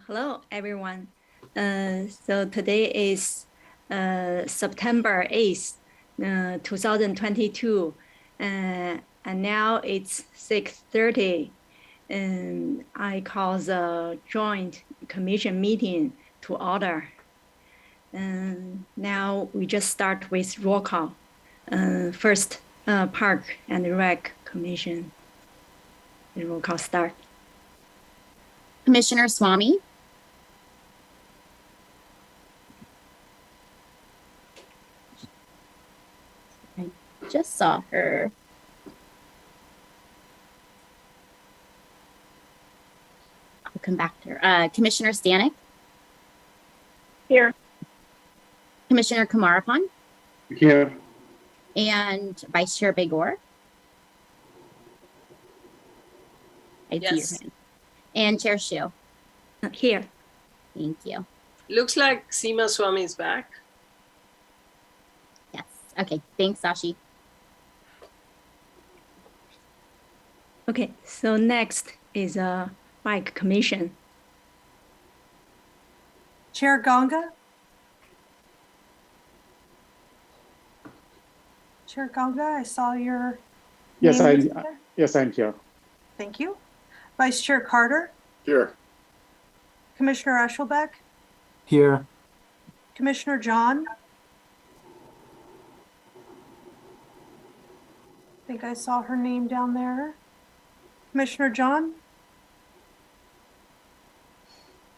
Hello, everyone. So today is September 8th, 2022. And now it's 6:30. And I call the joint commission meeting to order. And now we just start with roll call. First, Park and Rec Commission. The roll call start. Commissioner Swamy. I just saw her. I'll come back to her. Commissioner Stanek. Here. Commissioner Kumarapan. Here. And Vice Chair Begor. I see your hand. And Chair Shu. Here. Thank you. Looks like Seema Swami is back. Yes. Okay. Thanks, Sashi. Okay, so next is a Bike Commission. Chair Ganga? Chair Ganga, I saw your Yes, name. I'm here. Thank you. Vice Chair Carter? Here. Commissioner Eshelbeck? Here. Commissioner John? I think I saw her name down there. Commissioner John?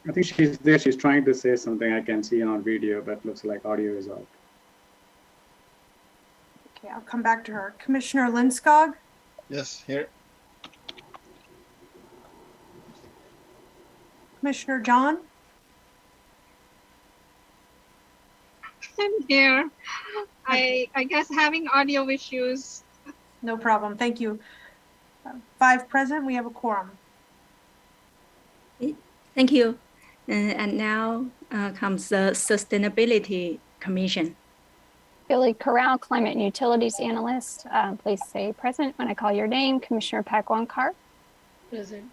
I think she's there. She's trying to say something. I can see on video, but looks like audio is out. Okay, I'll come back to her. Commissioner Linskog? Yes, here. Commissioner John? I'm here. I guess having audio issues. No problem. Thank you. 5 present. We have a quorum. Thank you. And now comes the Sustainability Commission. Billy Corral, Climate and Utilities Analyst. Please say present when I call your name. Commissioner Pakwankar. Present.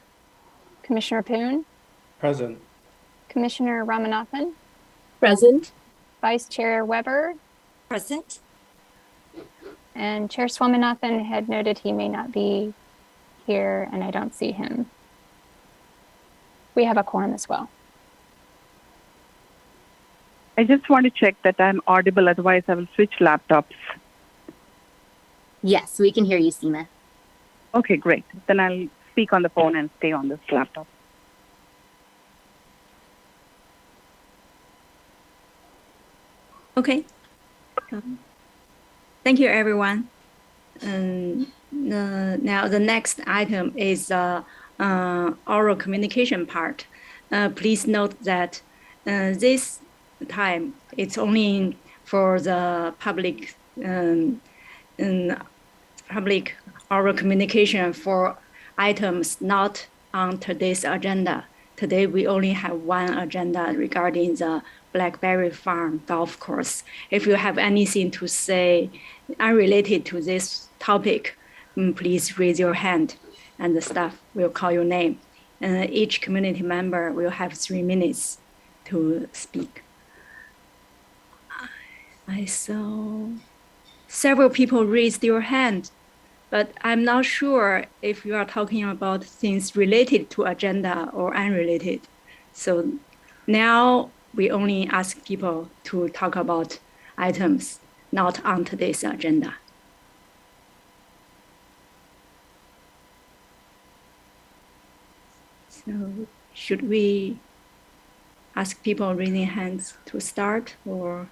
Commissioner Poon. Present. Commissioner Ramanathan. Present. Vice Chair Weber. Present. And Chair Swaminathan had noted he may not be here, and I don't see him. We have a quorum as well. I just want to check that I'm audible, otherwise I will switch laptops. Yes, we can hear you, Seema. Okay, great. Then I'll speak on the phone and stay on this laptop. Okay. Thank you, everyone. Now the next item is oral communication part. Please note that this time it's only for the public public oral communication for items not on today's agenda. Today we only have one agenda regarding the Blackberry Farm golf course. If you have anything to say unrelated to this topic, please raise your hand and the staff will call your name. Each community member will have 3 minutes to speak. I saw several people raised your hand, but I'm not sure if you are talking about things related to agenda or unrelated. So now we only ask people to talk about items not on today's agenda. So should we ask people raising hands to start, or?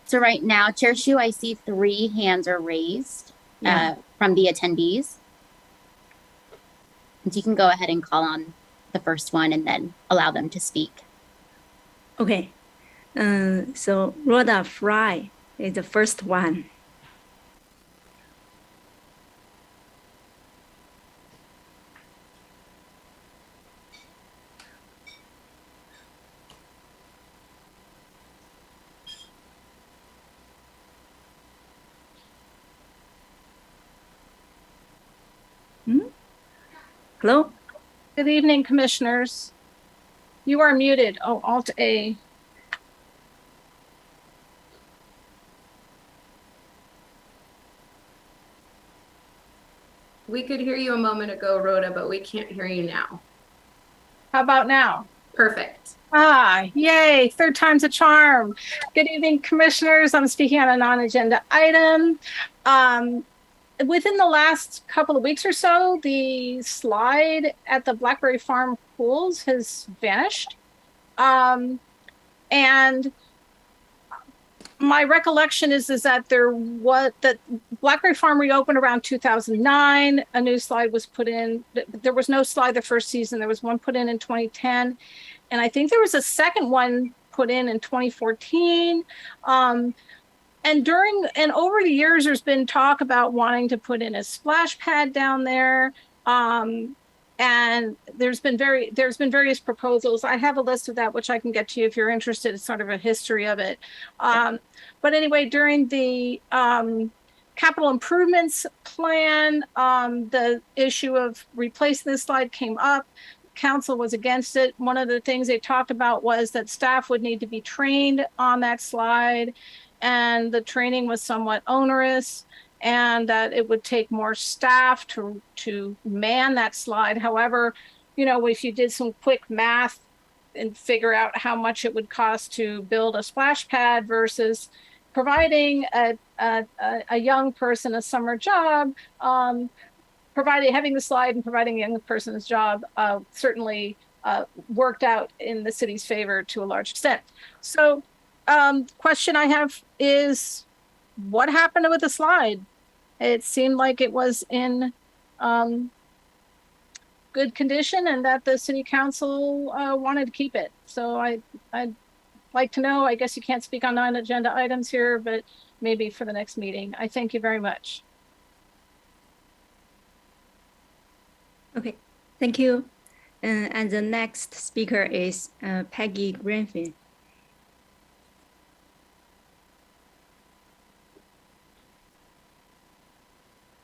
So right now, Chair Shu, I see 3 hands are raised from the attendees. And you can go ahead and call on the first one and then allow them to speak. Okay. So Rhoda Fry is the first one. Hello? Good evening, commissioners. You are muted. Oh, Alt A. We could hear you a moment ago, Rhoda, but we can't hear you now. How about now? Perfect. Ah, yay, third time's a charm. Good evening, commissioners. I'm speaking on a non-agenda item. Within the last couple of weeks or so, the slide at the Blackberry Farm pools has vanished. And my recollection is that that Blackberry Farm reopened around 2009. A new slide was put in. There was no slide the first season. There was one put in 2010. And I think there was a second one put in 2014. And over the years, there's been talk about wanting to put in a splash pad down there. And there's been various proposals. I have a list of that, which I can get to you if you're interested. It's sort of a history of it. But anyway, during the capital improvements plan, the issue of replacing this slide came up. Council was against it. One of the things they talked about was that staff would need to be trained on that slide, and the training was somewhat onerous, and that it would take more staff to man that slide. However, you know, if you did some quick math and figure out how much it would cost to build a splash pad versus providing a young person a summer job, having the slide and providing a young person's job certainly worked out in the city's favor to a large extent. So question I have is, what happened with the slide? It seemed like it was in good condition and that the city council wanted to keep it. So I'd like to know. I guess you can't speak on non-agenda items here, but maybe for the next meeting. I thank you very much. Okay, thank you. And the next speaker is Peggy Griffin.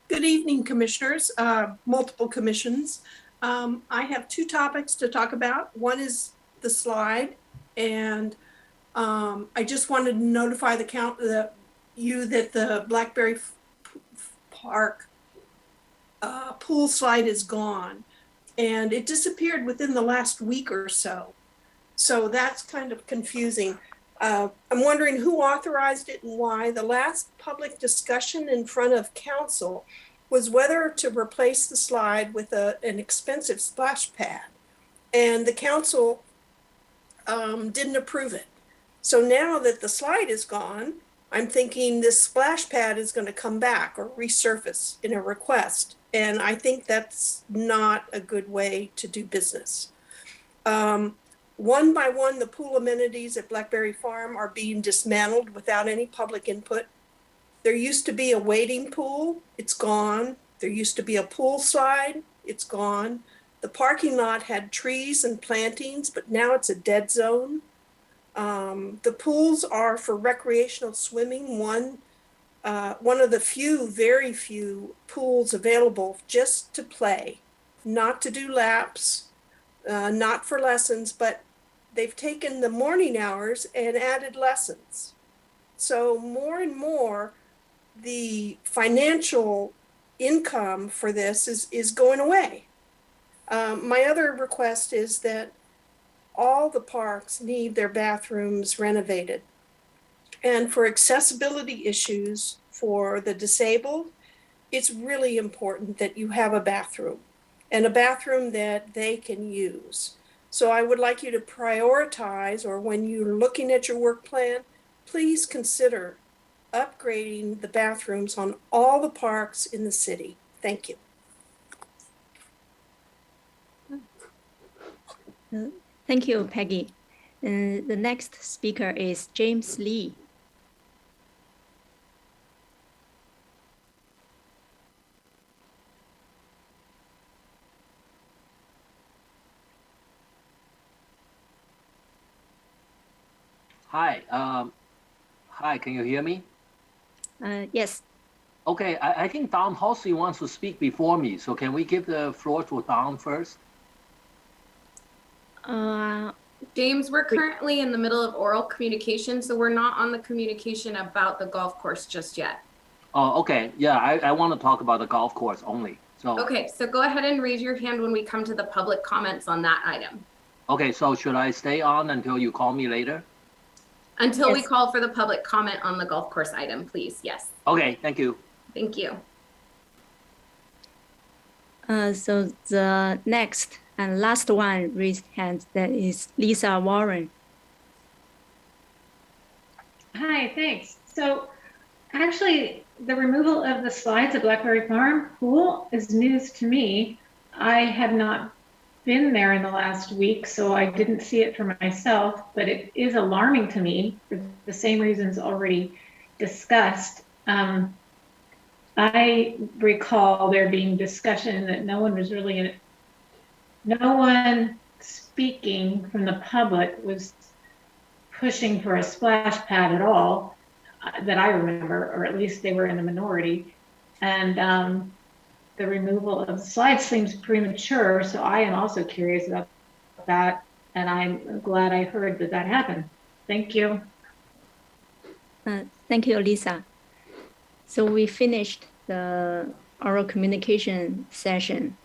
Good evening, commissioners, multiple commissions. I have two topics to talk about. One is the slide, and I just wanted to notify that the Blackberry Park pool slide is gone, and it disappeared within the last week or so. So that's kind of confusing. I'm wondering who authorized it and why. The last public discussion in front of council was whether to replace the slide with an expensive splash pad, and the council didn't approve it. So now that the slide is gone, I'm thinking this splash pad is going to come back or resurface in a request. And I think that's not a good way to do business. One by one, the pool amenities at Blackberry Farm are being dismantled without any public input. There used to be a wading pool, it's gone. There used to be a pool slide, it's gone. The parking lot had trees and plantings, but now it's a dead zone. The pools are for recreational swimming. One of the very few pools available just to play, not to do laps, not for lessons, but they've taken the morning hours and added lessons. So more and more, the financial income for this is going away. My other request is that all the parks need their bathrooms renovated. And for accessibility issues for the disabled, it's really important that you have a bathroom, and a bathroom that they can use. So I would like you to prioritize, or when you're looking at your work plan, please consider upgrading the bathrooms on all the parks in the city. Thank you. Thank you, Peggy. The next speaker is James Lee. Hi, hi, can you hear me? Yes. Okay, I think Don Hossey wants to speak before me, so can we give the floor to Don first? James, we're currently in the middle of oral communication, so we're not on the communication about the golf course just yet. Oh, okay. Yeah, I want to talk about the golf course only. So Okay, so go ahead and raise your hand when we come to the public comments on that item. okay, so should I stay on until you call me later? Until we Yes. call for the public comment on the golf course item, please. Yes. Okay, thank you. Thank you. So the next and last one raised hand, that is Lisa Warren. Hi, thanks. So actually, the removal of the slides at Blackberry Farm Pool is news to me. I have not been there in the last week, so I didn't see it for myself, but it is alarming to me for the same reasons already discussed. I recall there being discussion that no one speaking from the public was pushing for a splash pad at all, that I remember, or at least they were in the minority. And the removal of the slides seems premature, so I am also curious about that, and I'm glad I heard that that happened. Thank you. Thank you, Lisa. So we finished the oral communication session,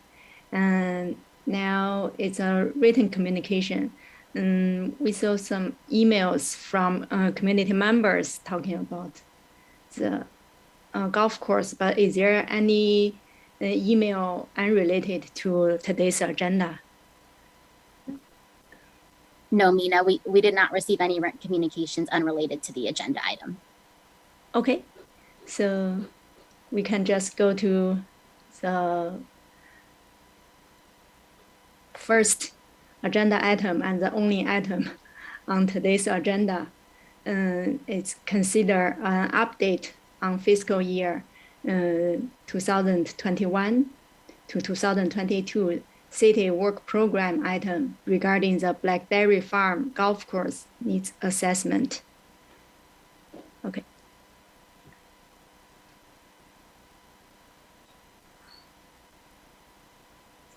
and now it's a written communication. We saw some emails from community members talking about the golf course, but is there any email unrelated to today's agenda? No, Mina, we did not receive any communications unrelated to the agenda item. Okay, so we can just go to the first agenda item and the only item on today's agenda. It's consider an update on fiscal year 2021 to 2022 city work program item regarding the Blackberry Farm golf course needs assessment. Okay.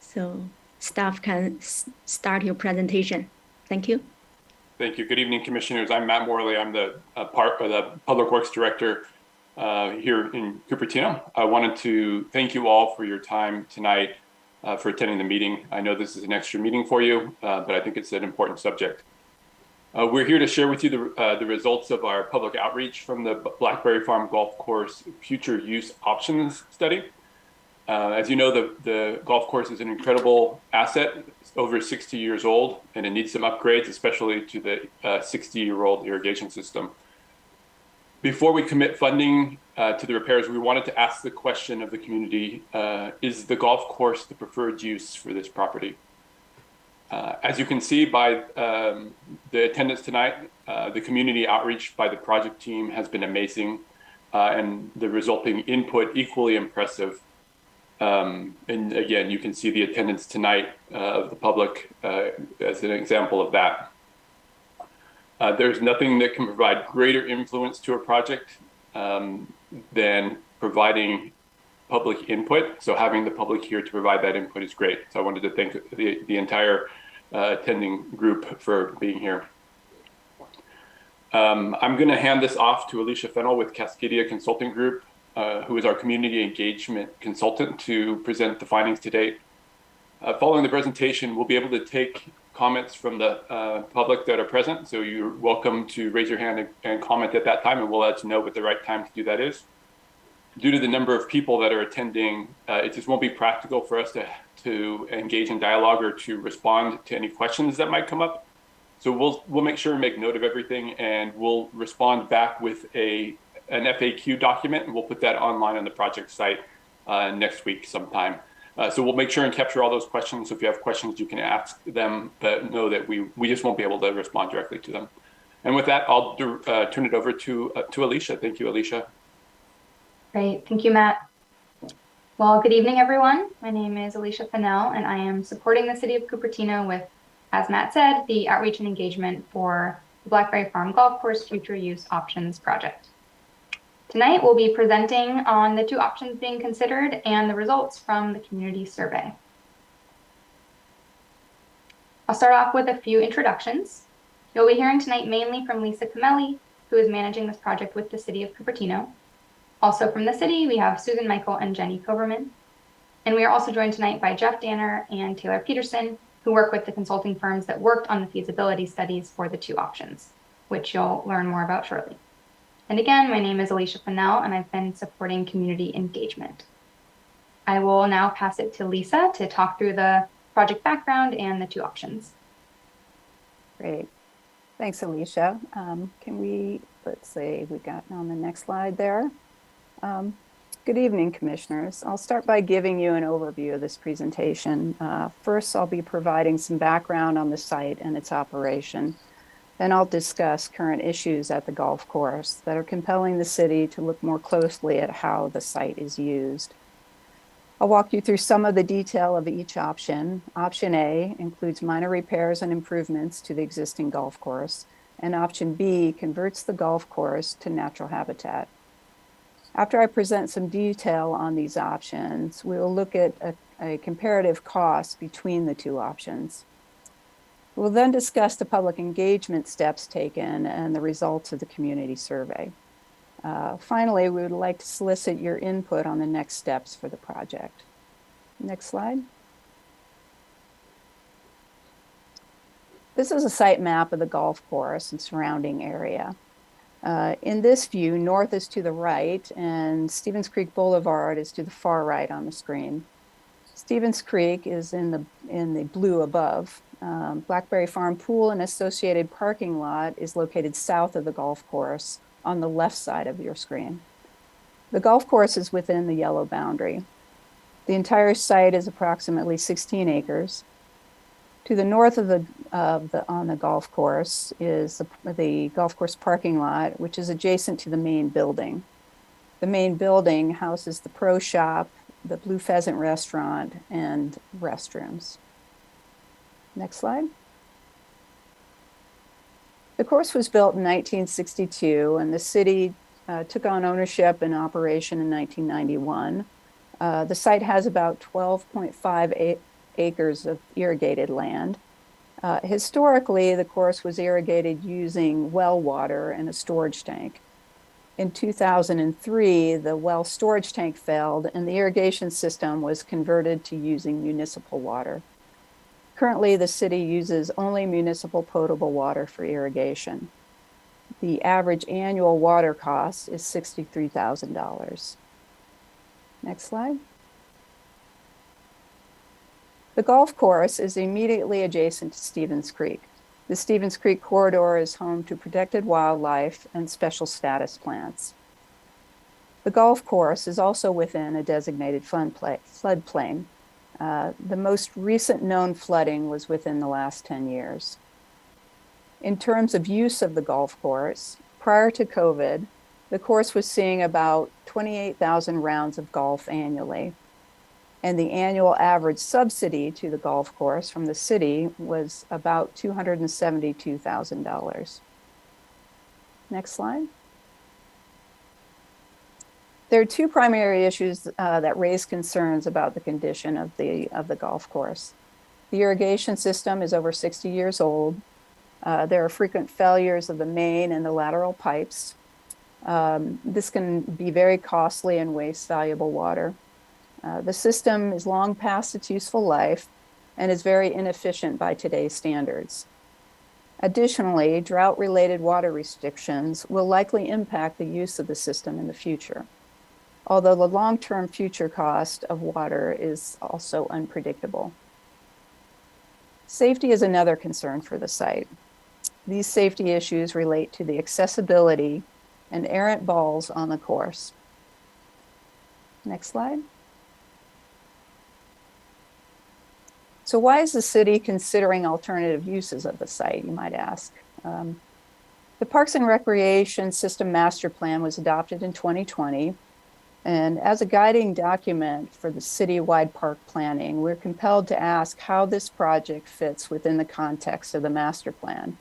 So staff can start your presentation. Thank you. Thank you. Good evening, commissioners. I'm Matt Morley. I'm the Public Works Director here in Cupertino. I wanted to thank you all for your time tonight for attending the meeting. I know this is an extra meeting for you, but I think it's an important subject. We're here to share with you the results of our public outreach from the Blackberry Farm Golf Course Future Use Options Study. As you know, the golf course is an incredible asset. It's over 60 years old, and it needs some upgrades, especially to the 60-year-old irrigation system. Before we commit funding to the repairs, we wanted to ask the question of the community, is the golf course the preferred use for this property? As you can see by the attendance tonight, the community outreach by the project team has been amazing, and the resulting input equally impressive. And again, you can see the attendance tonight of the public as an example of that. There's nothing that can provide greater influence to a project than providing public input. So having the public here to provide that input is great. So I wanted to thank the entire attending group for being here. I'm going to hand this off to Alicia Fennell with Cascadia Consulting Group, who is our community engagement consultant, to present the findings to date. Following the presentation, we'll be able to take comments from the public that are present. So you're welcome to raise your hand and comment at that time, and we'll let you know what the right time to do that is. Due to the number of people that are attending, it just won't be practical for us to engage in dialogue or to respond to any questions that might come up. So we'll make sure and make note of everything, and we'll respond back with an FAQ document, and we'll put that online on the project site next week sometime. So we'll make sure and capture all those questions. So if you have questions, you can ask them, but know that we just won't be able to respond directly to them. And with that, I'll turn it over to Alicia. Thank you, Alicia. Great, thank you, Matt. Well, good evening, everyone. My name is Alicia Fennell, and I am supporting the City of Cupertino with, as Matt said, the outreach and engagement for the Blackberry Farm Golf Course Future Use Options Project. Tonight, we'll be presenting on the two options being considered and the results from the community survey. I'll start off with a few introductions. You'll be hearing tonight mainly from Lisa Camelli, who is managing this project with the City of Cupertino. Also from the city, we have Susan Michael and Jenny Koberman. And we are also joined tonight by Jeff Danner and Taylor Peterson, who work with the consulting firms that worked on the feasibility studies for the two options, which you'll learn more about shortly. And again, my name is Alicia Fennell, and I've been supporting community engagement. I will now pass it to Lisa to talk through the project background and the two options. Great. Thanks, Alicia. Let's see, we got on the next slide there. Good evening, commissioners. I'll start by giving you an overview of this presentation. First, I'll be providing some background on the site and its operation. Then I'll discuss current issues at the golf course that are compelling the city to look more closely at how the site is used. I'll walk you through some of the detail of each option. Option A includes minor repairs and improvements to the existing golf course, and option B converts the golf course to natural habitat. After I present some detail on these options, we will look at a comparative cost between the two options. We'll then discuss the public engagement steps taken and the results of the community survey. Finally, we would like to solicit your input on the next steps for the project. Next slide. This is a site map of the golf course and surrounding area. In this view, north is to the right and Stevens Creek Boulevard is to the far right on the screen. Stevens Creek is in the blue above. Blackberry Farm Pool and associated parking lot is located south of the golf course on the left side of your screen. The golf course is within the yellow boundary. The entire site is approximately 16 acres. To the north of on the golf course is the golf course parking lot, which is adjacent to the main building. The main building houses the pro shop, the Blue Pheasant restaurant, and restrooms. Next slide. The course was built in 1962, and the city took on ownership and operation in 1991. The site has about 12.5 acres of irrigated land. Historically, the course was irrigated using well water and a storage tank. In 2003, the well storage tank failed and the irrigation system was converted to using municipal water. Currently, the city uses only municipal potable water for irrigation. The average annual water cost is $63,000. Next slide. The golf course is immediately adjacent to Stevens Creek. The Stevens Creek corridor is home to protected wildlife and special status plants. The golf course is also within a designated floodplain. The most recent known flooding was within the last 10 years. In terms of use of the golf course, prior to COVID, the course was seeing about 28,000 rounds of golf annually. And the annual average subsidy to the golf course from the city was about $272,000. Next slide. There are two primary issues that raise concerns about the condition of the golf course. The irrigation system is over 60 years old. There are frequent failures of the main and the lateral pipes. This can be very costly and waste valuable water. The system is long past its useful life and is very inefficient by today's standards. Additionally, drought-related water restrictions will likely impact the use of the system in the future, although the long-term future cost of water is also unpredictable. Safety is another concern for the site. These safety issues relate to the accessibility and errant balls on the course. Next slide. So why is the city considering alternative uses of the site, you might ask? The Parks and Recreation System Master Plan was adopted in 2020, and as a guiding document for the citywide park planning, we're compelled to ask how this project fits within the context of the master plan.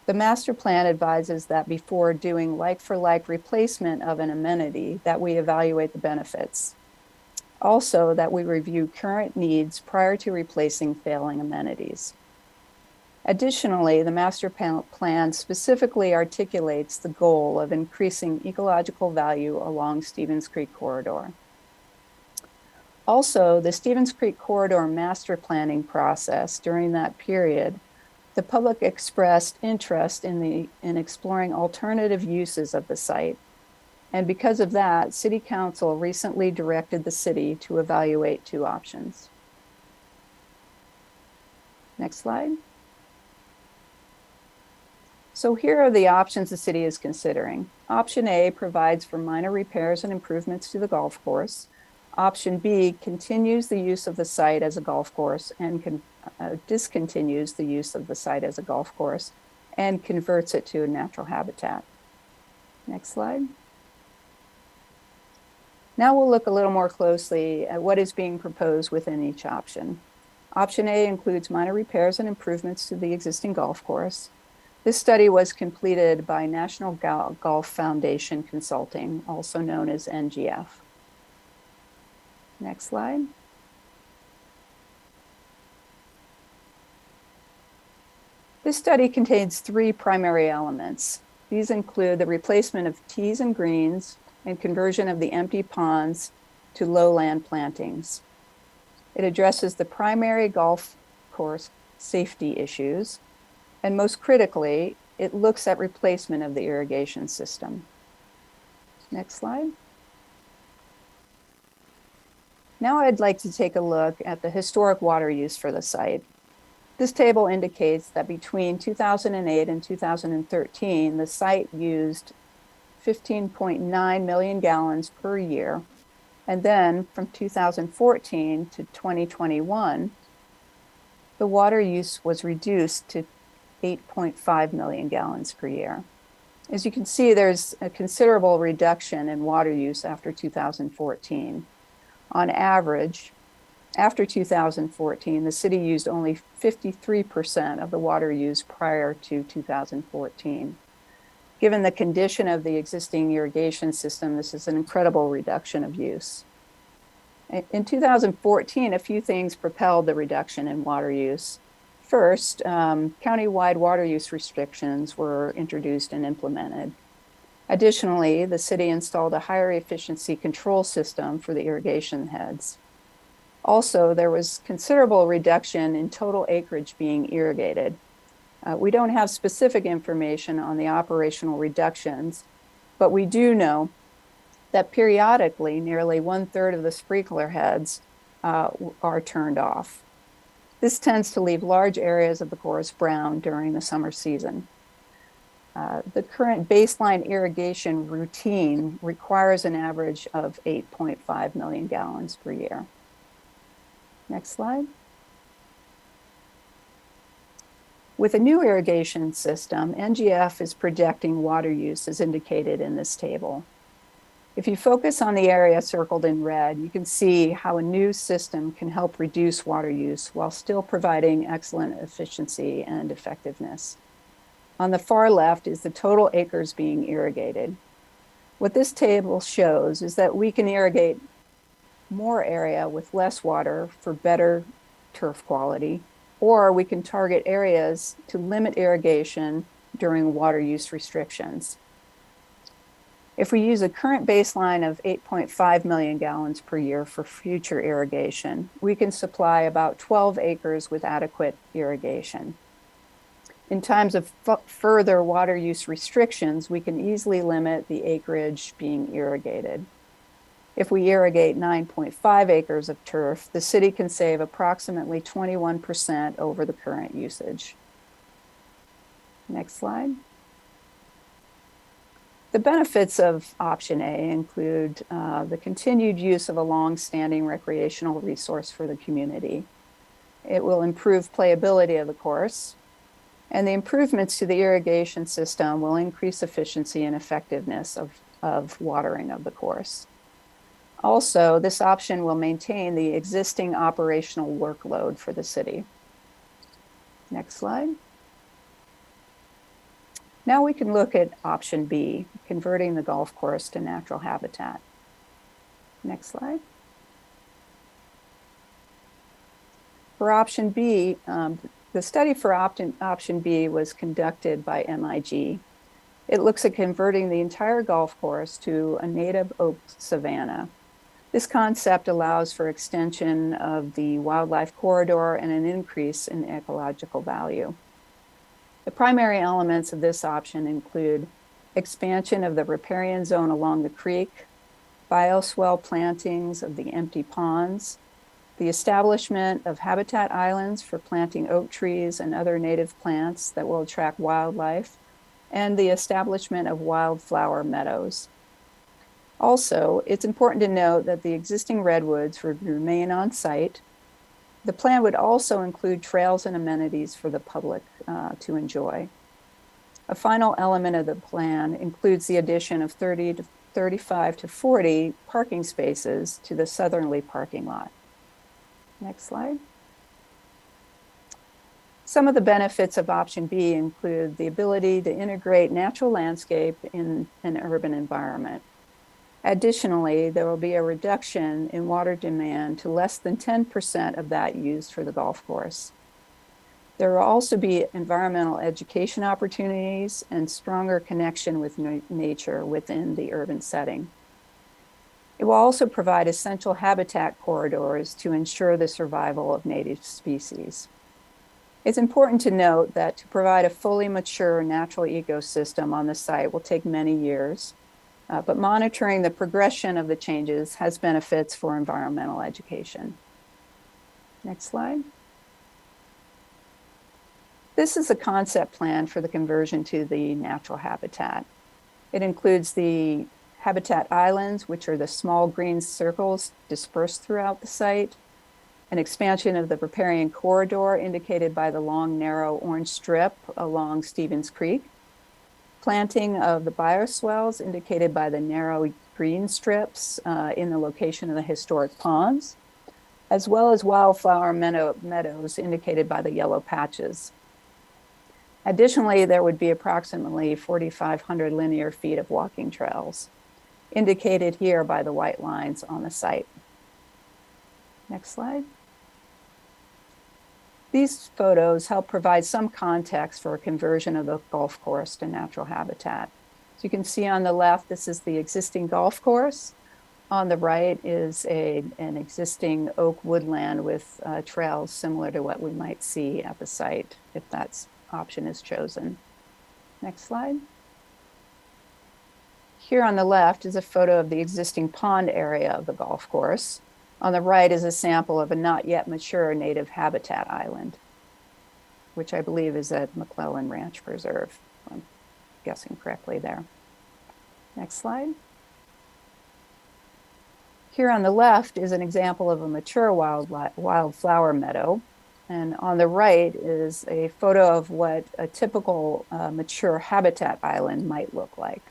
The master plan advises that before doing like-for-like replacement of an amenity, that we evaluate the benefits. Also, that we review current needs prior to replacing failing amenities. Additionally, the master plan specifically articulates the goal of increasing ecological value along Stevens Creek corridor. Also, the Stevens Creek corridor master planning process during that period, the public expressed interest in exploring alternative uses of the site. And because of that, City Council recently directed the city to evaluate two options. Next slide. So here are the options the city is considering. Option A provides for minor repairs and improvements to the golf course. Option B continues the use of the site as a golf course and discontinues the use of the site as a golf course and converts it to a natural habitat. Next slide. Now we'll look a little more closely at what is being proposed within each option. Option A includes minor repairs and improvements to the existing golf course. This study was completed by National Golf Foundation Consulting, also known as NGF. Next slide. This study contains three primary elements. These include the replacement of tees and greens and conversion of the empty ponds to lowland plantings. It addresses the primary golf course safety issues, and most critically, it looks at replacement of the irrigation system. Next slide. Now I'd like to take a look at the historic water use for the site. This table indicates that between 2008 and 2013, the site used 15.9 million gallons per year. And then from 2014 to 2021, the water use was reduced to 8.5 million gallons per year. As you can see, there's a considerable reduction in water use after 2014. On average, after 2014, the city used only 53% of the water used prior to 2014. Given the condition of the existing irrigation system, this is an incredible reduction of use. In 2014, a few things propelled the reduction in water use. First, county-wide water use restrictions were introduced and implemented. Additionally, the city installed a higher efficiency control system for the irrigation heads. Also, there was considerable reduction in total acreage being irrigated. We don't have specific information on the operational reductions, but we do know that periodically nearly 1/3 of the sprinkler heads are turned off. This tends to leave large areas of the course brown during the summer season. The current baseline irrigation routine requires an average of 8.5 million gallons per year. Next slide. With a new irrigation system, NGF is projecting water use as indicated in this table. If you focus on the area circled in red, you can see how a new system can help reduce water use while still providing excellent efficiency and effectiveness. On the far left is the total acres being irrigated. What this table shows is that we can irrigate more area with less water for better turf quality, or we can target areas to limit irrigation during water use restrictions. If we use a current baseline of 8.5 million gallons per year for future irrigation, we can supply about 12 acres with adequate irrigation. In times of further water use restrictions, we can easily limit the acreage being irrigated. If we irrigate 9.5 acres of turf, the city can save approximately 21% over the current usage. Next slide. The benefits of option A include the continued use of a long-standing recreational resource for the community. It will improve playability of the course, and the improvements to the irrigation system will increase efficiency and effectiveness of watering of the course. Also, this option will maintain the existing operational workload for the city. Next slide. Now we can look at option B, converting the golf course to natural habitat. Next slide. For option B, The study for option B was conducted by MIG. It looks at converting the entire golf course to a native oak savanna. This concept allows for extension of the wildlife corridor and an increase in ecological value. The primary elements of this option include expansion of the riparian zone along the creek, bioswale plantings of the empty ponds, the establishment of habitat islands for planting oak trees and other native plants that will attract wildlife, and the establishment of wildflower meadows. Also, it's important to note that the existing redwoods would remain on site. The plan would also include trails and amenities for the public to enjoy. A final element of the plan includes the addition of 35 to 40 parking spaces to the southerly parking lot. Next slide. Some of the benefits of option B include the ability to integrate natural landscape in an urban environment. Additionally, there will be a reduction in water demand to less than 10% of that used for the golf course. There will also be environmental education opportunities and stronger connection with nature within the urban setting. It will also provide essential habitat corridors to ensure the survival of native species. It's important to note that to provide a fully mature natural ecosystem on the site will take many years, but monitoring the progression of the changes has benefits for environmental education. Next slide. This is a concept plan for the conversion to the natural habitat. It includes the habitat islands, which are the small green circles dispersed throughout the site, an expansion of the riparian corridor indicated by the long, narrow orange strip along Stevens Creek, planting of the bioswales indicated by the narrow green strips in the location of the historic ponds, as well as wildflower meadows indicated by the yellow patches. Additionally, there would be approximately 4,500 linear feet of walking trails, indicated here by the white lines on the site. Next slide. These photos help provide some context for a conversion of the golf course to natural habitat. So you can see on the left, this is the existing golf course. On the right is an existing oak woodland with trails similar to what we might see at the site if that option is chosen. Next slide. Here on the left is a photo of the existing pond area of the golf course. On the right is a sample of a not yet mature native habitat island, which I believe is at McClellan Ranch Preserve, if I'm guessing correctly there. Next slide. Here on the left is an example of a mature wildflower meadow. And on the right is a photo of what a typical mature habitat island might look like.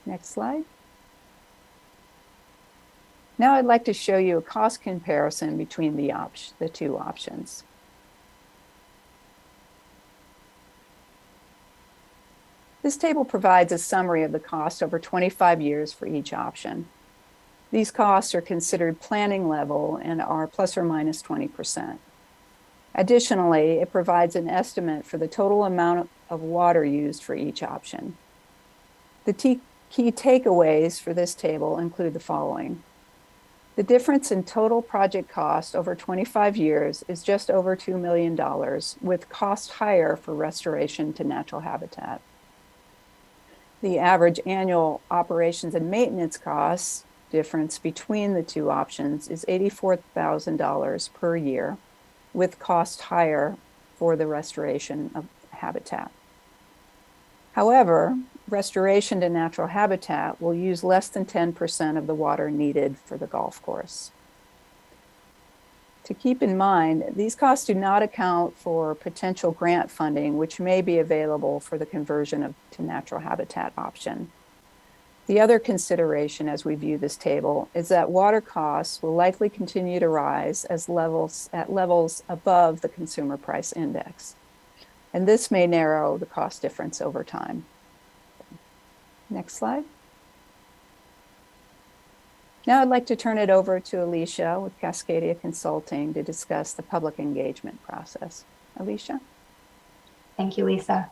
Next slide. Now I'd like to show you a cost comparison between the two options. This table provides a summary of the cost over 25 years for each option. These costs are considered planning level and are plus or minus 20%. Additionally, it provides an estimate for the total amount of water used for each option. The key takeaways for this table include the following. The difference in total project cost over 25 years is just over $2 million, with cost higher for restoration to natural habitat. The average annual operations and maintenance costs difference between the two options is $84,000 per year, with cost higher for the restoration of habitat. However, restoration to natural habitat will use less than 10% of the water needed for the golf course. To keep in mind, these costs do not account for potential grant funding, which may be available for the conversion to natural habitat option. The other consideration as we view this table is that water costs will likely continue to rise at levels above the consumer price index. And this may narrow the cost difference over time. Next slide. Now I'd like to turn it over to Alicia with Cascadia Consulting to discuss the public engagement process. Alicia? Thank you, Lisa.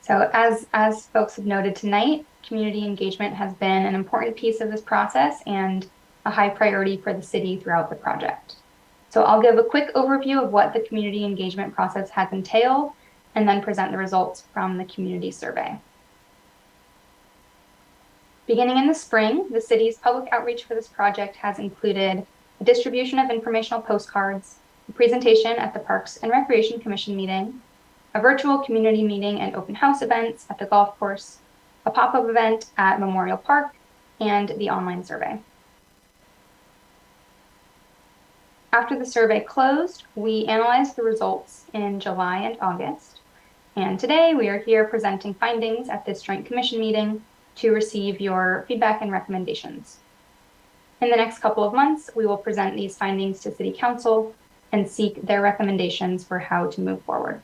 So as folks have noted tonight, community engagement has been an important piece of this process and a high priority for the city throughout the project. So I'll give a quick overview of what the community engagement process has entailed and then present the results from the community survey. Beginning in the spring, the city's public outreach for this project has included a distribution of informational postcards, a presentation at the Parks and Recreation Commission meeting, a virtual community meeting and open house events at the golf course, a pop-up event at Memorial Park, and the online survey. After the survey closed, we analyzed the results in July and August. And today we are here presenting findings at this joint commission meeting to receive your feedback and recommendations. In the next couple of months, we will present these findings to City Council and seek their recommendations for how to move forward.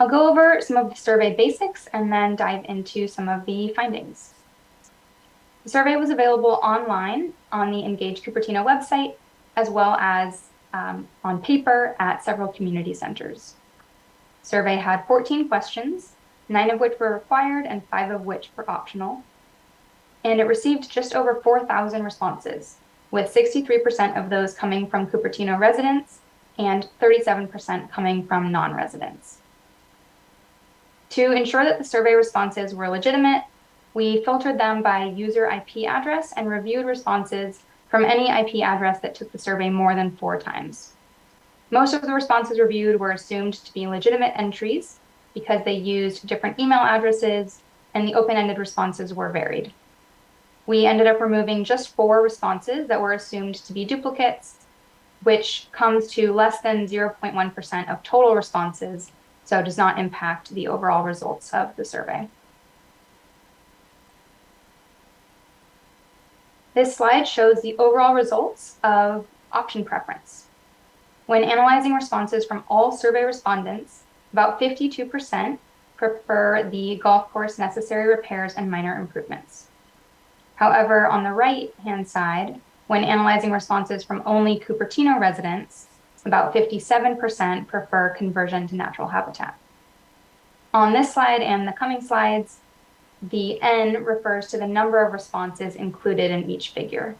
I'll go over some of the survey basics and then dive into some of the findings. The survey was available online on the Engage Cupertino website, as well as on paper at several community centers. The survey had 14 questions, 9 of which were required and 5 of which were optional. And it received just over 4,000 responses, with 63% of those coming from Cupertino residents and 37% coming from non-residents. To ensure that the survey responses were legitimate, we filtered them by user IP address and reviewed responses from any IP address that took the survey more than 4 times. Most of the responses reviewed were assumed to be legitimate entries because they used different email addresses and the open-ended responses were varied. We ended up removing just 4 responses that were assumed to be duplicates, which comes to less than 0.1% of total responses, so does not impact the overall results of the survey. This slide shows the overall results of option preference. When analyzing responses from all survey respondents, about 52% prefer the golf course necessary repairs and minor improvements. However, on the right-hand side, when analyzing responses from only Cupertino residents, about 57% prefer conversion to natural habitat. On this slide and the coming slides, the N refers to the number of responses included in each figure.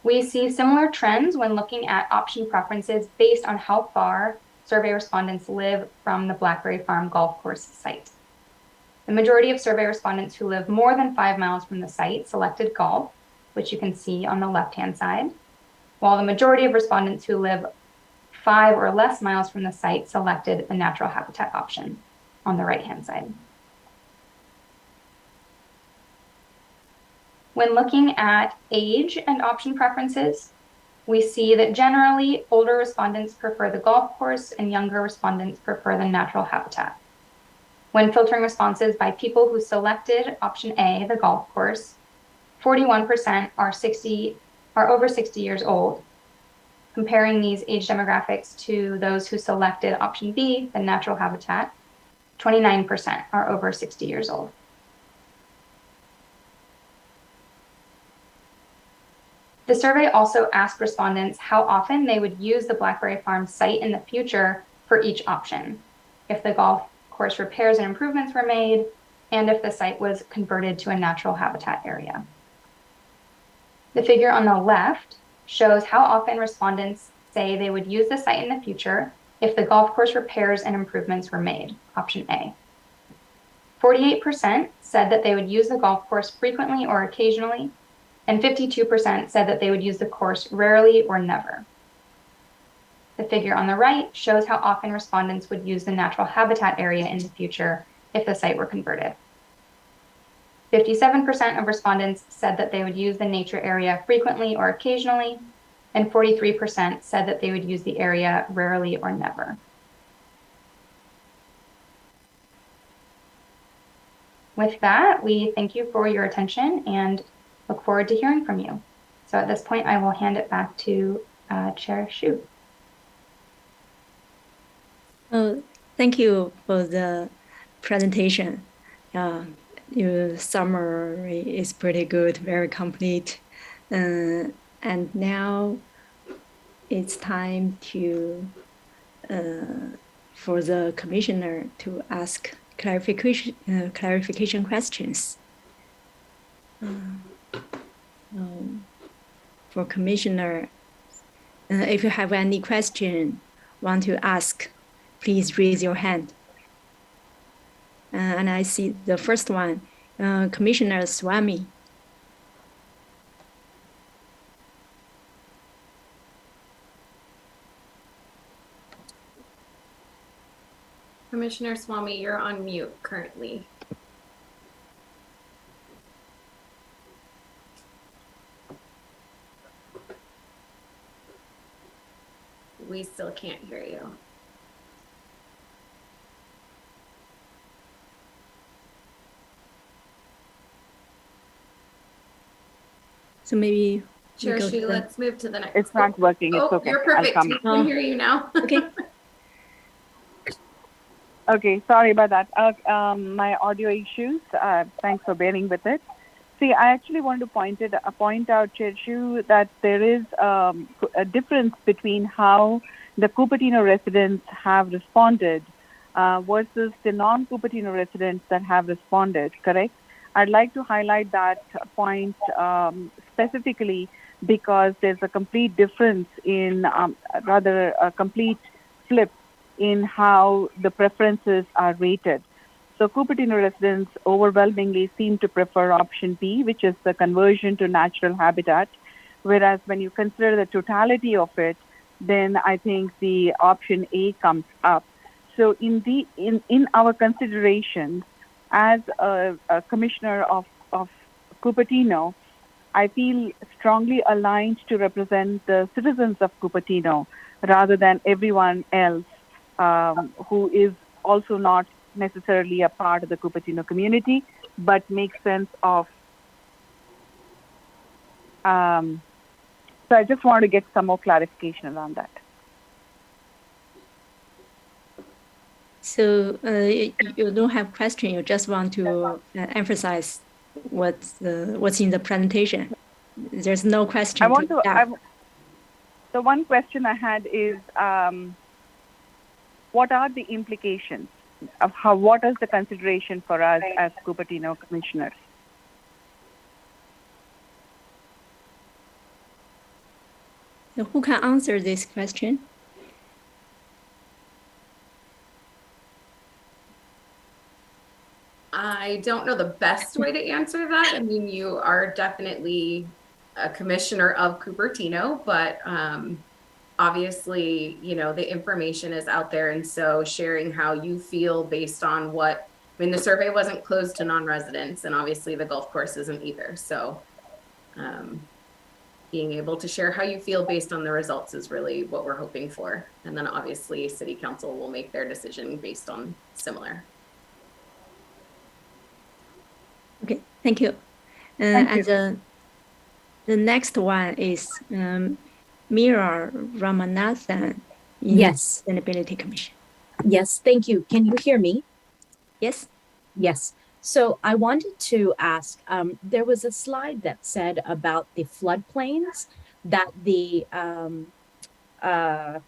We see similar trends when looking at option preferences based on how far survey respondents live from the Blackberry Farm golf course site. The majority of survey respondents who live more than 5 miles from the site selected golf, which you can see on the left-hand side, while the majority of respondents who live 5 or less miles from the site selected the natural habitat option on the right-hand side. When looking at age and option preferences, we see that generally older respondents prefer the golf course and younger respondents prefer the natural habitat. When filtering responses by people who selected option A, the golf course, 41% are over 60 years old. Comparing these age demographics to those who selected option B, the natural habitat, 29% are over 60 years old. The survey also asked respondents how often they would use the Blackberry Farm site in the future for each option, if the golf course repairs and improvements were made, and if the site was converted to a natural habitat area. The figure on the left shows how often respondents say they would use the site in the future if the golf course repairs and improvements were made, option A. 48% said that they would use the golf course frequently or occasionally, and 52% said that they would use the course rarely or never. The figure on the right shows how often respondents would use the natural habitat area in the future if the site were converted. 57% of respondents said that they would use the nature area frequently or occasionally, and 43% said that they would use the area rarely or never. With that, we thank you for your attention and look forward to hearing from you. So at this point, I will hand it back to Chair Hsu. Thank you for the presentation. Your summary is pretty good, very complete. And now it's time to for the commissioner to ask clarification questions. For commissioner, if you have any question want to ask, please raise your hand. And I see the first one, Commissioner Swami. Commissioner Swami, you're on mute currently. We still can't hear you. So maybe Chair Shu, let's move to the next. It's not working. It's Oh, okay. you're perfect. I'll We come. can hear you now. Okay. Okay, sorry about that. My audio issues. Thanks for bearing with it. See, I actually want to point out, Chair Shu, that there is a difference between how the Cupertino residents have responded versus the non-Cupertino residents that have responded, correct? I'd like to highlight that point specifically because there's a complete difference in, rather a complete flip in how the preferences are rated. So Cupertino residents overwhelmingly seem to prefer option B, which is the conversion to natural habitat. Whereas when you consider the totality of it, then I think the option A comes up. So in our considerations as a commissioner of Cupertino, I feel strongly aligned to represent the citizens of Cupertino rather than everyone else who is also not necessarily a part of the Cupertino community, but makes sense of. So I just want to get some more clarification around that. So you don't have question, you just want to emphasize what's in the presentation. There's no question. The one question I had is, what are the implications of what is the consideration for us as Cupertino commissioners? So who can answer this question? I don't know the best way to answer that. I mean, you are definitely a commissioner of Cupertino, but obviously, you know, the information is out there. And so sharing how you feel based on what, I mean, the survey wasn't closed to non-residents, and obviously the golf course isn't either. So being able to share how you feel based on the results is really what we're hoping for. And then obviously City Council will make their decision based on similar. Okay, thank you. And the next one is Meera Ramanathan in Yes. Sustainability Commission. Yes, thank you. Can you hear me? Yes. Yes. So I wanted to ask, there was a slide that said about the floodplains that the,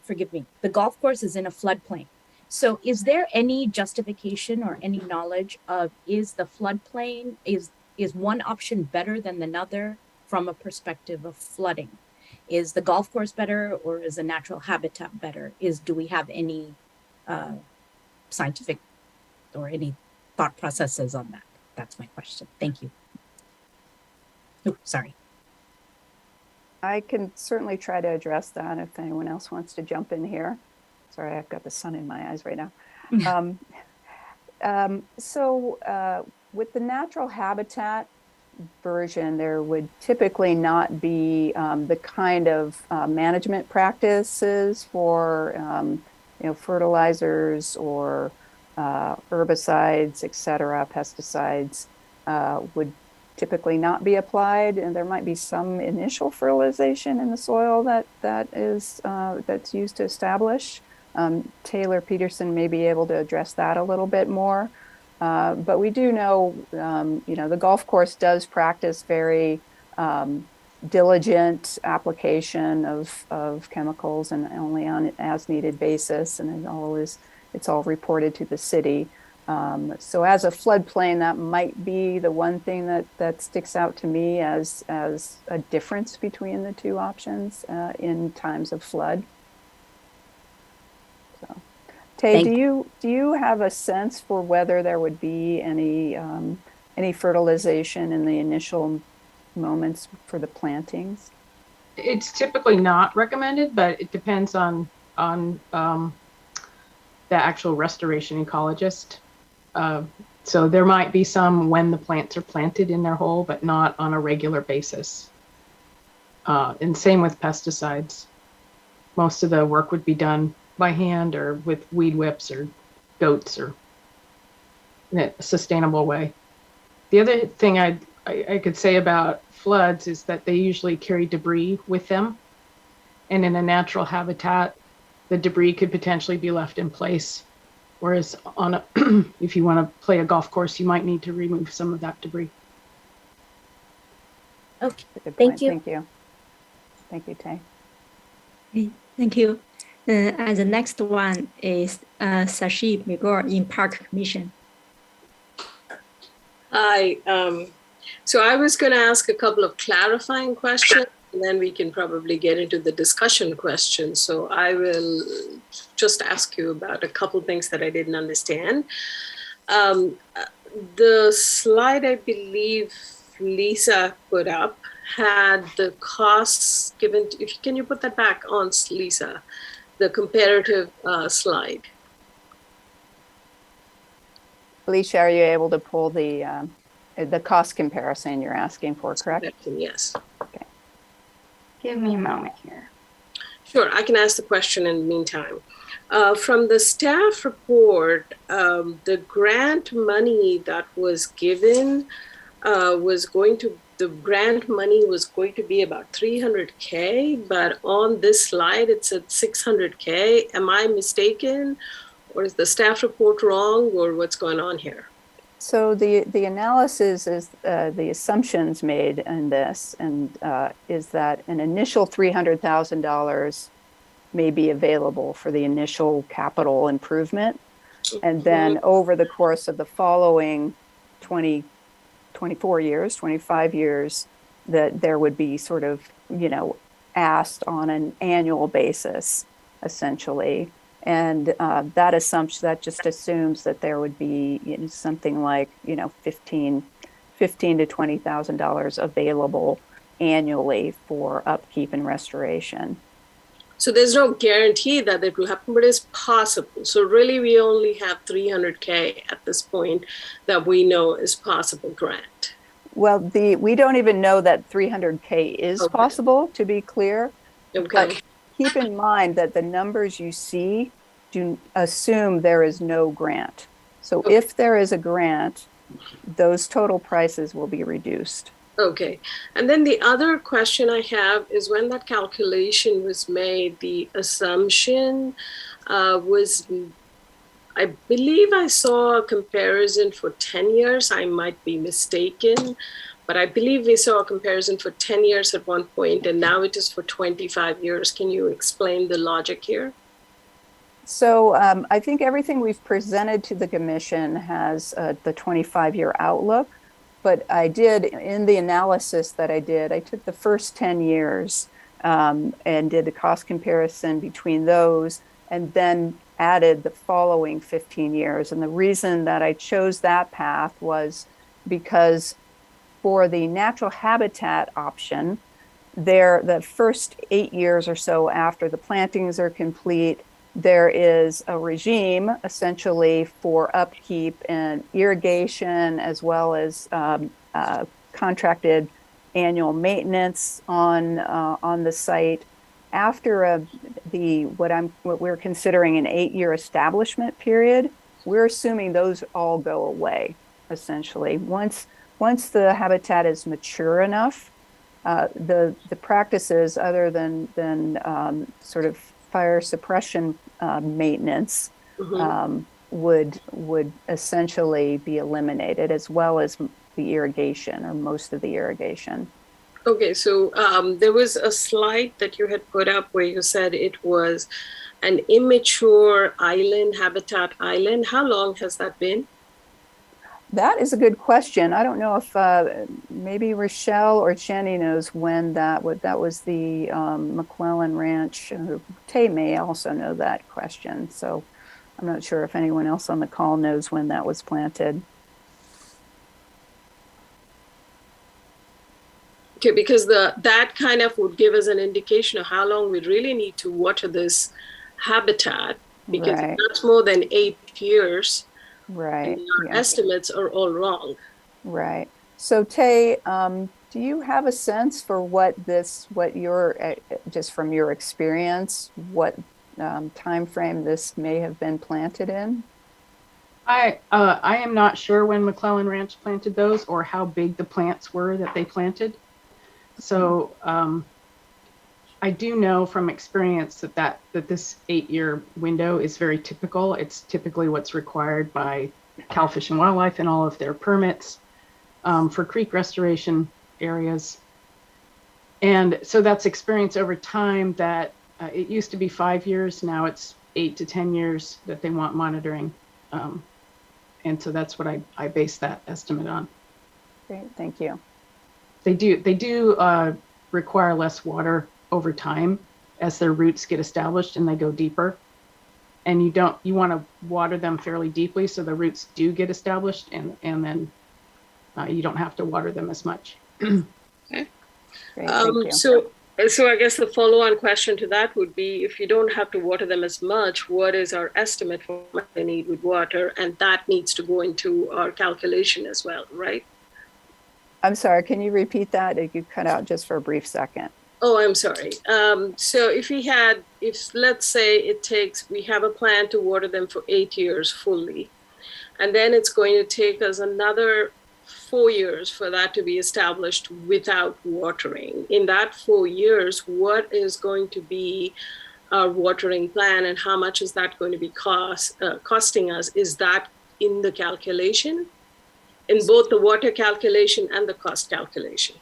forgive me, the golf course is in a floodplain. So is there any justification or any knowledge of, is the floodplain, is one option better than another from a perspective of flooding? Is the golf course better or is the natural habitat better? Do we have any scientific or any thought processes on that? That's my question. Thank you. Oh, sorry. I can certainly try to address that if anyone else wants to jump in here. Sorry, I've got the sun in my eyes right now. With the natural habitat version, there would typically not be the kind of management practices for fertilizers or herbicides, etc., pesticides would typically not be applied, and there might be some initial fertilization in the soil that's used to establish Taylor Peterson may be able to address that a little bit more. But we do know, the golf course does practice very diligent application of chemicals and only on an as needed basis, and it's all reported to the city. So as a floodplain, that might be the one thing that sticks out to me as a difference between the two options in times of flood. So, Tay, do you have a sense for whether there would be any fertilization in the initial moments for the plantings? It's typically not recommended, but it depends on the actual restoration ecologist. So there might be some when the plants are planted in their hole, but not on a regular basis. And same with pesticides. Most of the work would be done by hand or with weed whips or goats or in a sustainable way. The other thing I could say about floods is that they usually carry debris with them. And in a natural habitat, the debris could potentially be left in place. Whereas if you want to play a golf course, you might need to remove some of that debris. Okay, thank you. Thank you. Thank you, Tay. Okay, thank you. And the next one is Sashi Migor in Park Commission. Hi. So I was going to ask a couple of clarifying questions, and then we can probably get into the discussion questions. So I will just ask you about a couple things that I didn't understand. The slide I believe Lisa put up had the costs given. Can you put that back on, Lisa? The comparative slide. Alicia, are you able to pull the cost comparison you're asking for, correct? Yes. Okay. Give me a moment here. Sure, I can ask the question in the meantime. From the staff report, the grant money that was given the grant money was going to be about $300K, but on this slide it's at $600K. Am I mistaken, or is the staff report wrong, or what's going on here? So the analysis is the assumptions made in this, and is that an initial $300,000 may be available for the initial capital improvement, and then over the course of the following 24 years, 25 years, that there would be sort of, asked on an annual basis, essentially. And that assumption, that just assumes that there would be something like, $15,000 to $20,000 available annually for upkeep and restoration. So there's no guarantee that it will happen, but it's possible. So really, we only have $300K at this point that we know is possible grant. Well, we don't even know that $300K is possible, to be clear. Okay. But keep in mind that the numbers you see do assume there is no grant. So if there is a grant, those total prices will be reduced. Okay. And then the other question I have is, when that calculation was made, the assumption was, I believe I saw a comparison for 10 years. I might be mistaken, but I believe we saw a comparison for 10 years at one point, and now it is for 25 years. Can you explain the logic here? So I think everything we've presented to the commission has the 25-year outlook. But I did, in the analysis that I did, I took the first 10 years and did the cost comparison between those, and then added the following 15 years. And the reason that I chose that path was because for the natural habitat option, the first 8 years or so after the plantings are complete, there is a regime essentially for upkeep and irrigation, as well as contracted annual maintenance on the site. After what we're considering an 8-year establishment period, we're assuming those all go away. Essentially, once the habitat is mature enough, the practices, other than sort of fire suppression maintenance would essentially be eliminated, as well as the irrigation, or most of the irrigation. Okay, so there was a slide that you had put up where you said it was an immature island, habitat island. How long has that been? That is a good question. I don't know if maybe Rochelle or Jenny knows when that was the McClellan Ranch. Tay may also know that question. So I'm not sure if anyone else on the call knows when that was planted. Okay, because that kind of would give us an indication of how long we really need to water this habitat, because Right. that's more than 8 years. Right. And our estimates are all wrong. Right. So Tay, do you have a sense for what your, just from your experience, what time frame this may have been planted in? I am not sure when McClellan Ranch planted those, or how big the plants were that they planted. So I do know from experience that this 8-year window is very typical. It's typically what's required by Cal Fish and Wildlife and all of their permits for creek restoration areas. And so that's experience over time, that it used to be 5 years. Now it's 8 to 10 years that they want monitoring. And so that's what I base that estimate on. Great, thank you. They do require less water over time as their roots get established and they go deeper. And you want to water them fairly deeply so the roots do get established, and then you don't have to water them as much. Okay. Great, thank you. So I guess the follow-on question to that would be, if you don't have to water them as much, what is our estimate for what they need with water? And that needs to go into our calculation as well, right? I'm sorry, can you repeat that? You cut out just for a brief second. Oh, I'm sorry. So if let's say we have a plan to water them for 8 years fully, and then it's going to take us another 4 years for that to be established without watering. In that 4 years, what is going to be our watering plan, and how much is that going to be costing us? Is that in the calculation? In both the water calculation and the cost calculation?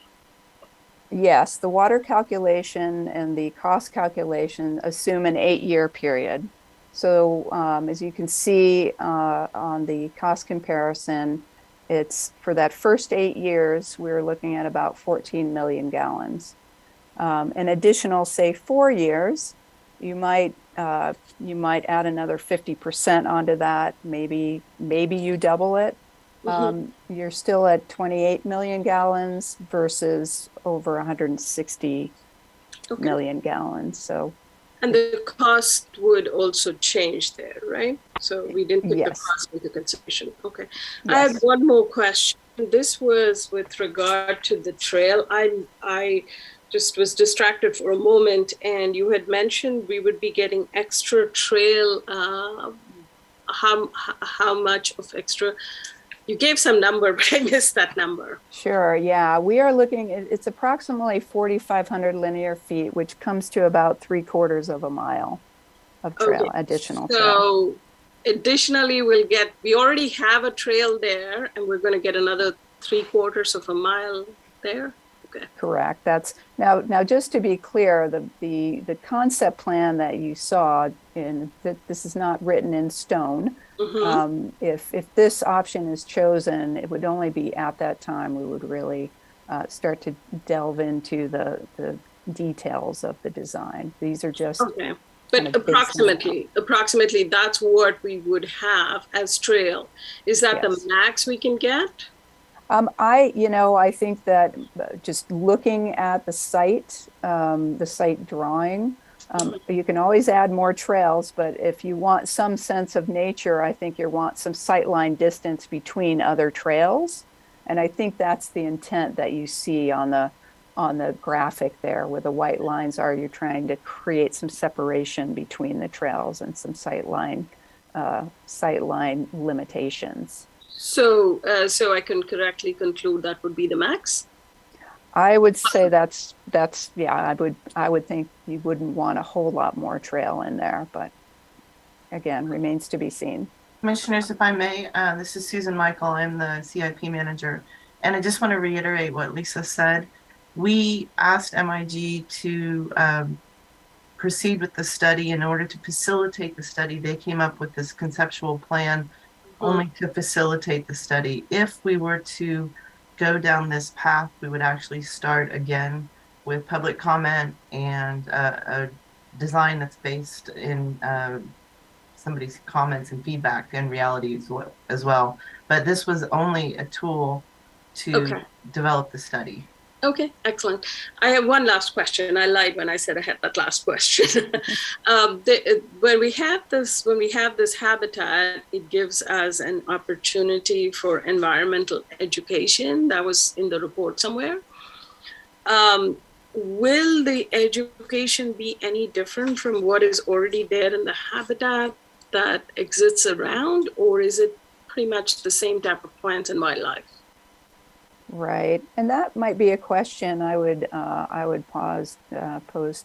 Yes, the water calculation and the cost calculation assume an 8-year period. So as you can see on the cost comparison, it's for that first 8 years, we're looking at about 14 million gallons. An additional, say, 4 years, you might add another 50% onto that. Maybe you double it. You're still at 28 million gallons versus over 160 million gallons. So, and the cost would also change there, right? So we didn't take the cost into consideration. Okay. Yes. I have one more question. This was with regard to the trail. I just was distracted for a moment, and you had mentioned we would be getting extra trail. How much of extra? You gave some number, but I missed that number. Sure, yeah. We are looking, it's approximately 4,500 linear feet, which comes to about 3/4 of a mile of trail, additional trail. So additionally, we already have a trail there, and we're going to get another 3/4 of a mile there? Okay. Correct. That's now just to be clear, the concept plan that you saw this is not written in stone. If this option is chosen, it would only be at that time we would really start to delve into the details of the design. These are just but approximately that's what we would have as trail. Is that the max we can get? I think that just looking at the site drawing, you can always add more trails, but if you want some sense of nature, I think you want some sightline distance between other trails. And I think that's the intent that you see on the graphic there, where the white lines are. You're trying to create some separation between the trails and some sightline limitations. So I can correctly conclude that would be the max? I would say that's yeah, I would think you wouldn't want a whole lot more trail in there, but again, remains to be seen. Commissioners, if I may, this is Susan Michael. I'm the CIP manager. And I just want to reiterate what Lisa said. We asked MIG to proceed with the study. In order to facilitate the study, they came up with this conceptual plan only to facilitate the study. If we were to go down this path, we would actually start again with public comment and a design that's based in somebody's comments and feedback and reality as well. But this was only a tool to develop the study. Okay, excellent. I have one last question. I lied when I said I had that last question. When we have this habitat, it gives us an opportunity for environmental education. That was in the report somewhere. Will the education be any different from what is already there in the habitat that exists around, or is it pretty much the same type of plants and wildlife? Right, and that might be a question I would pose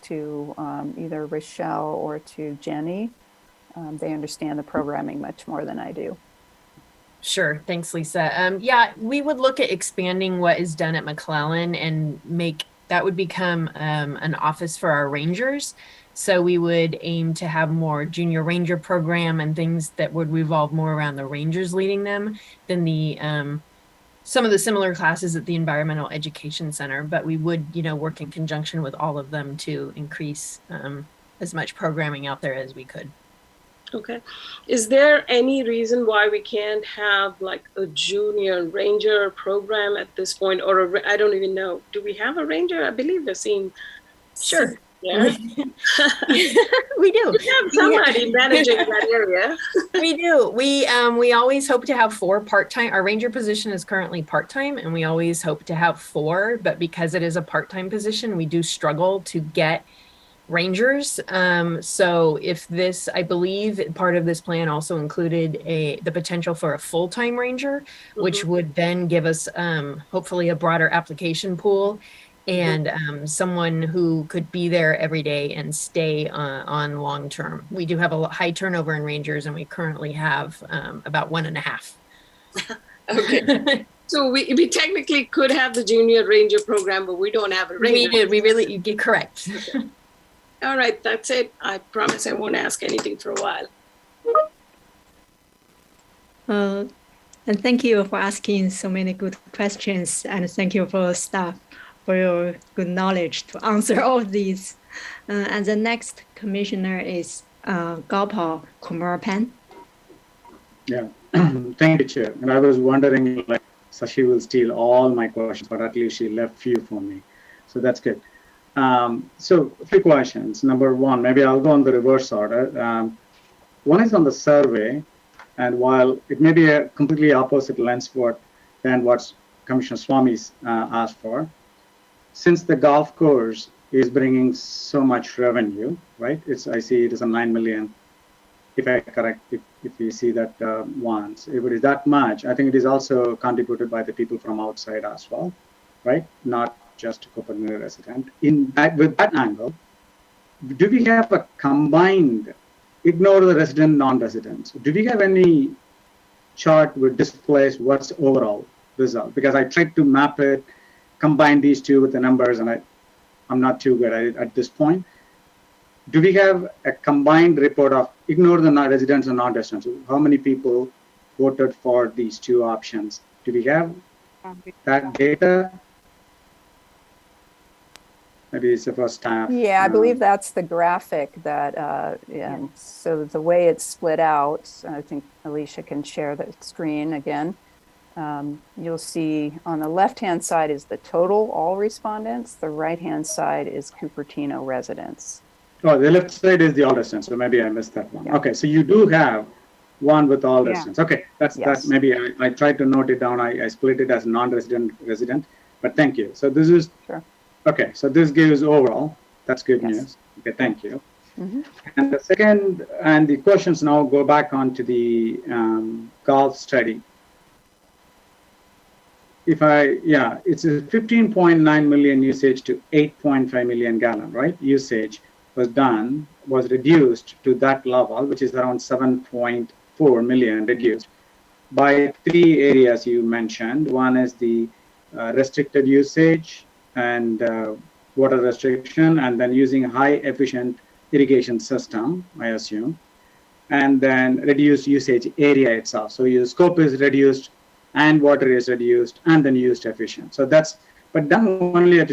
to either Rochelle or to Jenny. They understand the programming much more than I do. Sure, thanks, Lisa. Yeah, we would look at expanding what is done at McClellan and make that would become an office for our rangers. So we would aim to have more junior ranger program and things that would revolve more around the rangers leading them than the some of the similar classes at the Environmental Education Center. But we would, work in conjunction with all of them to increase as much programming out there as we could. Okay. Is there any reason why we can't have like a junior ranger program at this point, or I don't even know. Do we have a ranger? I believe I've seen. Sure. Yeah. We do. We have somebody managing that area. We do. We always hope to have 4 part-time. Our ranger position is currently part-time, and we always hope to have 4. But because it is a part-time position, we do struggle to get rangers. So if this, I believe part of this plan also included the potential for a full-time ranger, which would then give us hopefully a broader application pool and someone who could be there every day and stay on long term. We do have a high turnover in rangers, and we currently have about 1.5. Okay. So we technically could have the junior ranger program, but we don't have a ranger. You get correct. Okay. All right, that's it. I promise I won't ask anything for a while. And thank you for asking so many good questions, and thank you for staff for your good knowledge to answer all of these. And the next commissioner is Gopal Kumarpan. Yeah, thank you, Chair. And I was wondering, like, Sashi will steal all my questions, but at least she left few for me. So that's good. So 3 questions. Number 1, maybe I'll go on the reverse order. One is on the survey, and while it may be a completely opposite lens than what Commissioner Swami's asked for, since the golf course is bringing so much revenue, right? I see it is a 9 million. If I correct, if you see that once, if it is that much, I think it is also contributed by the people from outside as well, right? Not just Cupertino resident. With that angle, do we have a combined, ignore the resident, non-residents, do we have any chart which displays what's overall result? Because I tried to map it, combine these two with the numbers, and I'm not too good at it at this point. Do we have a combined report of, ignore the non-residents and non-residents, how many people voted for these 2 options? Do we have that data? Maybe it's the first time. Yeah, I believe that's the graphic that, so the way it's split out, I think Alicia can share the screen again. You'll see on the left-hand side is the total, all respondents. The right-hand side is Cupertino residents. Oh, the left side is the all residents, so maybe I missed that one. Yeah. Okay, so you do have one with all residents. Okay, that's maybe I tried to note it down. I split it as non-resident, resident, but thank you. So this is, okay, so this gives overall, that's good news. Okay, thank you. And the second, and the questions now go back onto the golf study. it's a 15.9 million usage to 8.5 million gallon, right? Usage was reduced to that level, which is around 7.4 million reduced by three areas you mentioned. One is the restricted usage and water restriction, and then using high efficient irrigation system, I assume, and then reduced usage area itself. So your scope is reduced and water is reduced and then used efficient. So that's, but done only at,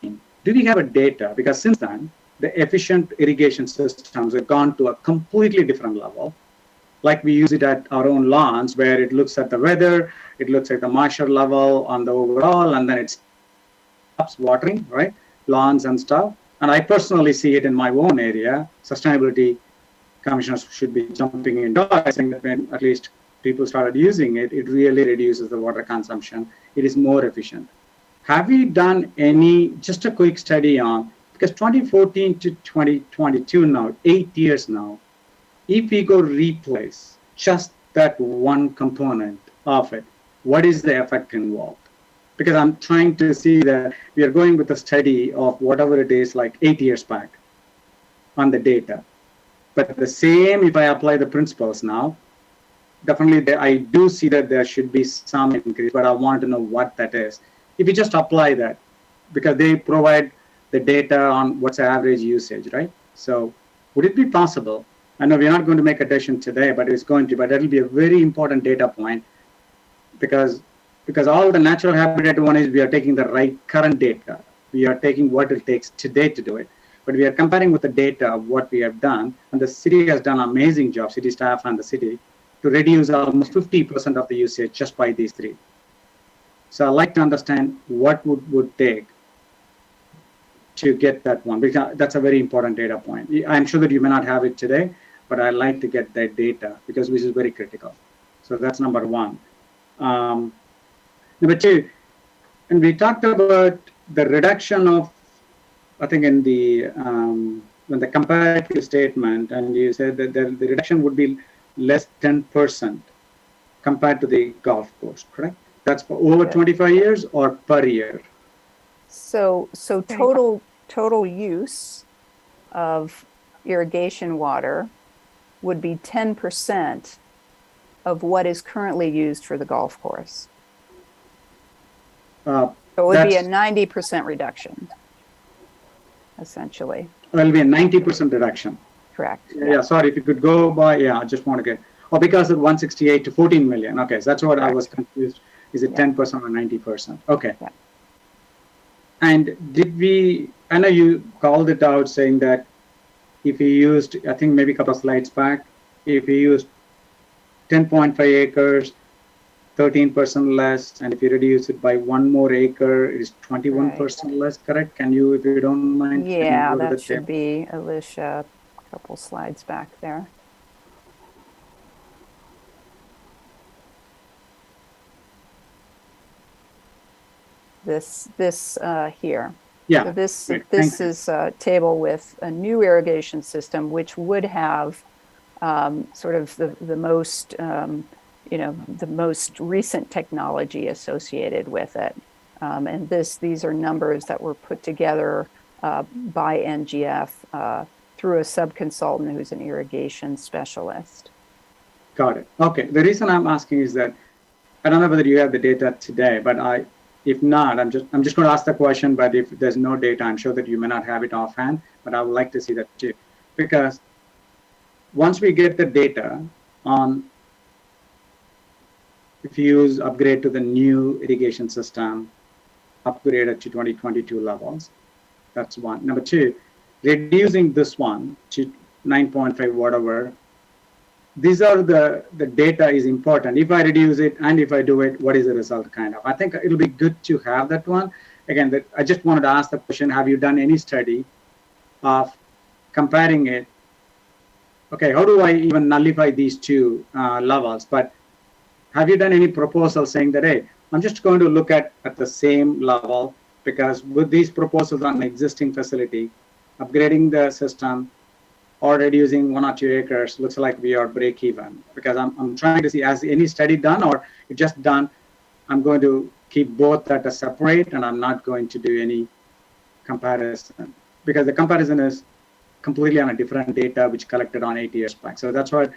do we have a data? Because since then, the efficient irrigation systems have gone to a completely different level. Like we use it at our own lawns, where it looks at the weather, it looks at the moisture level on the overall, and then it stops watering, right? Lawns and stuff. And I personally see it in my own area. Sustainability commissioners should be jumping in doors, saying that when at least people started using it, it really reduces the water consumption. It is more efficient. Have we done any, just a quick study on, because 2014 to 2022 now, 8 years now, if we go replace just that one component of it, what is the effect involved? Because I'm trying to see that we are going with a study of whatever it is, like 8 years back on the data. But the same, if I apply the principles now, definitely I do see that there should be some increase, but I want to know what that is. If you just apply that, because they provide the data on what's the average usage, right? So would it be possible? I know we're not going to make a decision today, but it's going to, but that will be a very important data point, because all the natural habitat one is we are taking the right current data. We are taking what it takes today to do it. But we are comparing with the data of what we have done, and the city has done an amazing job, city staff and the city, to reduce almost 50% of the usage just by these three. So I'd like to understand what would take to get that one, because that's a very important data point. I'm sure that you may not have it today, but I'd like to get that data because this is very critical. So that's number one. Number two, and we talked about the reduction of, I think in the when the comparative statement, and you said that the reduction would be less 10% compared to the golf course, correct? That's for over 25 years or per year? So total use of irrigation water would be 10% of what is currently used for the golf course. So it would be a 90% reduction, essentially. It'll be a 90% reduction. Correct. Yeah, sorry, if you could go by, I just want to get, because of 168 to 14 million. Okay, so that's what I was confused. Is it 10% or 90%? Okay. Yeah. And I know you called it out saying that if you used, I think maybe a couple of slides back, if you used 10.5 acres, 13% less, and if you reduce it by one more acre, it is 21% less, correct? Can you, if you don't mind? Yeah, that should be, Alicia, a couple slides back there. This here. Yeah. So this is a table with a new irrigation system, which would have sort of the most, the most recent technology associated with it. And these are numbers that were put together by NGF through a sub-consultant who's an irrigation specialist. Got it. Okay. The reason I'm asking is that I don't know whether you have the data today, but if not, I'm just going to ask the question. But if there's no data, I'm sure that you may not have it offhand. But I would like to see that too, because once we get the data on if you use upgrade to the new irrigation system, upgraded to 2022 levels, that's one. Number two, reducing this one to 9.5 whatever. These are the data is important. If I reduce it and if I do it, what is the result kind of? I think it'll be good to have that one. Again, I just wanted to ask the question, have you done any study of comparing it? Okay, how do I even nullify these two levels? But have you done any proposal saying that, hey, I'm just going to look at the same level, because with these proposals on an existing facility, upgrading the system, or reducing 1 or 2 acres, looks like we are break even. Because I'm trying to see, has any study done, or it just done I'm going to keep both at a separate, and I'm not going to do any comparison, because the comparison is completely on a different data which collected on 8 years back. So that's why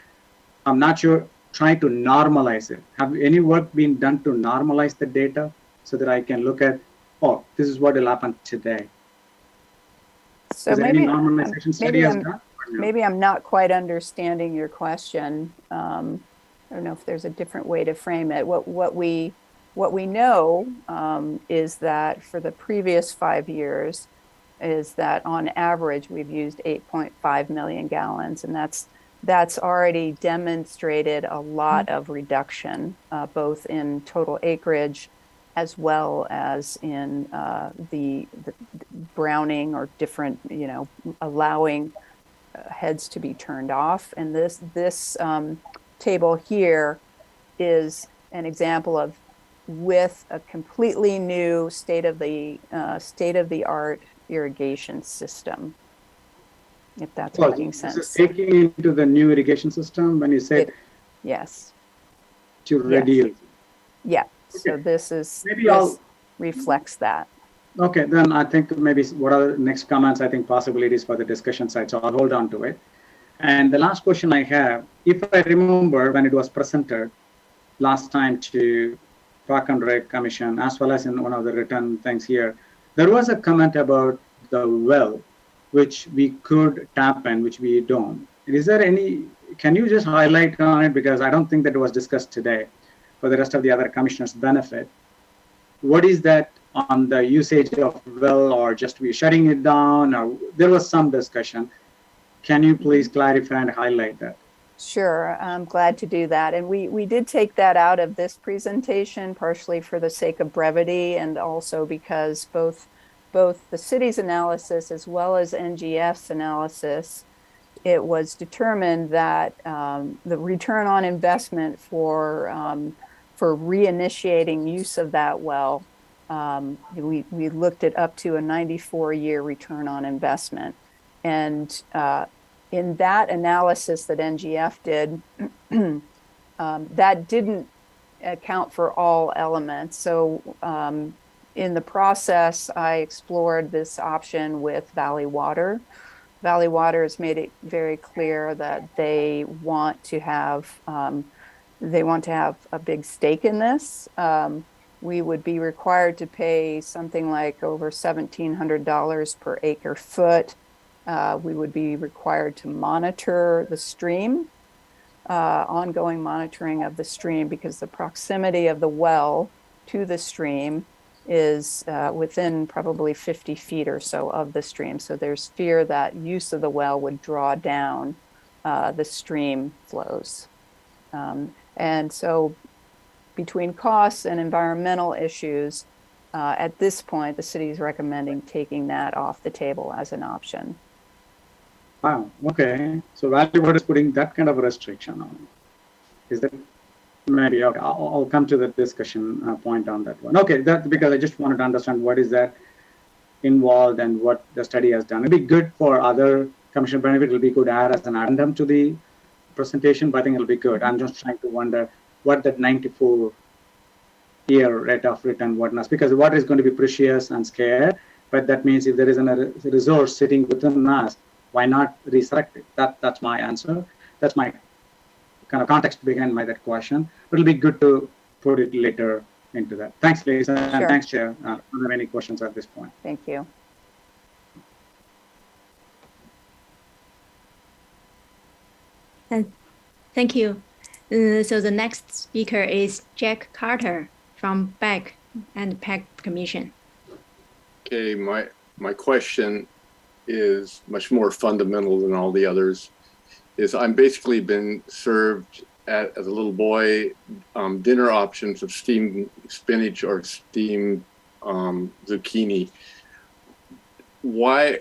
I'm not sure, trying to normalize it. Have any work been done to normalize the data so that I can look at, oh, this is what will happen today? So is there any maybe, normalization study has done? maybe I'm not quite understanding your question. I don't know if there's a different way to frame it. What we know is that for the previous 5 years, is that on average we've used 8.5 million gallons, and that's already demonstrated a lot of reduction, both in total acreage as well as in the browning or different, allowing heads to be turned off. And this table here is an example of with a completely new state-of-the-art irrigation system, if that's making sense. This is taking into the new irrigation system when you say yes to reduce. Yeah. Okay. So this reflects that. Okay, then I think maybe what are the next comments? I think possibilities for the discussion side. So I'll hold on to it. And the last question I have, if I remember when it was presented last time to Park and Rec Commission, as well as in one of the written things here, there was a comment about the well, which we could tap in, which we don't. Is there any, can you just highlight on it? Because I don't think that it was discussed today for the rest of the other commissioners' benefit. What is that on the usage of well, or just we shutting it down, or there was some discussion. Can you please clarify and highlight that? Sure, I'm glad to do that. And we did take that out of this presentation, partially for the sake of brevity, and also because both the city's analysis as well as NGF's analysis, it was determined that the return on investment for reinitiating use of that well, we looked at up to a 94-year return on investment. And in that analysis that NGF did, that didn't account for all elements. So in the process, I explored this option with Valley Water. Valley Water has made it very clear that they want to have a big stake in this. We would be required to pay something like over $1,700 per acre foot. We would be required to monitor the stream, ongoing monitoring of the stream, because the proximity of the well to the stream is within probably 50 feet or so of the stream. So there's fear that use of the well would draw down the stream flows. And so between costs and environmental issues, at this point, the city is recommending taking that off the table as an option. Wow, okay. So Valley Water is putting that kind of a restriction on it. Is that maybe, okay, I'll come to the discussion point on that one. Okay, that because I just wanted to understand what is that involved and what the study has done. It'd be good for other commission benefit. It'll be good to add as an addendum to the presentation, but I think it'll be good. I'm just trying to wonder what that 94-year rate of return whatnot, because water is going to be precious and scarce, but that means if there is a resource sitting within us, why not resurrect it? That's my answer. That's my kind of context behind that question. But it'll be good to put it later into that. Thanks, Lisa, and thanks, Chair. I don't have any questions at this point. Thank you. Thank you. So the next speaker is Jack Carter from BAC and PAC Commission. Okay, my question is much more fundamental than all the others. Is I'm basically been served as a little boy dinner options of steamed spinach or steamed zucchini. Were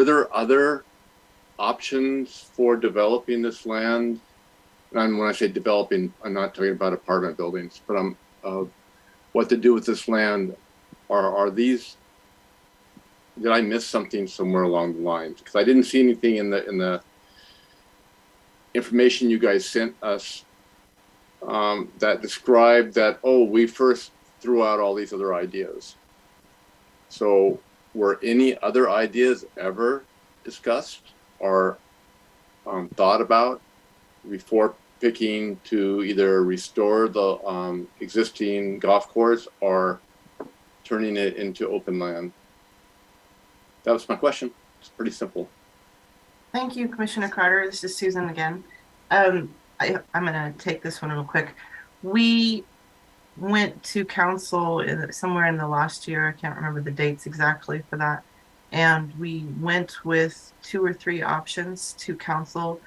there other options for developing this land? And when I say developing, I'm not talking about apartment buildings, but what to do with this land. Are these? Did I miss something somewhere along the lines? Because I didn't see anything in the information you guys sent us that described that, oh, we first threw out all these other ideas. So were any other ideas ever discussed or thought about before picking to either restore the existing golf course or turning it into open land? That was my question. It's pretty simple. Thank you, Commissioner Carter. This is Susan again. I'm going to take this one real quick. We went to council somewhere in the last year. I can't remember the dates exactly for that. And we went with 2 or 3 options to council,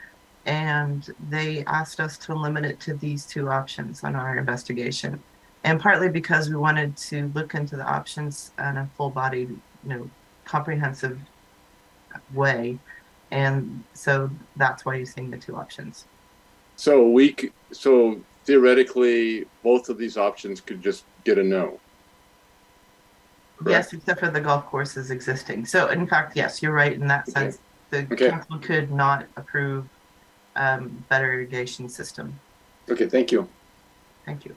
and they asked us to limit it to these 2 options on our investigation. And partly because we wanted to look into the options in a full-bodied, comprehensive way. And so that's why you're seeing the 2 options. So so theoretically, both of these options could just get a no. Correct? Yes, except for the golf course is existing. So in fact, yes, you're right in that sense. The council could not approve better irrigation system. Okay, thank you. Thank you.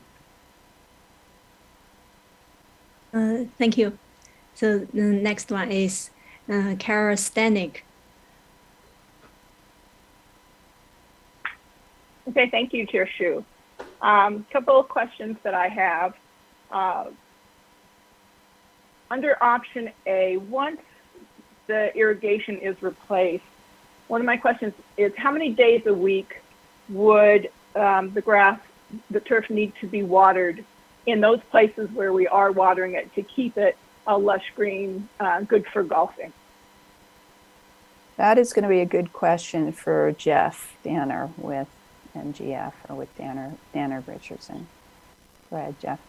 Thank you. So the next one is Kara Stanek. Okay, thank you, Chair Shu. Couple of questions that I have. Under option A, once the irrigation is replaced, one of my questions is how many days a week would the turf need to be watered in those places where we are watering it to keep it a lush green, good for golfing? That is going to be a good question for Jeff Danner with MGF, or with Danner Richardson. Go ahead, Jeff.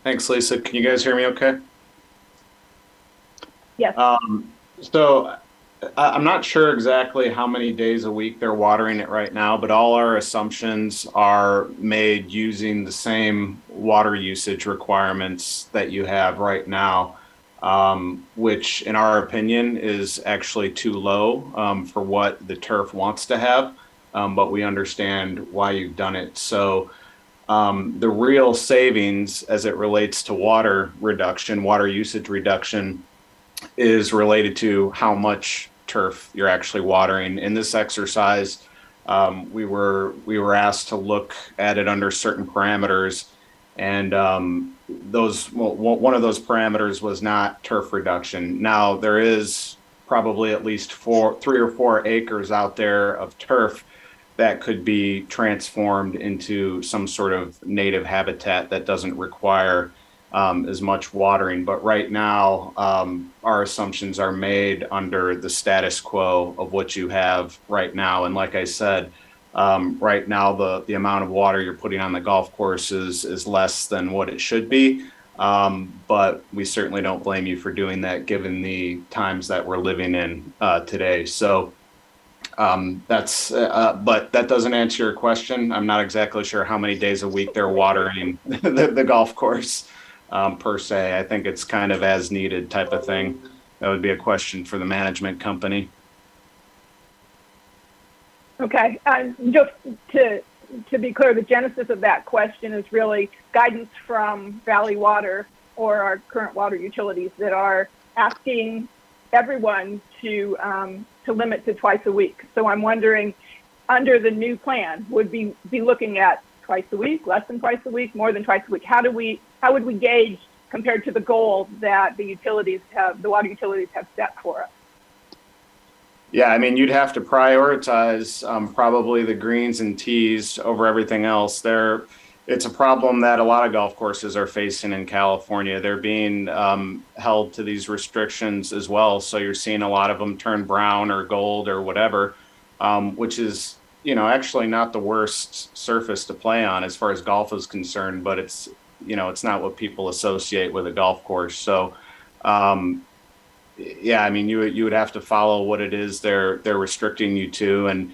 Thanks, Lisa. Can you guys hear me okay? Yes. So I'm not sure exactly how many days a week they're watering it right now, but all our assumptions are made using the same water usage requirements that you have right now, which in our opinion is actually too low for what the turf wants to have. But we understand why you've done it. So the real savings as it relates to water reduction, water usage reduction, is related to how much turf you're actually watering. In this exercise, we were asked to look at it under certain parameters, and one of those parameters was not turf reduction. Now there is probably at least 3 or 4 acres out there of turf that could be transformed into some sort of native habitat that doesn't require as much watering. But right now, our assumptions are made under the status quo of what you have right now. And like I said, right now, the amount of water you're putting on the golf course is less than what it should be. But we certainly don't blame you for doing that given the times that we're living in today. So but that doesn't answer your question. I'm not exactly sure how many days a week they're watering the golf course per se. I think it's kind of as needed type of thing. That would be a question for the management company. Okay, just to be clear, the genesis of that question is really guidance from Valley Water or our current water utilities that are asking everyone to limit to twice a week. So I'm wondering, under the new plan, would be looking at twice a week, less than twice a week, more than twice a week? How would we gauge compared to the goal that the water utilities have set for us? Yeah, I mean, you'd have to prioritize probably the greens and tees over everything else. It's a problem that a lot of golf courses are facing in California. They're being held to these restrictions as well. So you're seeing a lot of them turn brown or gold or whatever, which is, actually not the worst surface to play on as far as golf is concerned, but it's not what people associate with a golf course. So, yeah, I mean, you would have to follow what it is they're restricting you to and,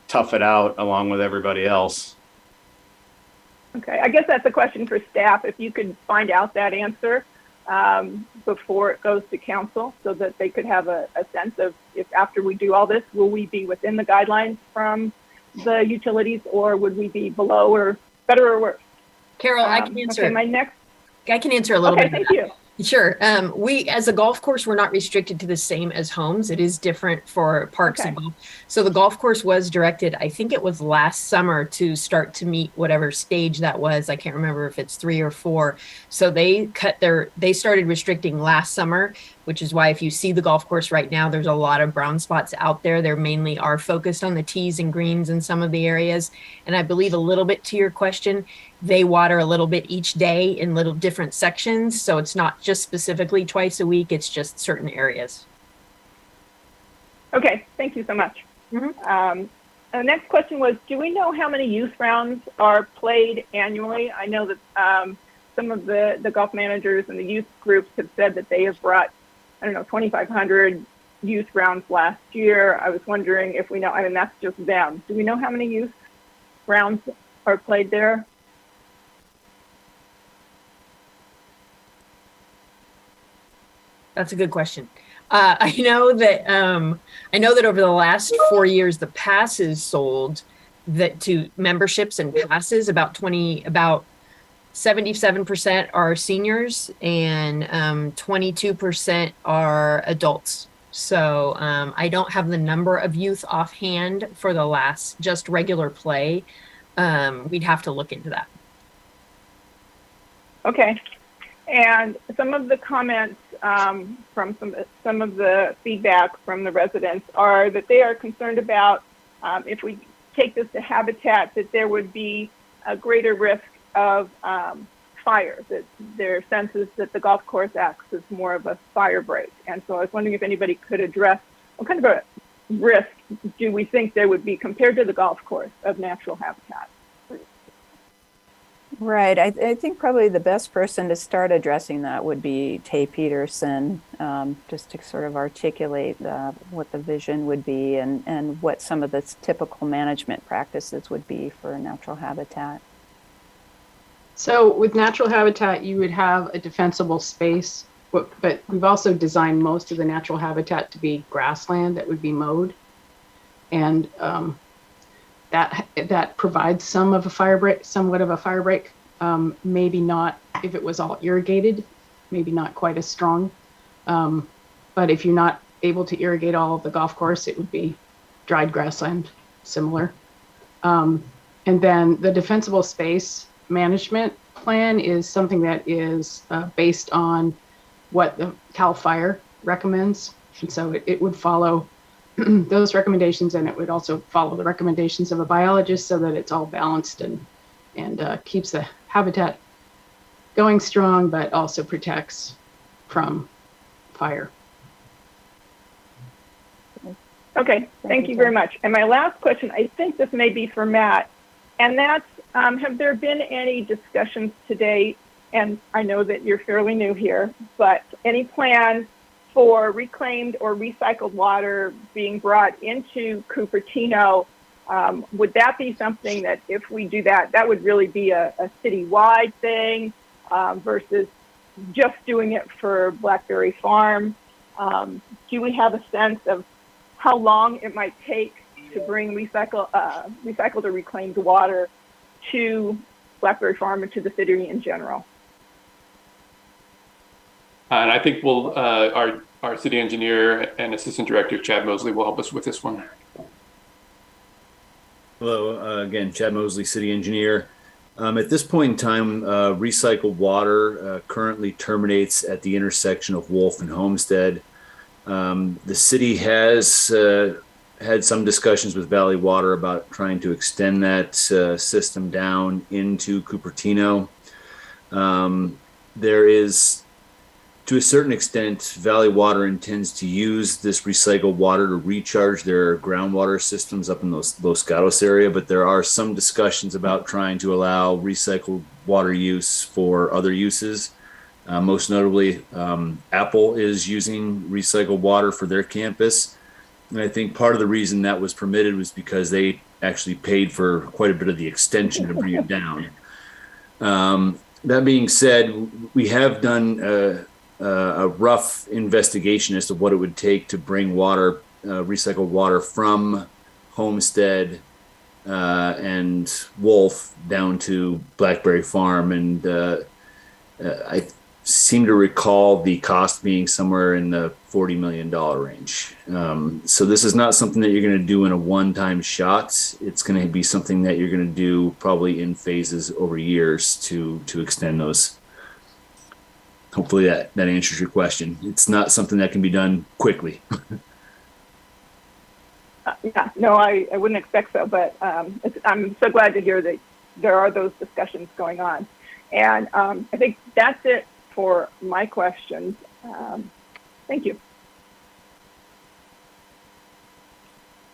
tough it out along with everybody else. Okay, I guess that's a question for staff. If you could find out that answer before it goes to council so that they could have a sense of if after we do all this, will we be within the guidelines from the utilities, or would we be below or better or worse? Carol, I can answer. Okay, I can answer a little okay, bit. thank you. Sure. We, as a golf course, we're not restricted to the same as homes. It is different for parks and golf. So the golf course was directed, I think it was last summer, to start to meet whatever stage that was. I can't remember if it's 3 or 4. So they started restricting last summer, which is why if you see the golf course right now, there's a lot of brown spots out there. They're mainly are focused on the tees and greens in some of the areas. And I believe a little bit to your question, they water a little bit each day in little different sections. So it's not just specifically twice a week, it's just certain areas. Okay, thank you so much. The next question was, do we know how many youth rounds are played annually? I know that some of the golf managers and the youth groups have said that they have brought, I don't know, 2,500 youth rounds last year. I was wondering if we know, I mean, that's just them. Do we know how many youth rounds are played there? That's a good question. I know that over the last 4 years, the passes sold that to memberships and passes about 77% are seniors and 22% are adults. So I don't have the number of youth offhand for the last just regular play. We'd have to look into that. Okay. And some of the comments from some of the feedback from the residents are that they are concerned about if we take this to habitat, that there would be a greater risk of fire, that their sense is that the golf course acts as more of a fire break. And so I was wondering if anybody could address what kind of a risk do we think there would be compared to the golf course of natural habitat? Right. I think probably the best person to start addressing that would be Tay Peterson, just to sort of articulate what the vision would be and what some of the typical management practices would be for natural habitat. So with natural habitat, you would have a defensible space, but we've also designed most of the natural habitat to be grassland that would be mowed. And that provides somewhat of a fire break. Maybe not if it was all irrigated, maybe not quite as strong. But if you're not able to irrigate all of the golf course, it would be dried grassland, similar. And then the defensible space management plan is something that is based on what the CAL FIRE recommends. And so it would follow those recommendations, and it would also follow the recommendations of a biologist so that it's all balanced and keeps the habitat going strong, but also protects from fire. Okay, thank you very much. And my last question, I think this may be for Matt, and that's, have there been any discussions today, and I know that you're fairly new here, but any plans for reclaimed or recycled water being brought into Cupertino? Would that be something that if we do that, that would really be a citywide thing versus just doing it for Blackberry Farm? Do we have a sense of how long it might take to bring recycled or reclaimed water to Blackberry Farm and to the city in general? And I think we'll our city engineer and assistant director, Chad Mosley, will help us with this one. Hello, again, Chad Mosley, city engineer. At this point in time, recycled water currently terminates at the intersection of Wolf and Homestead. The city has had some discussions with Valley Water about trying to extend that system down into Cupertino. There is, to a certain extent, Valley Water intends to use this recycled water to recharge their groundwater systems up in Los Gatos area, but there are some discussions about trying to allow recycled water use for other uses. Most notably, Apple is using recycled water for their campus. And I think part of the reason that was permitted was because they actually paid for quite a bit of the extension to bring it down. That being said, we have done a rough investigation as to what it would take to bring water, recycled water from Homestead and Wolf down to Blackberry Farm, and I seem to recall the cost being somewhere in the $40 million range. So this is not something that you're going to do in a one-time shot. It's going to be something that you're going to do probably in phases over years to extend those. Hopefully that answers your question. It's not something that can be done quickly. Yeah, no, I wouldn't expect so, but I'm so glad to hear that there are those discussions going on. And I think that's it for my questions. Thank you.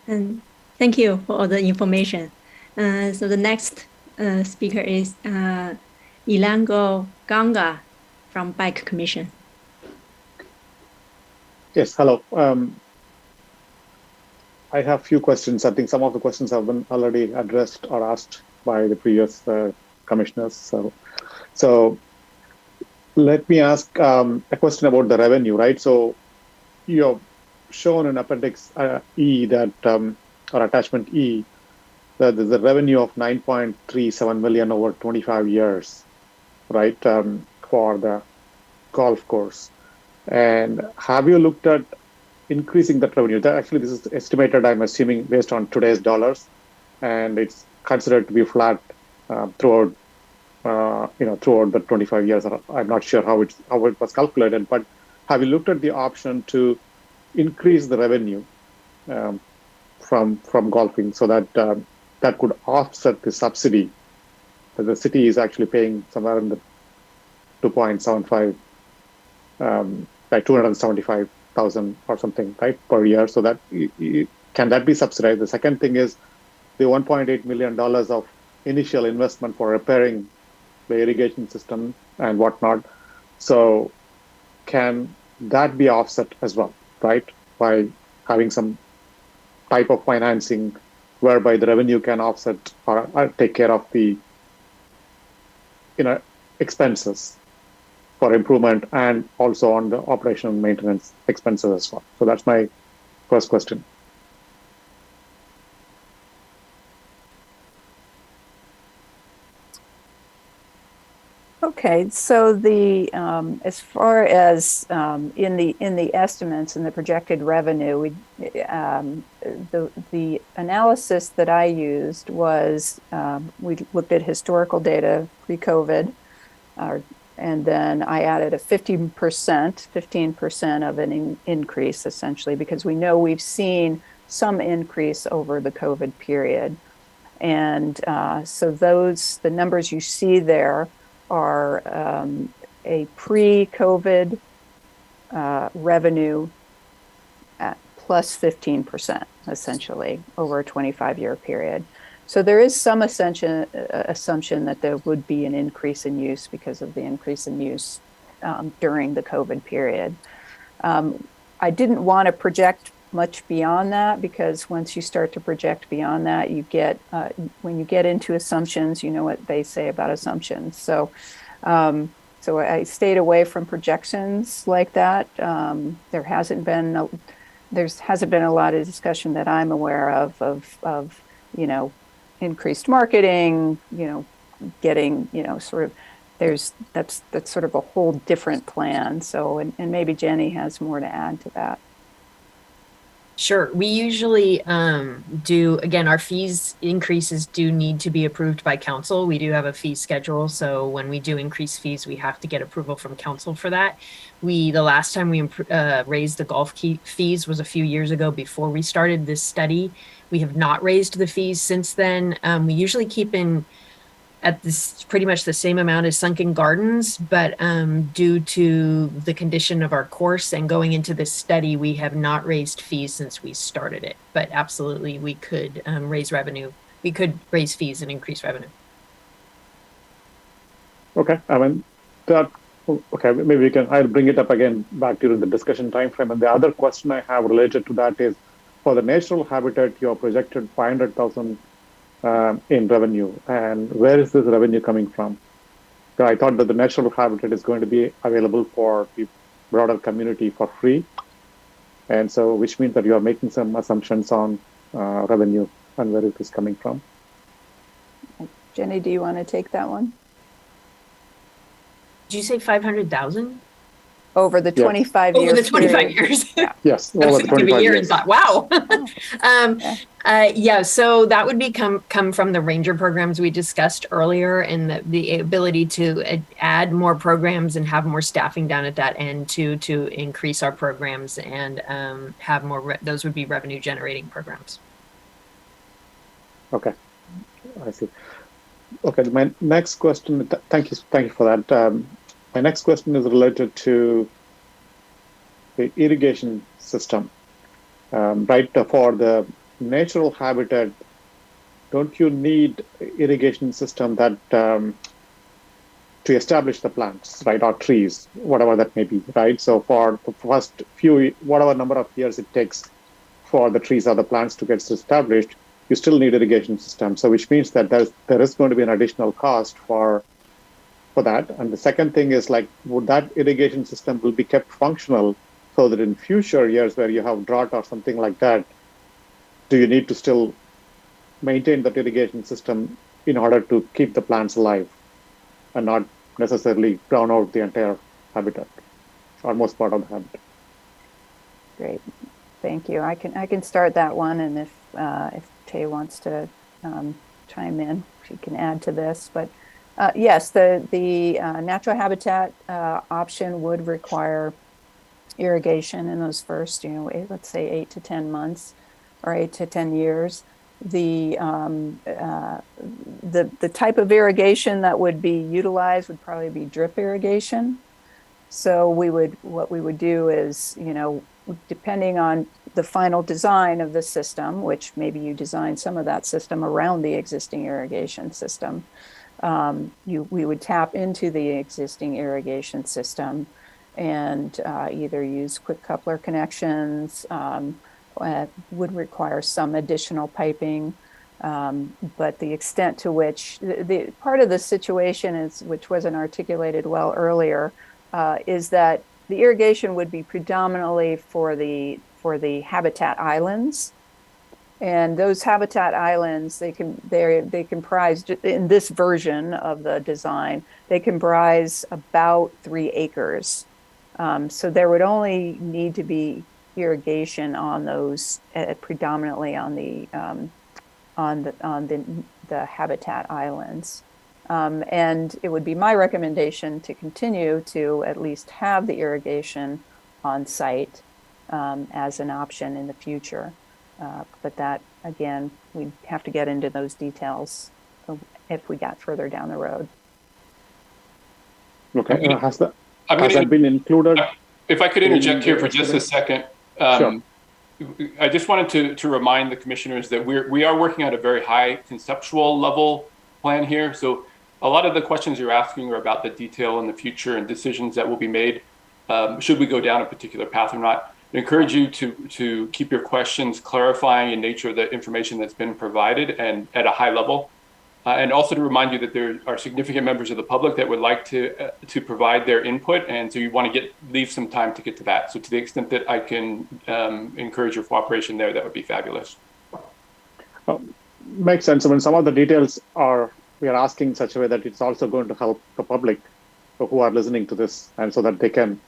And thank you for all the information. So the next speaker is Ilango Ganga from Bike Commission. Yes, hello. I have a few questions. I think some of the questions have been already addressed or asked by the previous commissioners. So let me ask a question about the revenue, right? So you have shown in Appendix E that, or Attachment E, that there's a revenue of 9.37 million over 25 years, right, for the golf course. And have you looked at increasing that revenue? Actually, this is estimated, I'm assuming, based on today's dollars, and it's considered to be flat throughout throughout the 25 years. I'm not sure how it was calculated, but have you looked at the option to increase the revenue from golfing so that that could offset the subsidy that the city is actually paying somewhere in the 2.75, like 275,000 or something, right, per year? So that can that be subsidized? The second thing is the $1.8 million of initial investment for repairing the irrigation system and whatnot. So can that be offset as well, right, by having some type of financing whereby the revenue can offset or take care of the expenses for improvement and also on the operational maintenance expenses as well? So that's my first question. Okay, so the as far as in the estimates and the projected revenue, the analysis that I used was we looked at historical data pre-COVID, and then I added a 15% of an increase essentially, because we know we've seen some increase over the COVID period, and so the numbers you see there are a pre-COVID revenue at plus 15%, essentially, over a 25-year period. So there is some assumption that there would be an increase in use because of the increase in use during the COVID period. I didn't want to project much beyond that, because once you start to project beyond that, you get when you get into assumptions, you know what they say about assumptions. So so I stayed away from projections like that. There hasn't been a lot of discussion that I'm aware of increased marketing, getting sort of that's sort of a whole different plan. So and maybe Jenny has more to add to that. Sure. We usually do, again, our fees increases do need to be approved by council. We do have a fee schedule. So when we do increase fees, we have to get approval from council for that. The last time we raised the golf fees was a few years ago before we started this study. We have not raised the fees since then. We usually keep at this pretty much the same amount as Sunken Gardens, but due to the condition of our course and going into this study, we have not raised fees since we started it. But absolutely, we could raise revenue. We could raise fees and increase revenue. Okay, okay, maybe I'll bring it up again back during the discussion time frame. And the other question I have related to that is, for the natural habitat, you have projected 500,000 in revenue, and where is this revenue coming from? So I thought that the natural habitat is going to be available for the broader community for free, and so which means that you are making some assumptions on revenue and where it is coming from. Jenny, do you want to take that one? Did you say 500,000? Over the 25-year Over the 25 period. years. Yeah. Yes, I was over the thinking of a 25 year years. and thought, wow. Yeah, so that would come from the ranger programs we discussed earlier, and the ability to add more programs and have more staffing down at that end to increase our programs and have more. Those would be revenue generating programs. Okay, I see. Okay, my next question. Thank you for that. My next question is related to the irrigation system. Right, for the natural habitat, don't you need irrigation system that to establish the plants, right, or trees, whatever that may be, right? So for the first few, whatever number of years it takes for the trees or the plants to get established, you still need irrigation system. So which means that there is going to be an additional cost for that. And the second thing is, like, would that irrigation system will be kept functional so that in future years where you have drought or something like that, do you need to still maintain that irrigation system in order to keep the plants alive and not necessarily drown out the entire habitat or most part of the habitat? Great, thank you. I can start that one, and if Tay wants to chime in, she can add to this. But yes, the natural habitat option would require irrigation in those first, let's say 8 to 10 months or 8 to 10 years. The type of irrigation that would be utilized would probably be drip irrigation. So what we would do is, depending on the final design of the system, which maybe you design some of that system around the existing irrigation system, we would tap into the existing irrigation system and either use quick coupler connections, would require some additional piping, but the extent to which the part of the situation is, which wasn't articulated well earlier, is that the irrigation would be predominantly for the habitat islands. And those habitat islands, they comprise, in this version of the design, they comprise about 3 acres. So there would only need to be irrigation on those, predominantly on the habitat islands. And it would be my recommendation to continue to at least have the irrigation on site as an option in the future. But that, again, we'd have to get into those details if we got further down the road. Okay, has that been included? If I could interject here for just a second. Sure. I just wanted to remind the commissioners that we are working at a very high conceptual level plan here. So a lot of the questions you're asking are about the detail in the future and decisions that will be made, should we go down a particular path or not. I encourage you to keep your questions clarifying in nature of the information that's been provided and at a high level. And also to remind you that there are significant members of the public that would like to provide their input, and so you want to leave some time to get to that. So to the extent that I can encourage your cooperation there, that would be fabulous. Makes sense. I mean, some of the details we are asking in such a way that it's also going to help the public who are listening to this, and so that they can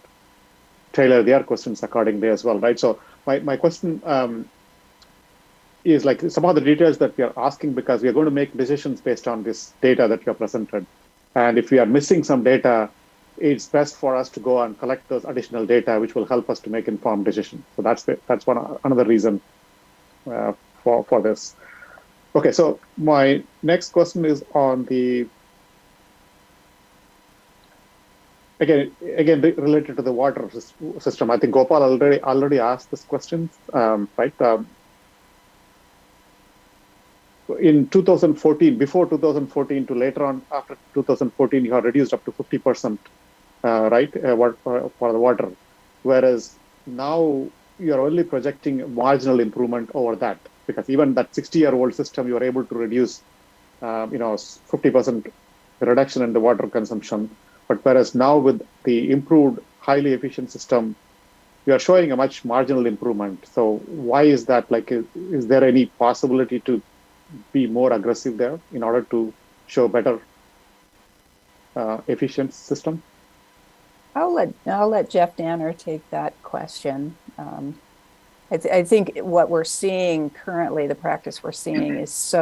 tailor their questions accordingly as well, right? So my question is, like, some of the details that we are asking because we are going to make decisions based on this data that you have presented. And if we are missing some data, it's best for us to go and collect those additional data, which will help us to make informed decisions. So that's another reason for this. Okay, so my next question is on the again related to the water system. I think Gopal already asked this question, right? In 2014, before 2014 to later on after 2014, you have reduced up to 50%, right, for the water, whereas now you're only projecting marginal improvement over that, because even that 60-year-old system, you are able to reduce, 50% reduction in the water consumption. But whereas now with the improved, highly efficient system, you are showing a much marginal improvement. So why is that? Like, is there any possibility to be more aggressive there in order to show better efficient system? I'll let Jeff Danner take that question. I think what we're seeing currently, the practice we're seeing is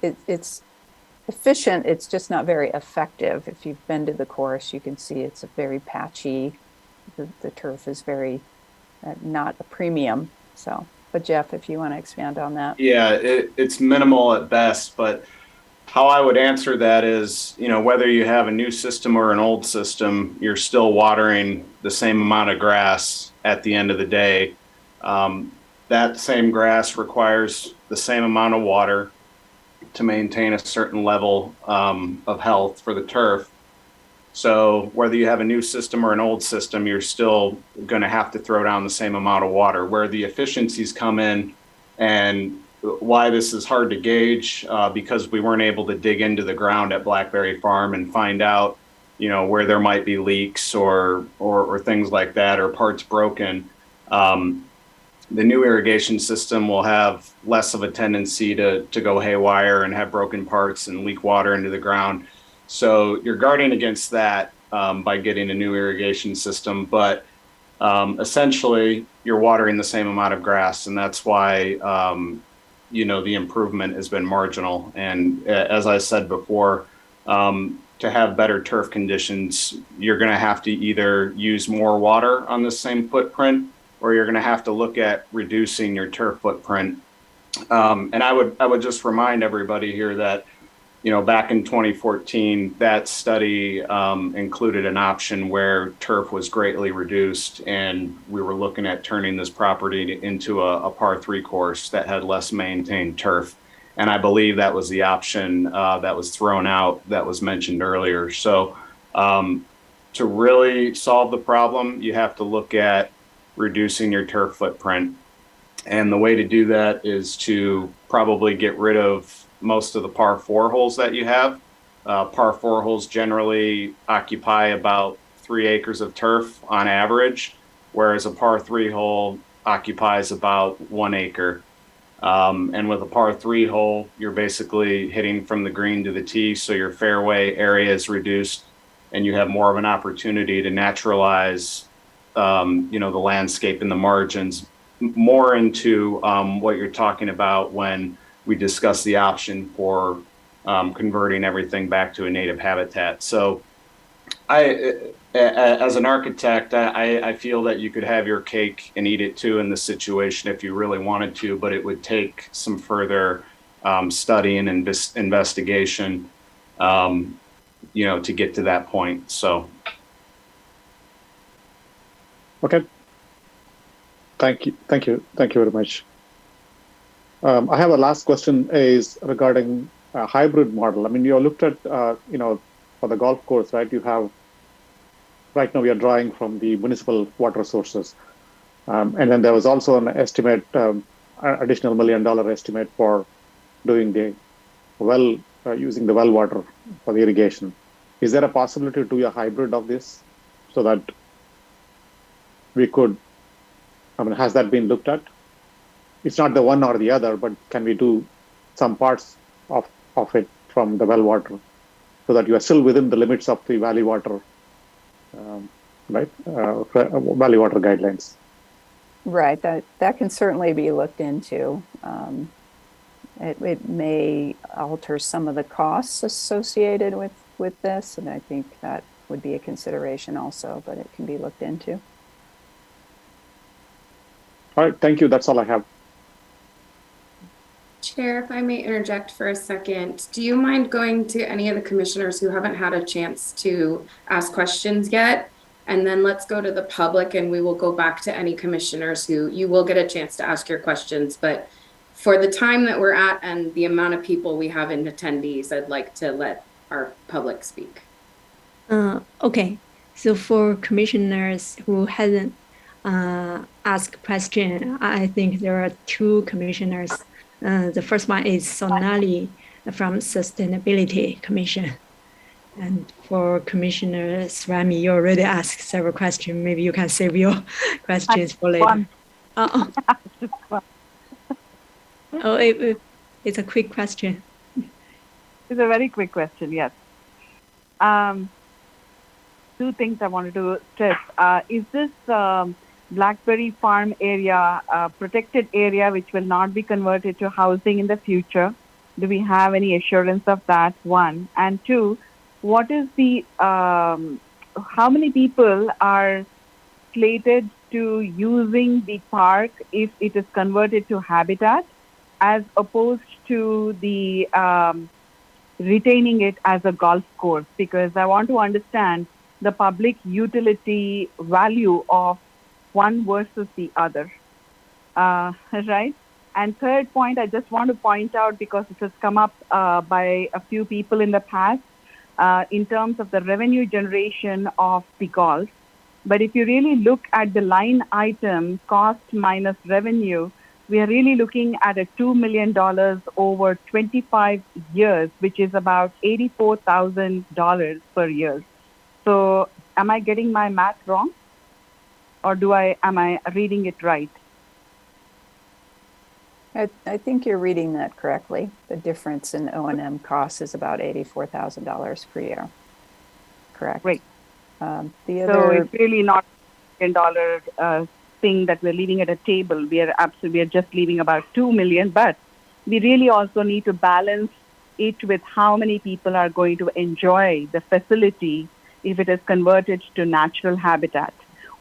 it's efficient. It's just not very effective. If you've been to the course, you can see it's a very patchy. The turf is very not a premium. So, but Jeff, if you want to expand on that. Yeah, it's minimal at best, but how I would answer that is, whether you have a new system or an old system, you're still watering the same amount of grass at the end of the day. That same grass requires the same amount of water to maintain a certain level of health for the turf. So whether you have a new system or an old system, you're still going to have to throw down the same amount of water. Where the efficiencies come in, and why this is hard to gauge, because we weren't able to dig into the ground at Blackberry Farm and find out, where there might be leaks or things like that, or parts broken. The new irrigation system will have less of a tendency to go haywire and have broken parts and leak water into the ground. So you're guarding against that by getting a new irrigation system, but essentially you're watering the same amount of grass, and that's why the improvement has been marginal. And as I said before, to have better turf conditions, you're going to have to either use more water on the same footprint, or you're going to have to look at reducing your turf footprint. And I would just remind everybody here that, back in 2014, that study included an option where turf was greatly reduced, and we were looking at turning this property into a par 3 course that had less maintained turf. And I believe that was the option that was thrown out that was mentioned earlier. So to really solve the problem, you have to look at reducing your turf footprint. And the way to do that is to probably get rid of most of the par 4 holes that you have. Par 4 holes generally occupy about 3 acres of turf on average, whereas a par 3 hole occupies about 1 acre. And with a par 3 hole, you're basically hitting from the green to the tee, so your fairway area is reduced, and you have more of an opportunity to naturalize, the landscape and the margins more into what you're talking about when we discuss the option for converting everything back to a native habitat. So as an architect, I feel that you could have your cake and eat it too in this situation if you really wanted to, but it would take some further studying and investigation, to get to that point. So. Okay. Thank you very much. I have a last question is regarding a hybrid model. I mean, you looked at, for the golf course, right? You have, right now we are drawing from the municipal water sources. And then there was also an estimate, additional $1 million estimate for doing the well, using the well water for the irrigation. Is there a possibility to do a hybrid of this so that we could, has that been looked at? It's not the one or the other, but can we do some parts of it from the well water so that you are still within the limits of the valley water, valley water guidelines? Right, that can certainly be looked into. It may alter some of the costs associated with this, and I think that would be a consideration also, but it can be looked into. All right, thank you. That's all I have. Chair, if I may interject for a second, do you mind going to any of the commissioners who haven't had a chance to ask questions yet? And then let's go to the public, and we will go back to any commissioners who you will get a chance to ask your questions. But for the time that we're at and the amount of people we have in attendees, I'd like to let our public speak. Okay, so for commissioners who hasn't asked question, I think there are 2 commissioners. The first one is Sonali from Sustainability Commission. And for Commissioner Swami, you already asked several questions. Maybe you can save your questions for later. It's a quick question. It's a very quick question, yes. Two things I wanted to stress. Is this Blackberry farm area a protected area which will not be converted to housing in the future? Do we have any assurance of that? One. And two, what is the, how many people are slated to using the park if it is converted to habitat as opposed to the retaining it as a golf course? Because I want to understand the public utility value of one versus the other, right? And third point, I just want to point out, because it has come up by a few people in the past, in terms of the revenue generation of the golf. But if you really look at the line item, cost minus revenue, we are really looking at a $2 million over 25 years, which is about $84,000 per year. So am I getting my math wrong? Or am I reading it right? I think you're reading that correctly. The difference in O&M costs is about $84,000 per year. Correct. Right. The So other, it's really not a $1 million thing that we're leaving at a table. We are just leaving about $2 million, but we really also need to balance it with how many people are going to enjoy the facility if it is converted to natural habitat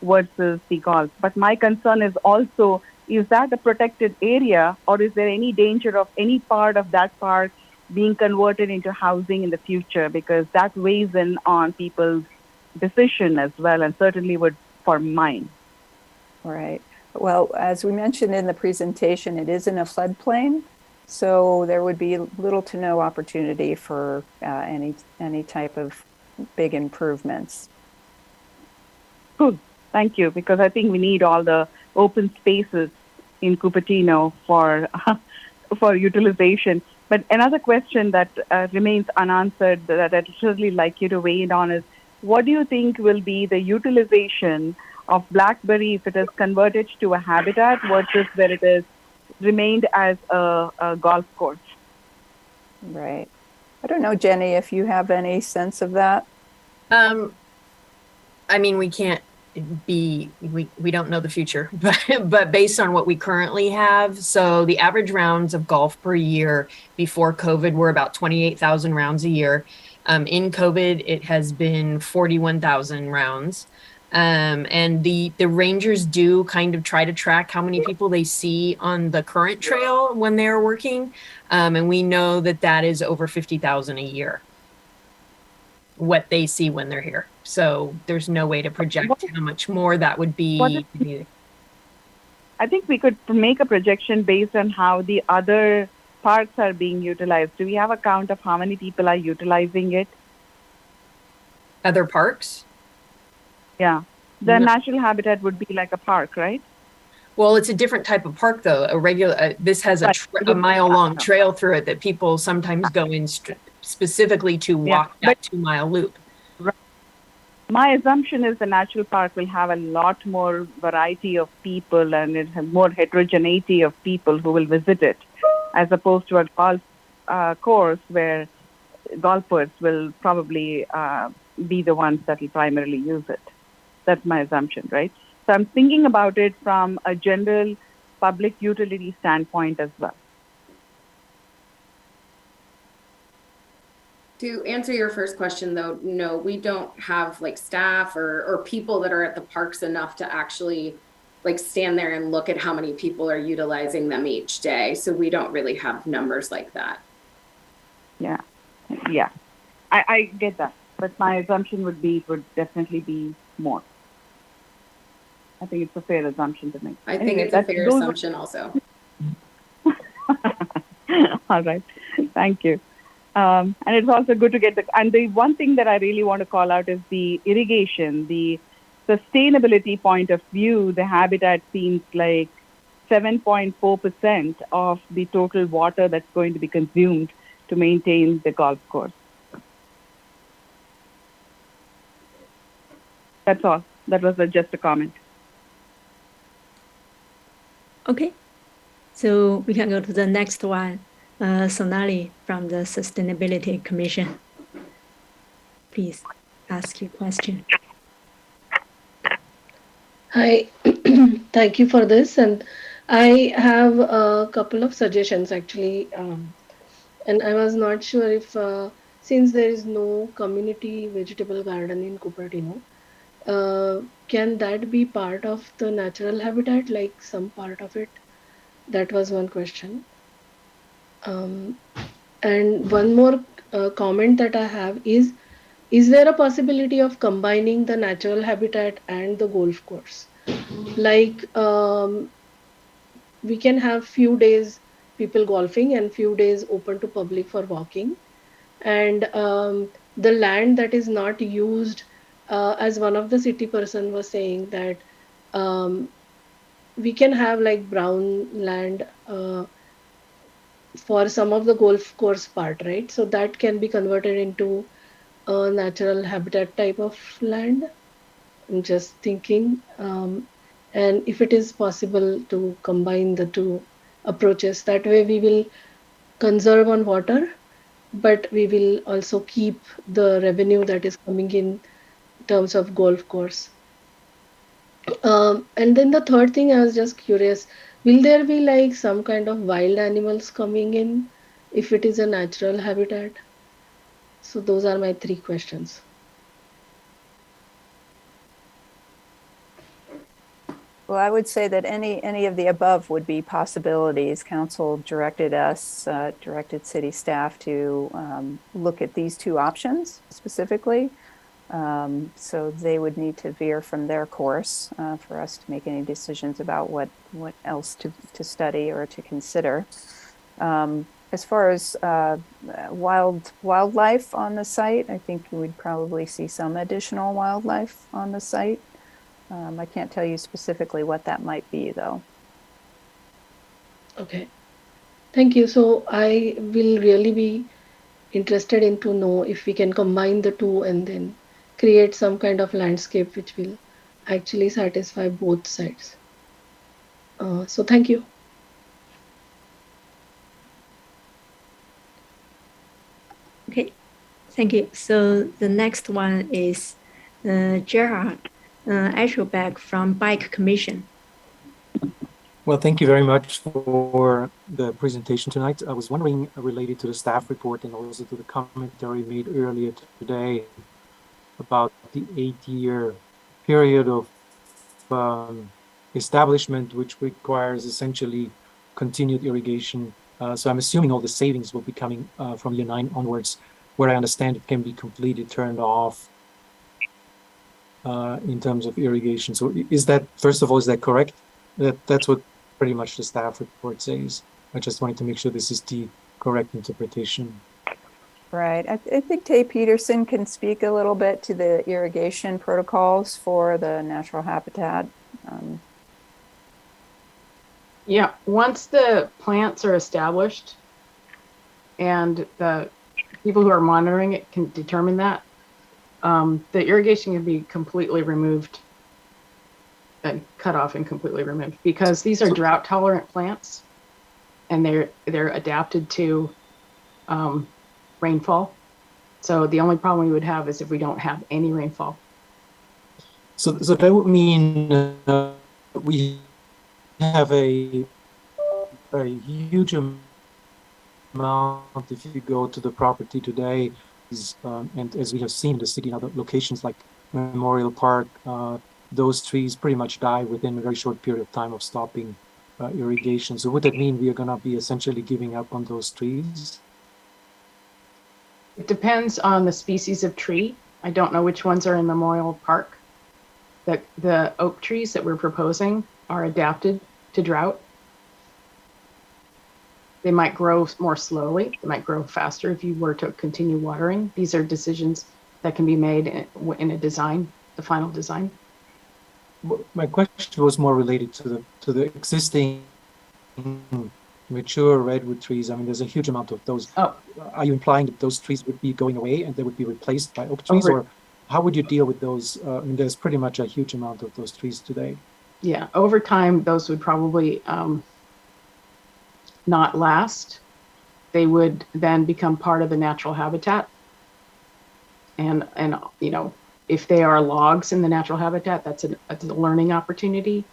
versus the golf. But my concern is also, is that a protected area, or is there any danger of any part of that park being converted into housing in the future? Because that weighs in on people's decision as well, and certainly would for mine. right. Well, as we mentioned in the presentation, it is in a floodplain, so there would be little to no opportunity for any type of big improvements. Good. Thank you, because I think we need all the open spaces in Cupertino for for utilization. But another question that remains unanswered that I'd really like you to weigh in on is, what do you think will be the utilization of Blackberry if it is converted to a habitat versus where it is remained as a golf course? Right. I don't know, Jenny, if you have any sense of that. I mean, we can't we don't know the future, but based on what we currently have, so the average rounds of golf per year before COVID were about 28,000 rounds a year. In COVID, it has been 41,000 rounds. And the rangers do kind of try to track how many people they see on the current trail when they're working. And we know that that is over 50,000 a year, what they see when they're here. So there's no way to project how much more that would be. I think we could make a projection based on how the other parks are being utilized. Do we have a count of how many people are utilizing it? Other parks? Yeah. The natural habitat would be like a park, right? Well, it's a different type of park, though. A regular, this has a mile-long trail through it that people sometimes go in specifically to walk that 2-mile loop. My assumption is the natural park will have a lot more variety of people, and it has more heterogeneity of people who will visit it, as opposed to a golf course where golfers will probably be the ones that will primarily use it. That's my assumption, right? So I'm thinking about it from a general public utility standpoint as well. To answer your first question, though, no, we don't have like staff or people that are at the parks enough to actually like stand there and look at how many people are utilizing them each day. So we don't really have numbers like that. Yeah, yeah, I get that, but my assumption would be it would definitely be more. I think it's a fair assumption to make. I think it's a fair assumption also. All right, thank you. And it's also good to get and the one thing that I really want to call out is the irrigation, the sustainability point of view. The habitat seems like 7.4% of the total water that's going to be consumed to maintain the golf course. That's all. That was just a comment. Okay, so we can go to the next one. Sonali from the Sustainability Commission. Please ask your question. Hi, thank you for this. And I have a couple of suggestions actually. And I was not sure if, since there is no community vegetable garden in Cupertino, can that be part of the natural habitat, like some part of it? That was one question. And one more comment that I have is there a possibility of combining the natural habitat and the golf course? Like we can have few days people golfing and few days open to public for walking. And the land that is not used, as one of the city person was saying that we can have like brown land for some of the golf course part, right? So that can be converted into a natural habitat type of land. I'm just thinking, and if it is possible to combine the two approaches, that way we will conserve on water, but we will also keep the revenue that is coming in terms of golf course. And then the third thing, I was just curious, will there be like some kind of wild animals coming in if it is a natural habitat? So those are my three questions. Well, I would say that any of the above would be possibilities. Council directed us, directed city staff to look at these two options specifically. So they would need to veer from their course for us to make any decisions about what else to study or to consider. As far as wildlife on the site, I think we'd probably see some additional wildlife on the site. I can't tell you specifically what that might be, though. Okay, thank you. So I will really be interested in to know if we can combine the two and then create some kind of landscape which will actually satisfy both sides. So thank you. Okay, thank you. So the next one is Gerard Eschelbeck from Bike Commission. Well, thank you very much for the presentation tonight. I was wondering, related to the staff report and also to the commentary made earlier today about the 8-year period of establishment, which requires essentially continued irrigation. So I'm assuming all the savings will be coming from year 9 onwards, where I understand it can be completely turned off in terms of irrigation. So is that, first of all, is that correct? That's what pretty much the staff report says. I just wanted to make sure this is the correct interpretation. Right. I think Tay Peterson can speak a little bit to the irrigation protocols for the natural habitat. Yeah, once the plants are established and the people who are monitoring it can determine that, the irrigation can be completely removed and cut off and completely removed, because these are drought tolerant plants and they're adapted to rainfall. So the only problem we would have is if we don't have any rainfall. So that would mean we have a huge amount. If you go to the property today, and as we have seen the city in other locations like Memorial Park, those trees pretty much die within a very short period of time of stopping irrigation. So would that mean we are going to be essentially giving up on those trees? It depends on the species of tree. I don't know which ones are in Memorial Park. The oak trees that we're proposing are adapted to drought. They might grow more slowly. They might grow faster if you were to continue watering. These are decisions that can be made in a design, the final design. My question was more related to the existing mature redwood trees. I mean, there's a huge amount of those. Oh. Are you implying that those trees would be going away and they would be replaced by oak trees, or how would you deal with those? I mean, there's pretty much a huge amount of those trees today. Yeah, over time, those would probably not last. they would then become part of the natural habitat. And you know, if they are logs in the natural habitat, that's a learning opportunity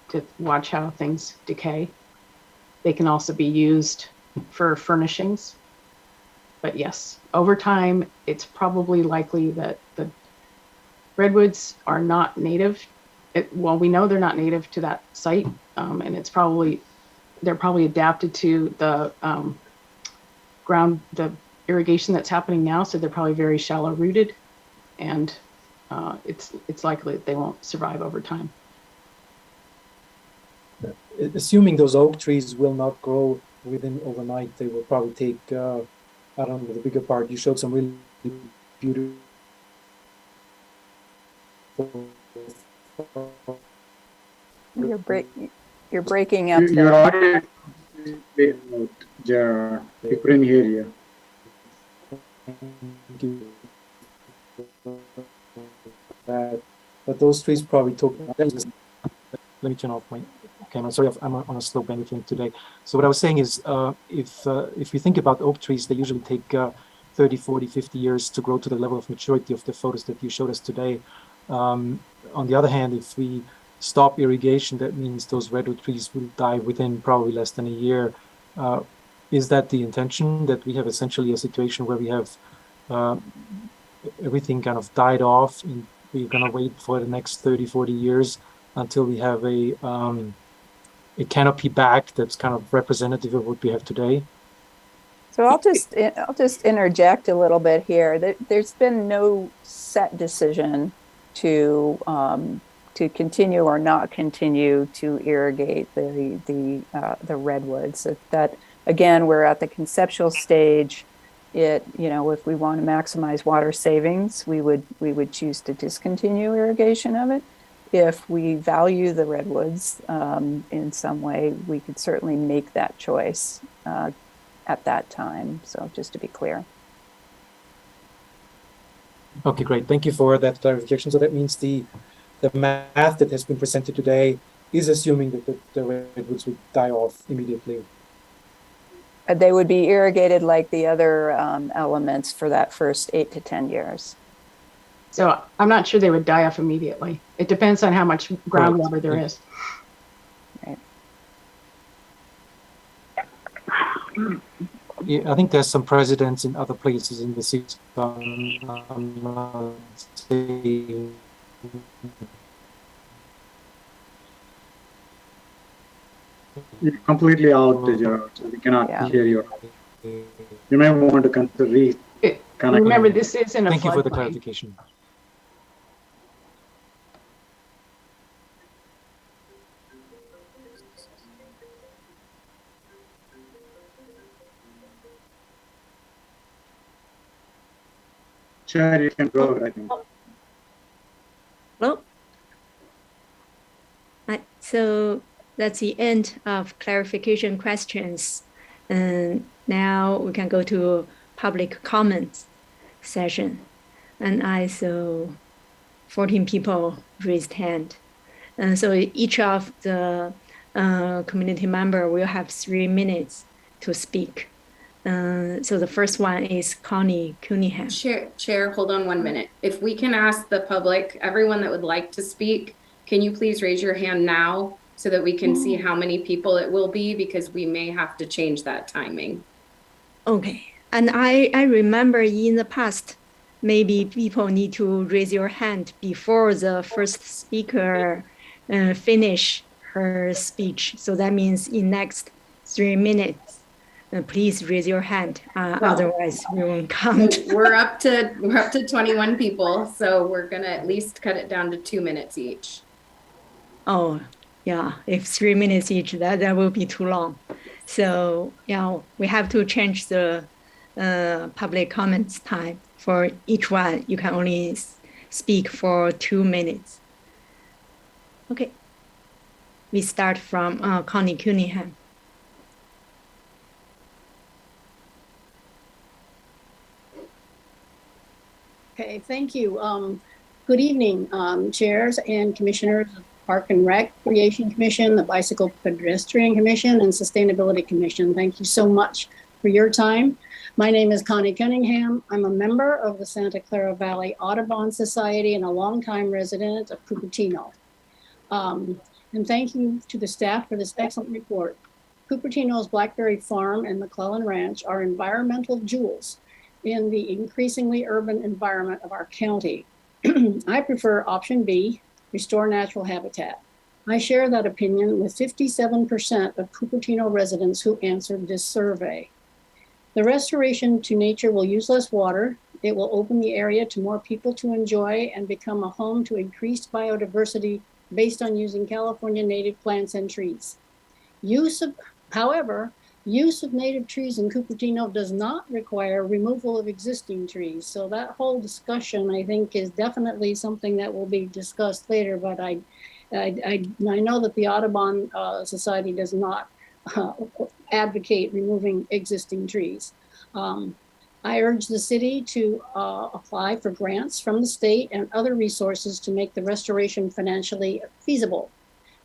to watch how things decay. They can also be used for furnishings. But yes, over time, it's probably likely that the redwoods are not native. Well, we know they're not native to that site, and they're probably adapted to the the irrigation that's happening now. So they're probably very shallow rooted, and it's likely that they won't survive over time. Assuming those oak trees will not grow within overnight, they will probably take, I don't know, the bigger part. You showed some really beautiful. You're breaking up. Your audio, Gerard. We couldn't hear you. But those trees probably took. Let me turn off my camera. Sorry, I'm on a slow bandwidth today. So what I was saying is, if we think about oak trees, they usually take 30, 40, 50 years to grow to the level of maturity of the photos that you showed us today. On the other hand, if we stop irrigation, that means those redwood trees will die within probably less than a year. Is that the intention, that we have essentially a situation where we have everything kind of died off and we're going to wait for the next 30, 40 years until we have a canopy back that's kind of representative of what we have today? So I'll just interject a little bit here. There's been no set decision to continue or not continue to irrigate the redwoods. That again, we're at the conceptual stage. If we want to maximize water savings, we would choose to discontinue irrigation of it. If we value the redwoods in some way, we could certainly make that choice at that time. So just to be clear. Okay, great. Thank you for that clarification. So that means the math that has been presented today is assuming that the redwoods would die off immediately. They would be irrigated like the other elements for that first 8 to 10 years. So I'm not sure they would die off immediately. It depends on how much groundwater there is. Right. Yeah, I think there's some precedents in other places in the system. You're completely out, Gerard, so we cannot hear you. You may want to consider reconnecting. Remember, this is in a floodplain. Thank you for the clarification. Chair, you can go, I think. Hello? So that's the end of clarification questions. And now we can go to public comments session. And I saw 14 people raised hand. And so each of the community member will have 3 minutes to speak. So the first one is Connie Cunningham. Chair, hold on 1 minute. If we can ask the public, everyone that would like to speak, can you please raise your hand now so that we can see how many people it will be, because we may have to change that timing. Okay. And I remember in the past, maybe people need to raise your hand before the first speaker finish her speech. So that means in next 3 minutes, please raise your hand. Otherwise, we won't count. We're up to 21 people, so we're gonna at least cut it down to 2 minutes each. Oh, yeah. If 3 minutes each, that will be too long. So yeah, we have to change the public comments time for each one. You can only speak for 2 minutes. Okay. We start from Connie Cunningham. Okay, thank you. Good evening, chairs and commissioners of Park and Recreation Commission, the Bicycle Pedestrian Commission, and Sustainability Commission. Thank you so much for your time. My name is Connie Cunningham. I'm a member of the Santa Clara Valley Audubon Society and a longtime resident of Cupertino. And thank you to the staff for this excellent report. Cupertino's Blackberry Farm and McClellan Ranch are environmental jewels in the increasingly urban environment of our county. I prefer option B, restore natural habitat. I share that opinion with 57% of Cupertino residents who answered this survey. The restoration to nature will use less water. It will open the area to more people to enjoy and become a home to increased biodiversity based on using California native plants and trees. However, use of native trees in Cupertino does not require removal of existing trees. So that whole discussion, I think, is definitely something that will be discussed later, but I know that the Audubon Society does not advocate removing existing trees. I urge the city to apply for grants from the state and other resources to make the restoration financially feasible.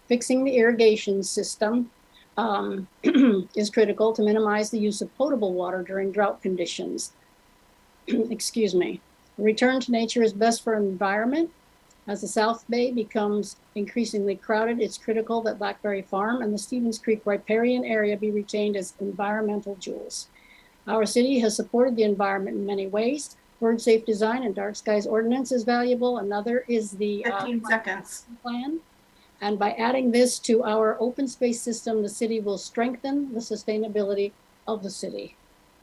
Fixing the irrigation system is critical to minimize the use of potable water during drought conditions. Excuse me. Return to nature is best for the environment. As the South Bay becomes increasingly crowded, it's critical that Blackberry Farm and the Stevens Creek riparian area be retained as environmental jewels. Our city has supported the environment in many ways. Bird safe design and dark skies ordinance is valuable. Another is the 15 seconds plan. And by adding this to our open space system, the city will strengthen the sustainability of the city.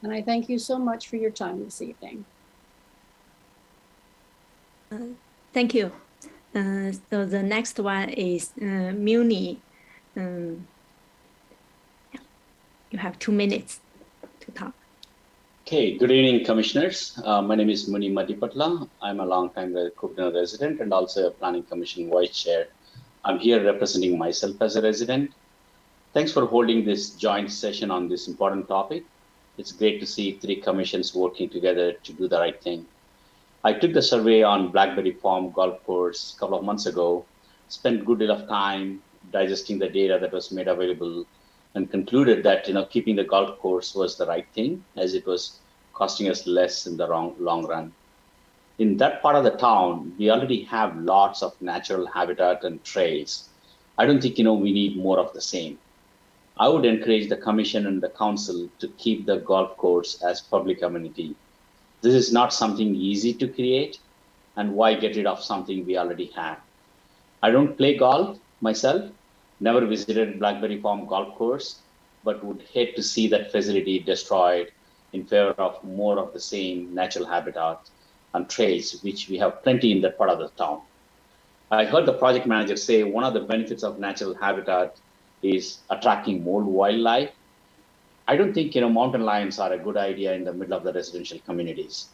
And I thank you so much for your time this evening. Thank you. So the next one is Muni. You have 2 minutes to talk. Okay, good evening, commissioners. My name is Muni Madipatla. I'm a longtime Cupertino resident and also a planning commission vice chair. I'm here representing myself as a resident. Thanks for holding this joint session on this important topic. It's great to see 3 commissions working together to do the right thing. I took the survey on Blackberry Farm golf course a couple of months ago, spent a good deal of time digesting the data that was made available, and concluded that keeping the golf course was the right thing, as it was costing us less in the long run. In that part of the town, we already have lots of natural habitat and trails. I don't think we need more of the same. I would encourage the commission and the council to keep the golf course as public amenity. This is not something easy to create, and why get rid of something we already have? I don't play golf myself, never visited Blackberry Farm golf course, but would hate to see that facility destroyed in favor of more of the same natural habitat and trails, which we have plenty in that part of the town. I heard the project manager say one of the benefits of natural habitat is attracting more wildlife. I don't think mountain lions are a good idea in the middle of the residential communities.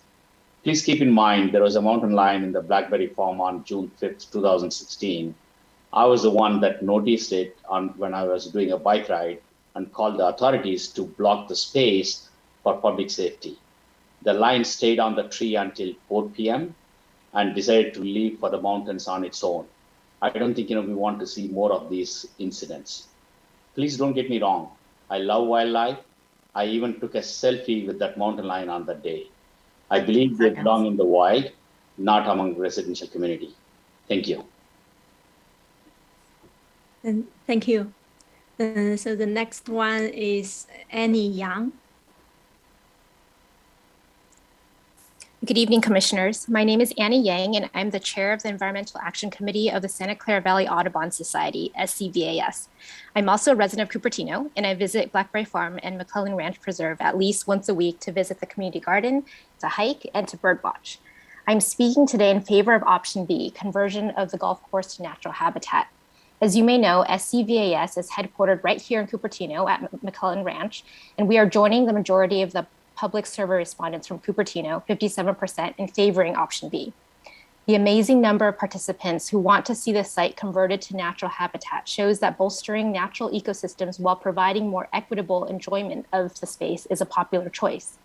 Please keep in mind there was a mountain lion in the Blackberry Farm on June 5th, 2016. I was the one that noticed it when I was doing a bike ride and called the authorities to block the space for public safety. The lion stayed on the tree until 4 p.m. and decided to leave for the mountains on its own. I don't think we want to see more of these incidents. Please don't get me wrong. I love wildlife. I even took a selfie with that mountain lion on that day. I believe they belong in the wild, not among the residential community. Thank you. And thank you. So the next one is Annie Yang. Good evening, commissioners. My name is Annie Yang, and I'm the chair of the Environmental Action Committee of the Santa Clara Valley Audubon Society, SCVAS. I'm also a resident of Cupertino, and I visit Blackberry Farm and McClellan Ranch Preserve at least once a week to visit the community garden, to hike, and to birdwatch. I'm speaking today in favor of option B, conversion of the golf course to natural habitat. As you may know, SCVAS is headquartered right here in Cupertino at McClellan Ranch, and we are joining the majority of the public survey respondents from Cupertino, 57%, in favoring option B. The amazing number of participants who want to see the site converted to natural habitat shows that bolstering natural ecosystems while providing more equitable enjoyment of the space is a popular choice.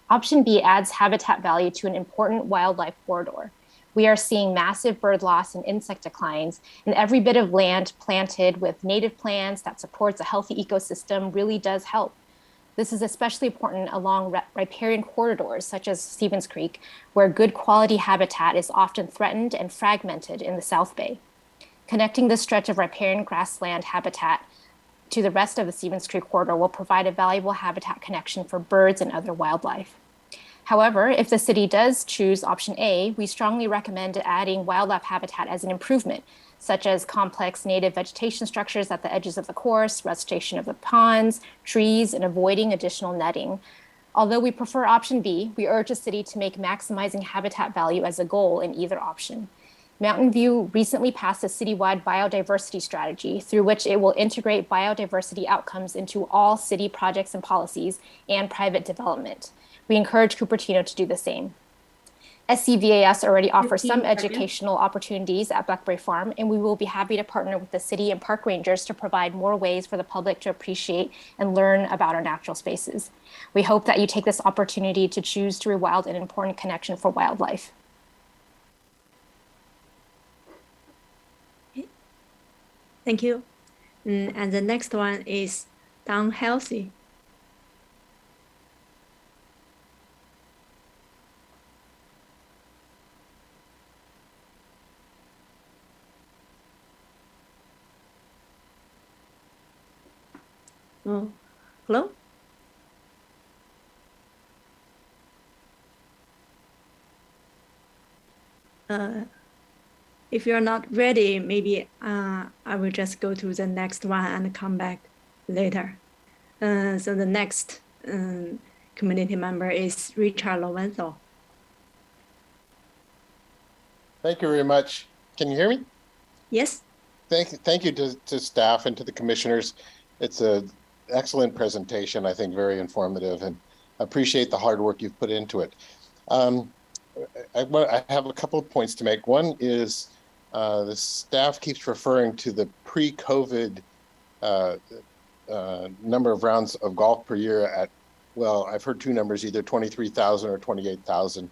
Option B adds habitat value to an important wildlife corridor. We are seeing massive bird loss and insect declines, and every bit of land planted with native plants that supports a healthy ecosystem really does help. This is especially important along riparian corridors such as Stevens Creek, where good quality habitat is often threatened and fragmented in the South Bay. Connecting this stretch of riparian grassland habitat to the rest of the Stevens Creek corridor will provide a valuable habitat connection for birds and other wildlife. However, if the city does choose option A, we strongly recommend adding wildlife habitat as an improvement, such as complex native vegetation structures at the edges of the course, restoration of the ponds, trees, and avoiding additional netting. Although we prefer option B, we urge the city to make maximizing habitat value as a goal in either option. Mountain View recently passed a citywide biodiversity strategy through which it will integrate biodiversity outcomes into all city projects and policies and private development. We encourage Cupertino to do the same. SCVAS already offers some educational opportunities at Blackberry Farm, and we will be happy to partner with the city and park rangers to provide more ways for the public to appreciate and learn about our natural spaces. We hope that you take this opportunity to choose to rewild an important connection for wildlife. Thank you. And the next one is Don Healthy. Oh, hello? If you're not ready, maybe I will just go to the next one and come back later. So the next community member is Richard Lorenzo. Thank you very much. Can you hear me? Yes. Thank you to staff and to the commissioners. It's an excellent presentation, I think very informative, and appreciate the hard work you've put into it. I have a couple of points to make. One is the staff keeps referring to the pre-COVID number of rounds of golf per year at, well, I've heard two numbers, either 23,000 or 28,000.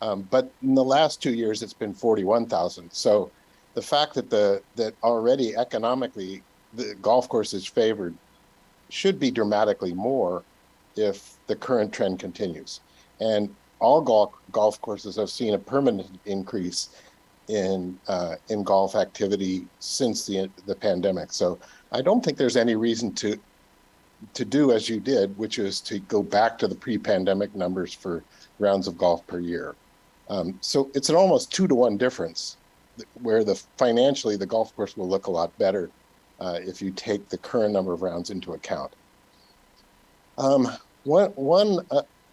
But in the last 2 years, it's been 41,000. So the fact that that already economically the golf course is favored should be dramatically more if the current trend continues. And all golf courses have seen a permanent increase in golf activity since the pandemic. So I don't think there's any reason to do as you did, which is to go back to the pre-pandemic numbers for rounds of golf per year. So it's an almost 2-to-1 difference, where financially the golf course will look a lot better if you take the current number of rounds into account. One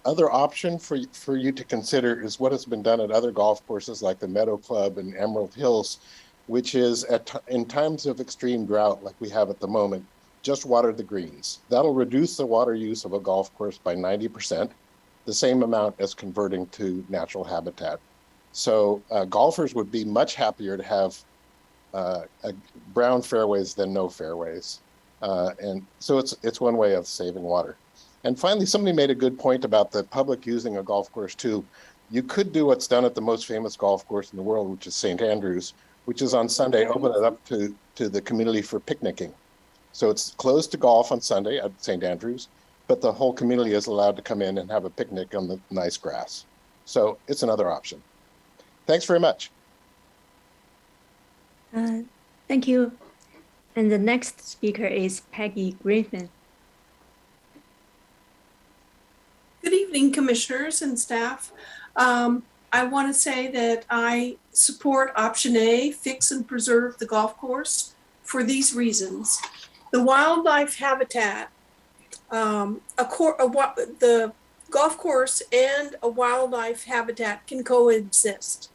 other option for you to consider is what has been done at other golf courses like the Meadow Club and Emerald Hills, which is in times of extreme drought like we have at the moment, just water the greens. That'll reduce the water use of a golf course by 90%, the same amount as converting to natural habitat. So golfers would be much happier to have brown fairways than no fairways. And so it's one way of saving water. And finally, somebody made a good point about the public using a golf course too. You could do what's done at the most famous golf course in the world, which is St. Andrews, which is on Sunday, open it up to the community for picnicking. So it's closed to golf on Sunday at St. Andrews, but the whole community is allowed to come in and have a picnic on the nice grass. So it's another option. Thanks very much. Thank you. And the next speaker is Peggy Griffin. Good evening, commissioners and staff. I want to say that I support option A, fix and preserve the golf course, for these reasons. The wildlife habitat, the golf course and a wildlife habitat can coexist.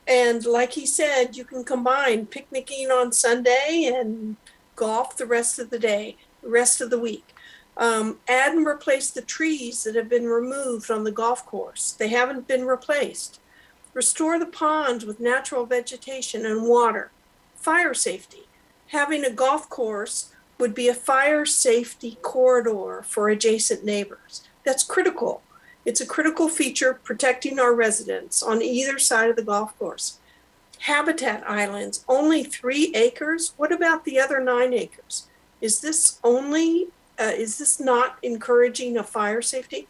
And like he said, you can combine picnicking on Sunday and golf the rest of the day, the rest of the week. Add and replace the trees that have been removed on the golf course. They haven't been replaced. Restore the ponds with natural vegetation and water. Fire safety. Having a golf course would be a fire safety corridor for adjacent neighbors. That's critical. It's a critical feature protecting our residents on either side of the golf course. Habitat islands, only 3 acres? What about the other 9 acres? Is this only Is this not encouraging a fire safety?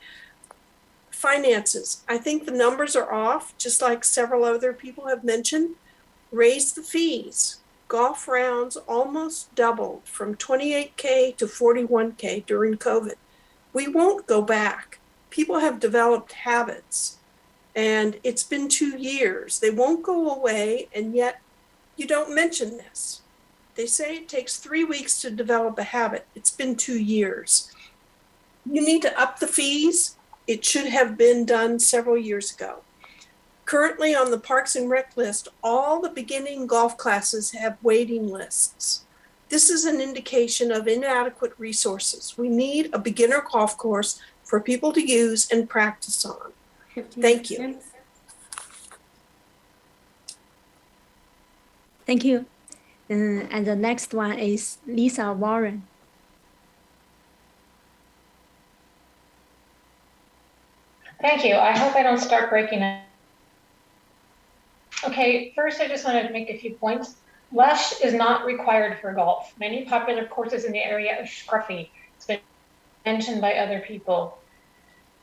Finances. I think the numbers are off, just like several other people have mentioned. Raise the fees. Golf rounds almost doubled from 28K to 41K during COVID. We won't go back. People have developed habits, and it's been 2 years. They won't go away, and yet you don't mention this. They say it takes 3 weeks to develop a habit. It's been 2 years. You need to up the fees. It should have been done several years ago. Currently on the Parks and Rec list, all the beginning golf classes have waiting lists. This is an indication of inadequate resources. We need a beginner golf course for people to use and practice on. Thank you. Thank you. And the next one is Lisa Warren. Thank you. I hope I don't start breaking it. Okay, first I just want to make a few points. Lush is not required for golf. Many popular courses in the area are scruffy. It's been mentioned by other people.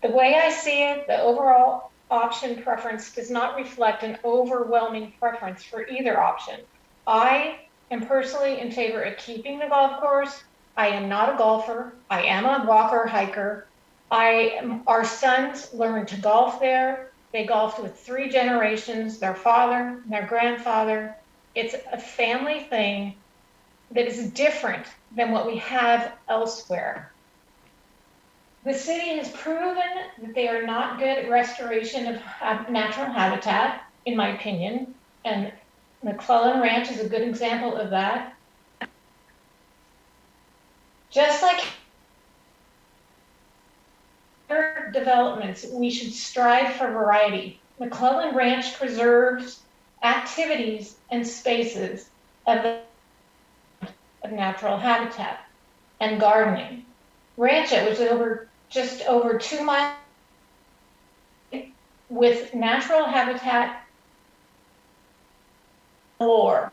The way I see it, the overall option preference does not reflect an overwhelming preference for either option. I am personally in favor of keeping the golf course. I am not a golfer. I am a walker, hiker. Our sons learned to golf there. They golfed with 3 generations, their father, their grandfather. It's a family thing that is different than what we have elsewhere. The city has proven that they are not good at restoration of natural habitat, in my opinion, and McClellan Ranch is a good example of that. Just like other developments, we should strive for variety. McClellan Ranch preserves activities and spaces of natural habitat and gardening. Rancho was just over 2 miles with natural habitat galore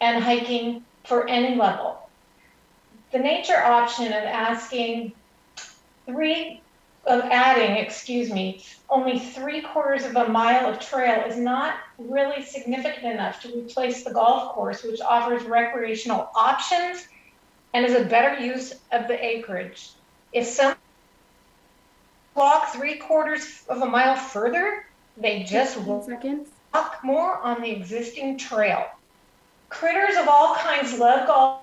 and hiking for any level. The nature option of adding only 3/4 of a mile of trail is not really significant enough to replace the golf course, which offers recreational options and is a better use of the acreage. If some walk 3/4 of a mile further, they just walk more on the existing trail. Critters of all kinds love golf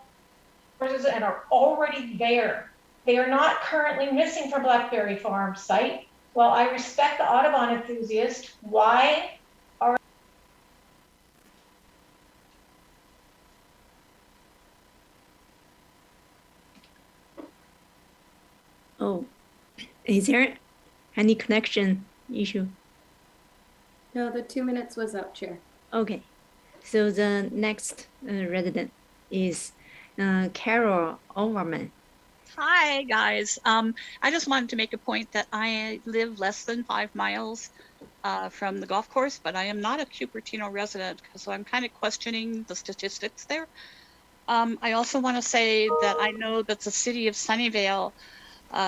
courses and are already there. They are not currently missing from Blackberry Farm site. While I respect the Audubon enthusiast, why are Oh, is there any connection issue? No, the 2 minutes was up, Chair. Okay, so the next resident is Carol Overman. Hi, guys. I just wanted to make a point that I live less than 5 miles from the golf course, but I am not a Cupertino resident, so I'm kind of questioning the statistics there. I also want to say that I know that the city of Sunnyvale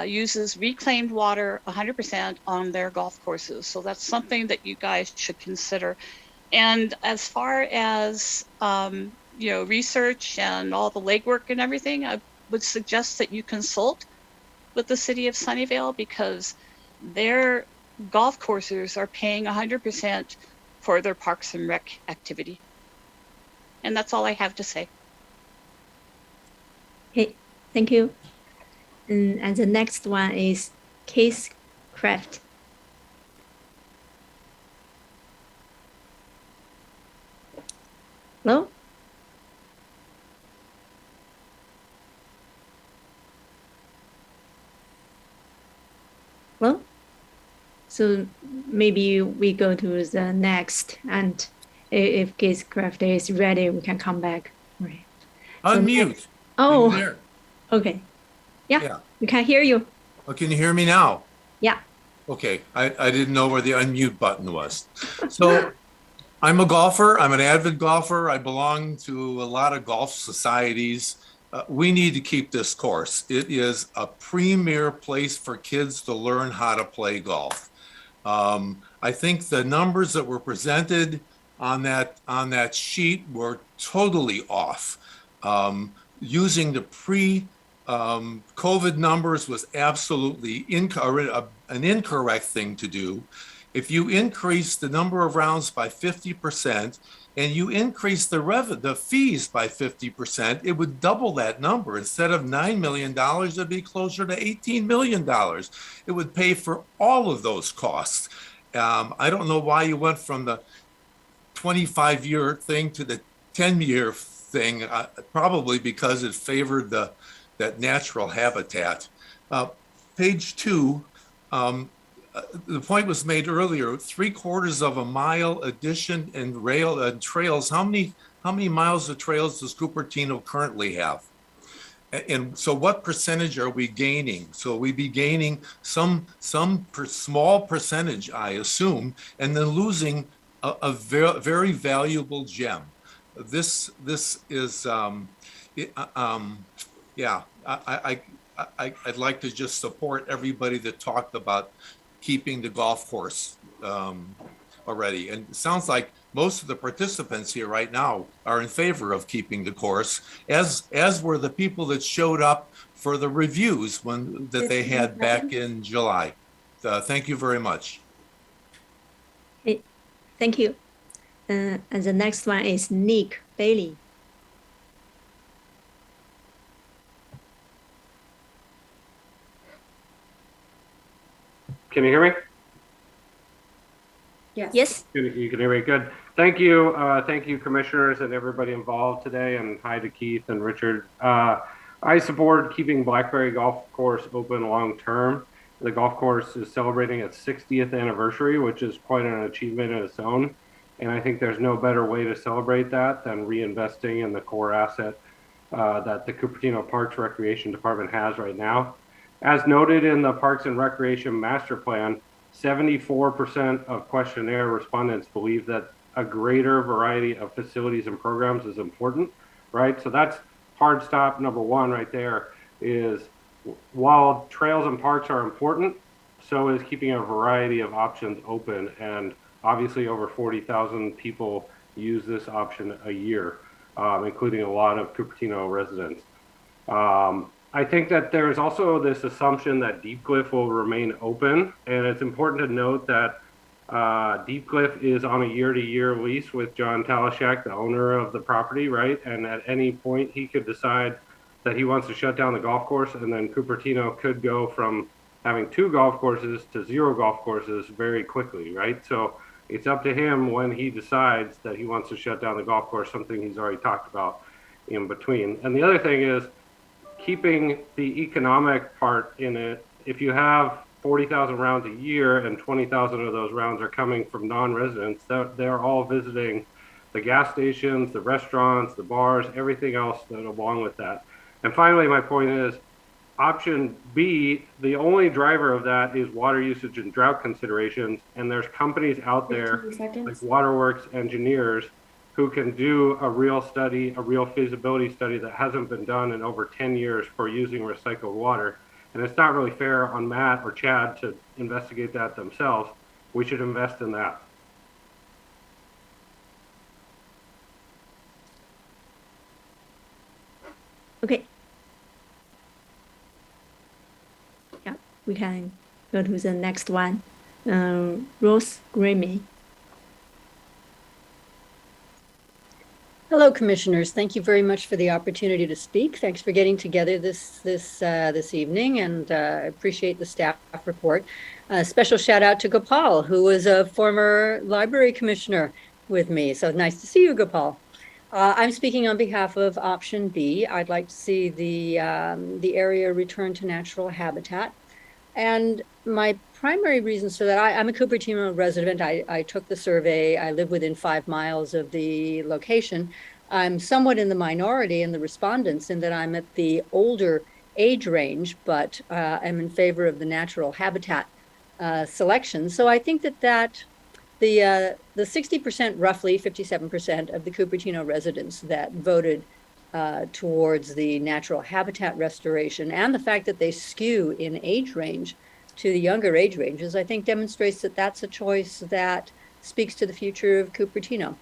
uses reclaimed water 100% on their golf courses. So that's something that you guys should consider. And as far as, research and all the legwork and everything, I would suggest that you consult with the city of Sunnyvale because their golf courses are paying 100% for their parks and rec activity. And that's all I have to say. Okay, thank you. And the next one is Case Craft. Hello? Well, so maybe we go to the next, and if Case Craft is ready, we can come back. Right. Unmute. Oh, okay. Yeah, we can hear you. Oh, can you hear me now? Yeah. Okay, I didn't know where the unmute button was. So I'm a golfer. I'm an avid golfer. I belong to a lot of golf societies. we need to keep this course. It is a premier place for kids to learn how to play golf. I think the numbers that were presented on that sheet were totally off. Using the COVID numbers was absolutely an incorrect thing to do. If you increase the number of rounds by 50% and you increase the fees by 50%, it would double that number. Instead of $9 million, it'd be closer to $18 million. It would pay for all of those costs. I don't know why you went from the 25-year thing to the 10-year thing, probably because it favored that natural habitat. Page 2, the point was made earlier, 3/4 of a mile addition in rail and trails. How many miles of trails does Cupertino currently have? And so what percentage are we gaining? So we be gaining some small percentage, I assume, and then losing a very valuable gem. This is, yeah, I'd like to just support everybody that talked about keeping the golf course already. And it sounds like most of the participants here right now are in favor of keeping the course, as were the people that showed up for the reviews that they had back in July. Thank you very much. Hey, thank you. And the next one is Nick Bailey. Can you hear me? Yes. You can hear me. Good. Thank you. Thank you, commissioners and everybody involved today. And hi to Keith and Richard. I support keeping Blackberry Golf Course open long term. The golf course is celebrating its 60th anniversary, which is quite an achievement in its own. And I think there's no better way to celebrate that than reinvesting in the core asset that the Cupertino Parks Recreation Department has right now. As noted in the Parks and Recreation Master Plan, 74% of questionnaire respondents believe that a greater variety of facilities and programs is important, right? So that's hard stop number one right there, is while trails and parks are important, so is keeping a variety of options open. And obviously over 40,000 people use this option a year, including a lot of Cupertino residents. I think that there is also this assumption that Deep Cliff will remain open, and it's important to note that Deep Cliff is on a year-to-year lease with John Talashak, the owner of the property, right? And at any point he could decide that he wants to shut down the golf course, and then Cupertino could go from having 2 golf courses to 0 golf courses very quickly, right? So it's up to him when he decides that he wants to shut down the golf course, something he's already talked about in between. And the other thing is, keeping the economic part in it. If you have 40,000 rounds a year and 20,000 of those rounds are coming from non-residents, they're all visiting the gas stations, the restaurants, the bars, everything else that along with that. And finally, my point is, option B, the only driver of that is water usage and drought considerations. And there's companies out there like Waterworks Engineers who can do a real study, a real feasibility study that hasn't been done in over 10 years for using recycled water. And it's not really fair on Matt or Chad to investigate that themselves. We should invest in that. Okay. Yeah, we can go to the next one. Rose Grammy. Hello, commissioners. Thank you very much for the opportunity to speak. Thanks for getting together this evening, and I appreciate the staff report. Special shout out to Gopal, who was a former library commissioner with me. So nice to see you, Gopal. I'm speaking on behalf of option B. I'd like to see the area return to natural habitat. And my primary reasons for that, I'm a Cupertino resident. I took the survey. I live within 5 miles of the location. I'm somewhat in the minority in the respondents in that I'm at the older age range, but I'm in favor of the natural habitat selection. So I think that the 60%, roughly 57% of the Cupertino residents that voted towards the natural habitat restoration, and the fact that they skew in age range to the younger age ranges, I think demonstrates that that's a choice that speaks to the future of Cupertino.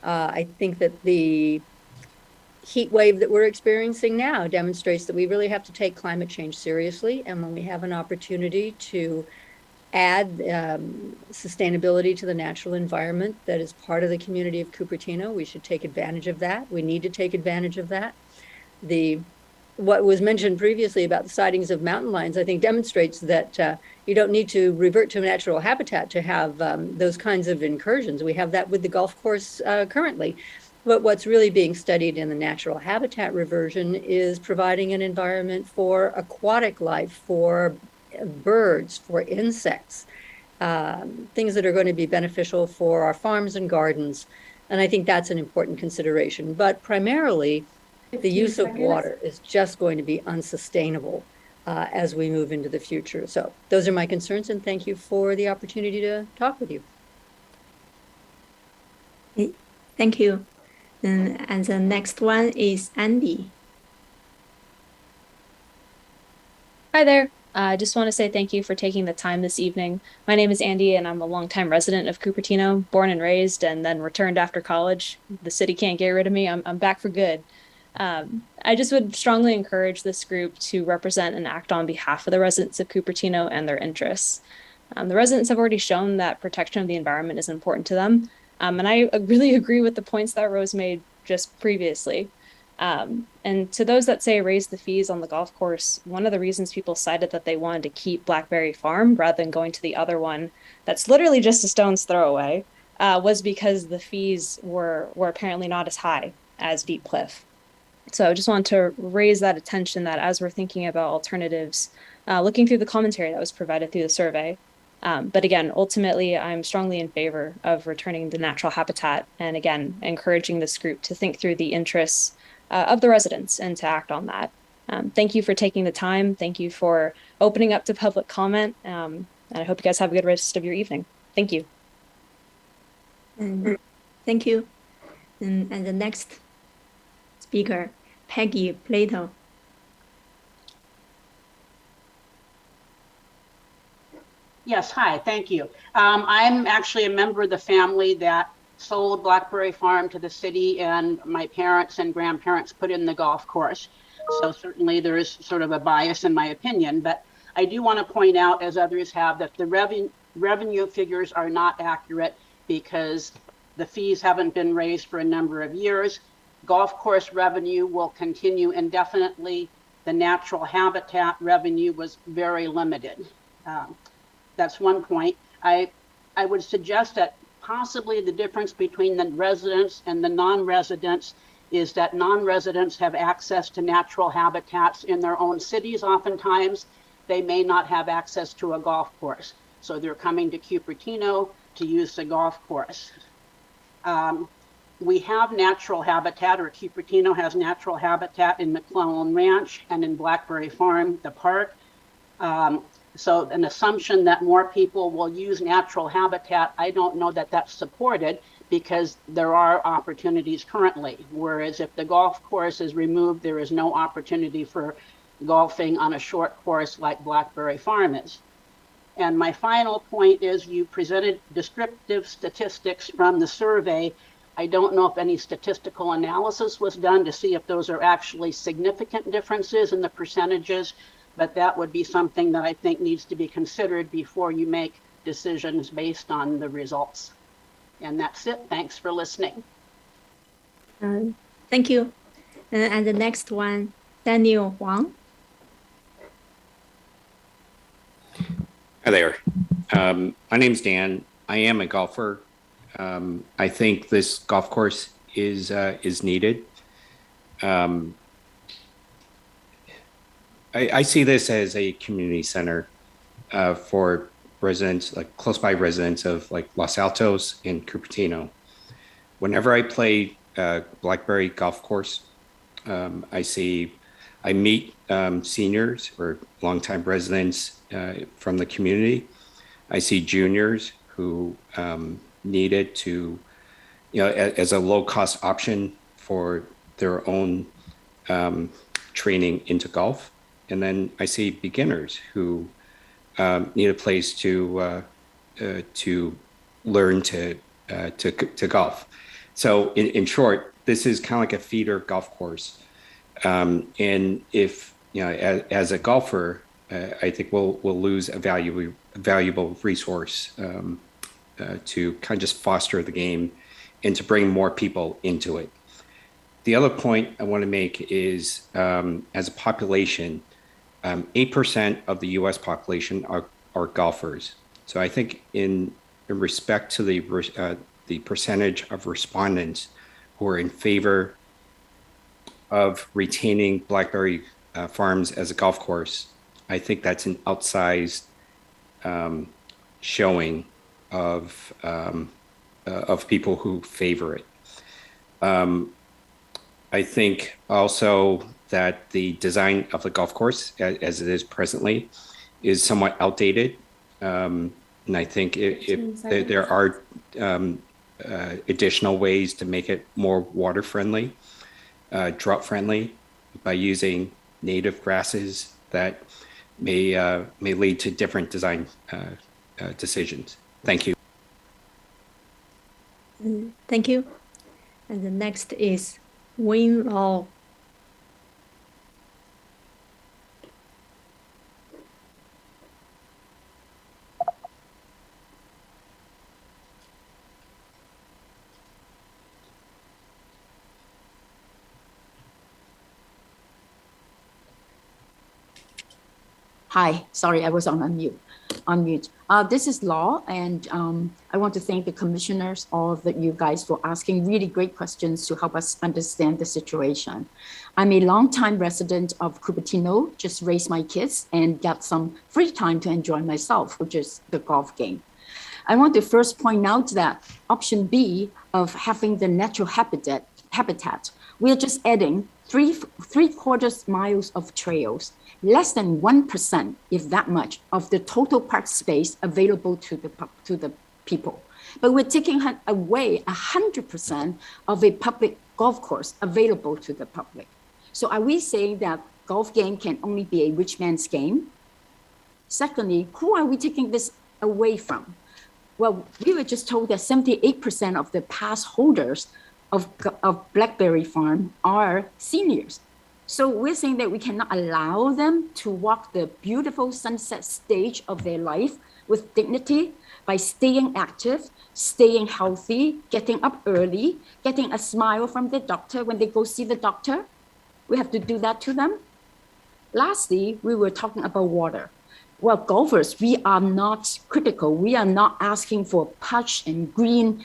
I think that the heat wave that we're experiencing now demonstrates that we really have to take climate change seriously. And when we have an opportunity to add sustainability to the natural environment that is part of the community of Cupertino, we should take advantage of that. We need to take advantage of that. What was mentioned previously about the sightings of mountain lions, I think demonstrates that you don't need to revert to natural habitat to have those kinds of incursions. We have that with the golf course currently. But what's really being studied in the natural habitat reversion is providing an environment for aquatic life, for birds, for insects, things that are going to be beneficial for our farms and gardens. And I think that's an important consideration. But primarily, the use of water is just going to be unsustainable as we move into the future. So those are my concerns, and thank you for the opportunity to talk with you. Thank you. And the next one is Andy. Hi there. I just want to say thank you for taking the time this evening. My name is Andy, and I'm a longtime resident of Cupertino, born and raised, and then returned after college. The city can't get rid of me. I'm back for good. I just would strongly encourage this group to represent and act on behalf of the residents of Cupertino and their interests. The residents have already shown that protection of the environment is important to them. And I really agree with the points that Rose made just previously. And to those that say raise the fees on the golf course, one of the reasons people cited that they wanted to keep Blackberry Farm rather than going to the other one that's literally just a stone's throw away was because the fees were apparently not as high as Deep Cliff. So I just want to raise that attention that as we're thinking about alternatives, looking through the commentary that was provided through the survey. But again, ultimately, I'm strongly in favor of returning the natural habitat and again, encouraging this group to think through the interests of the residents and to act on that. Thank you for taking the time. Thank you for opening up to public comment. And I hope you guys have a good rest of your evening. Thank you. Thank you. And the next speaker, Peggy Plato. Yes, hi, thank you. I'm actually a member of the family that sold Blackberry Farm to the city, and my parents and grandparents put in the golf course. So certainly there is sort of a bias in my opinion, but I do want to point out, as others have, that the revenue figures are not accurate because the fees haven't been raised for a number of years. Golf course revenue will continue indefinitely. The natural habitat revenue was very limited. That's one point. I would suggest that possibly the difference between the residents and the non-residents is that non-residents have access to natural habitats in their own cities. Oftentimes, they may not have access to a golf course. So they're coming to Cupertino to use the golf course. We have natural habitat, or Cupertino has natural habitat in McClellan Ranch and in Blackberry Farm, the park. So an assumption that more people will use natural habitat, I don't know that that's supported because there are opportunities currently. Whereas if the golf course is removed, there is no opportunity for golfing on a short course like Blackberry Farm is. And my final point is you presented descriptive statistics from the survey. I don't know if any statistical analysis was done to see if those are actually significant differences in the percentages, but that would be something that I think needs to be considered before you make decisions based on the results. And that's it. Thanks for listening. Thank you. And the next one, Daniel Wong. Hi there. My name's Dan. I am a golfer. I think this golf course is needed. I see this as a community center for residents, like close by residents of like Los Altos and Cupertino. Whenever I play Blackberry golf course, I meet seniors or longtime residents from the community. I see juniors who need it to, as a low cost option for their own training into golf. And then I see beginners who need a place to learn to golf. So in short, this is kind of like a feeder golf course. And if, you know, as a golfer, I think we'll lose a valuable resource to kind of just foster the game and to bring more people into it. The other point I want to make is, as a population, 8% of the U.S. population are golfers. So I think in respect to the percentage of respondents who are in favor of retaining Blackberry Farms as a golf course, I think that's an outsized showing of people who favor it. I think also that the design of the golf course, as it is presently, is somewhat outdated. And I think if there are additional ways to make it more water friendly, drought friendly, by using native grasses that may lead to different design decisions. Thank you. Thank you. And the next is Wong. Hi, sorry, I was on mute. This is Law, and I want to thank the commissioners, all of you guys, for asking really great questions to help us understand the situation. I'm a longtime resident of Cupertino, just raised my kids and got some free time to enjoy myself, which is the golf game. I want to first point out that option B of having the natural habitat, we're just adding three-quarter miles of trails, less than 1%, if that much, of the total park space available to the people. But we're taking away 100% of a public golf course available to the public. So are we saying that golf game can only be a rich man's game? Secondly, who are we taking this away from? Well, we were just told that 78% of the pass holders of Blackberry Farm are seniors. So we're saying that we cannot allow them to walk the beautiful sunset stage of their life with dignity by staying active, staying healthy, getting up early, getting a smile from the doctor when they go see the doctor. We have to do that to them. Lastly, we were talking about water. Well, golfers, we are not critical. We are not asking for plush and green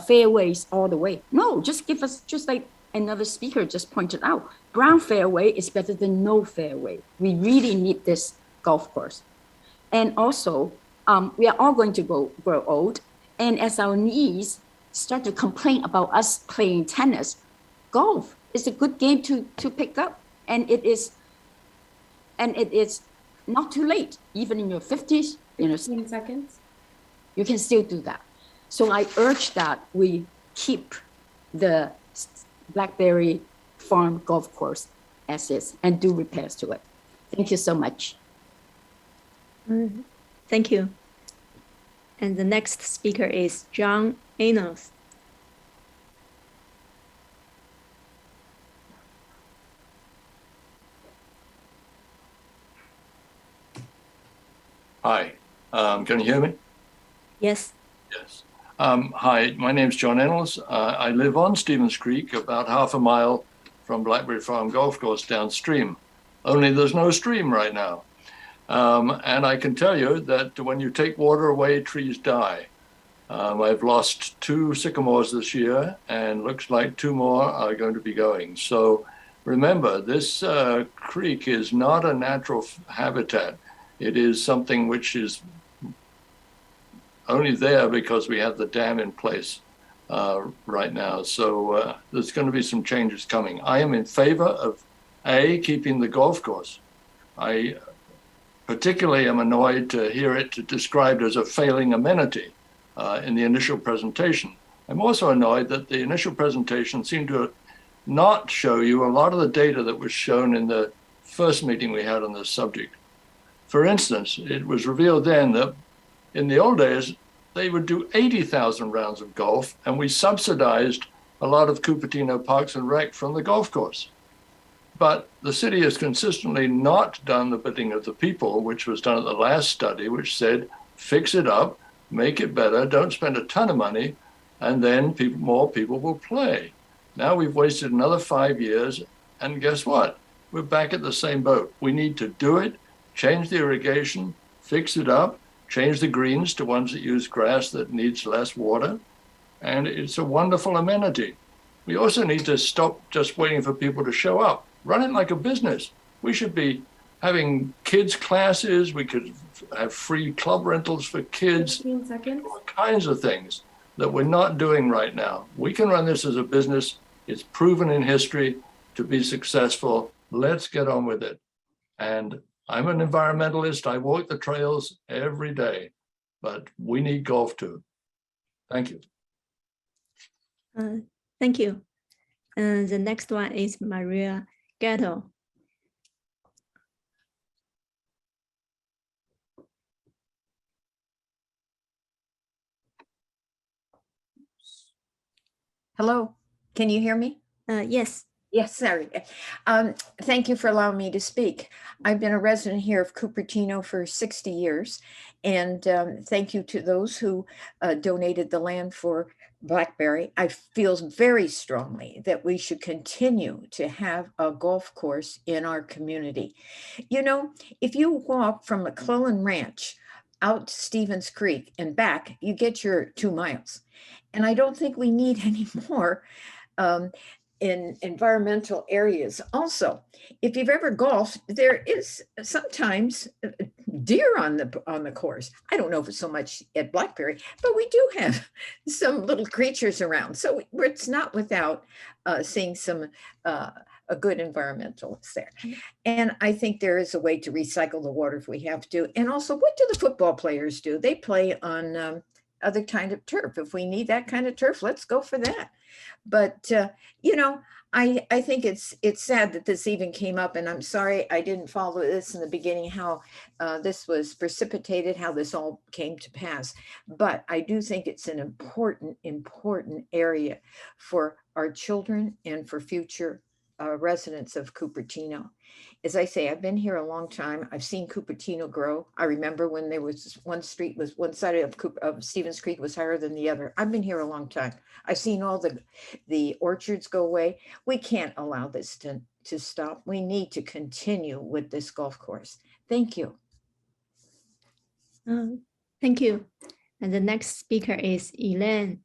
fairways all the way. No, just give us, just like another speaker just pointed out, brown fairway is better than no fairway. We really need this golf course. And also, we are all going to grow old. And as our knees start to complain about us playing tennis, golf is a good game to pick up. And it is not too late, even in your 50s, 15 seconds, you can still do that. So I urge that we keep the Blackberry Farm golf course as is and do repairs to it. Thank you so much. Thank you. And the next speaker is John Anos. Hi, can you hear me? Yes. Yes. Hi, my name's John Ellis. I live on Stevens Creek, about half a mile from Blackberry Farm Golf Course downstream. Only there's no stream right now. And I can tell you that when you take water away, trees die. I've lost 2 sycamores this year, and looks like 2 more are going to be going. So remember, this creek is not a natural habitat. It is something which is only there because we have the dam in place right now. So there's going to be some changes coming. I am in favor of keeping the golf course. I particularly am annoyed to hear it described as a failing amenity in the initial presentation. I'm also annoyed that the initial presentation seemed to not show you a lot of the data that was shown in the first meeting we had on this subject. For instance, it was revealed then that in the old days, they would do 80,000 rounds of golf, and we subsidized a lot of Cupertino Parks and Rec from the golf course. But the city has consistently not done the bidding of the people, which was done at the last study, which said, fix it up, make it better, don't spend a ton of money, and then more people will play. Now we've wasted another 5 years, and guess what? We're back at the same boat. We need to do it, change the irrigation, fix it up, change the greens to ones that use grass that needs less water, and it's a wonderful amenity. We also need to stop just waiting for people to show up. Run it like a business. We should be having kids' classes. We could have free club rentals for kids. 15 seconds. All kinds of things that we're not doing right now. We can run this as a business. It's proven in history to be successful. Let's get on with it. And I'm an environmentalist. I walk the trails every day, but we need golf too. Thank you. Thank you. The next one is Maria Gatto. Hello, can you hear me? Yes. Yes, sorry. Thank you for allowing me to speak. I've been a resident here of Cupertino for 60 years, and thank you to those who donated the land for Blackberry. I feel very strongly that we should continue to have a golf course in our community. You know, if you walk from McClellan Ranch out to Stevens Creek and back, you get your 2 miles. And I don't think we need any more in environmental areas. Also, if you've ever golfed, there is sometimes deer on the course. I don't know if it's so much at Blackberry, but we do have some little creatures around. So it's not without seeing some a good environmentalist there. And I think there is a way to recycle the water if we have to. And also, what do the football players do? They play on other kind of turf. If we need that kind of turf, let's go for that. But, you know, I think it's sad that this even came up, and I'm sorry I didn't follow this in the beginning, how this was precipitated, how this all came to pass. But I do think it's an important area for our children and for future residents of Cupertino. As I say, I've been here a long time. I've seen Cupertino grow. I remember when there was one side of Stevens Creek was higher than the other. I've been here a long time. I've seen all the orchards go away. We can't allow this to stop. We need to continue with this golf course. Thank you. Thank you. And the next speaker is Elaine.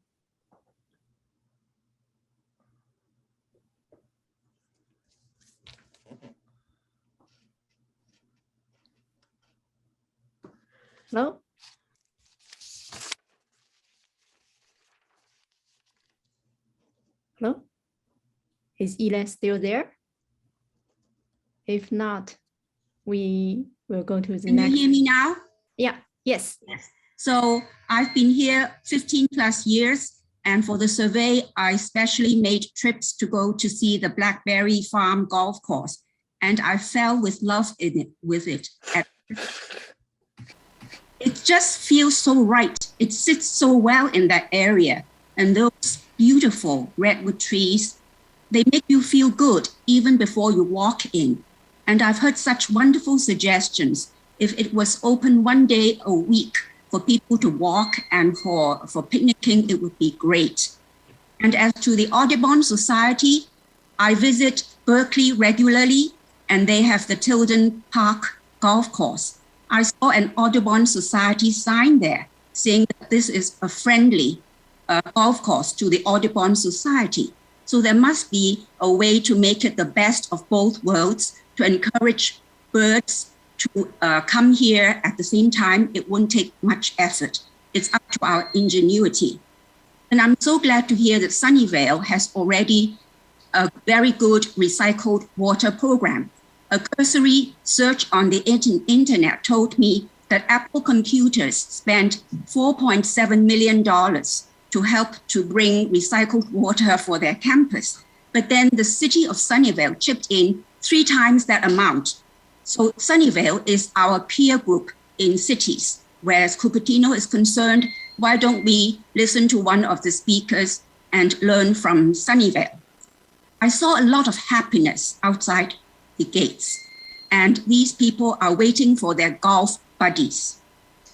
Hello? Hello? Is Elaine still there? If not, we will go to the next. Can you hear me now? Yeah, yes. So I've been here 15 plus years, and for the survey, I especially made trips to go to see the Blackberry Farm golf course, and I fell with love with it. It just feels so right. It sits so well in that area. And those beautiful redwood trees, they make you feel good even before you walk in. And I've heard such wonderful suggestions. If it was open one day a week for people to walk and for picnicking, it would be great. And as to the Audubon Society, I visit Berkeley regularly, and they have the Tilden Park golf course. I saw an Audubon Society sign there saying that this is a friendly golf course to the Audubon Society. So there must be a way to make it the best of both worlds, to encourage birds to come here at the same time. It won't take much effort. It's up to our ingenuity. And I'm so glad to hear that Sunnyvale has already a very good recycled water program. A cursory search on the internet told me that Apple Computers spent $4.7 million to help to bring recycled water for their campus. but then the city of Sunnyvale chipped in 3 times that amount. So Sunnyvale is our peer group in cities, whereas Cupertino is concerned, why don't we listen to one of the speakers and learn from Sunnyvale? I saw a lot of happiness outside the gates, and these people are waiting for their golf buddies.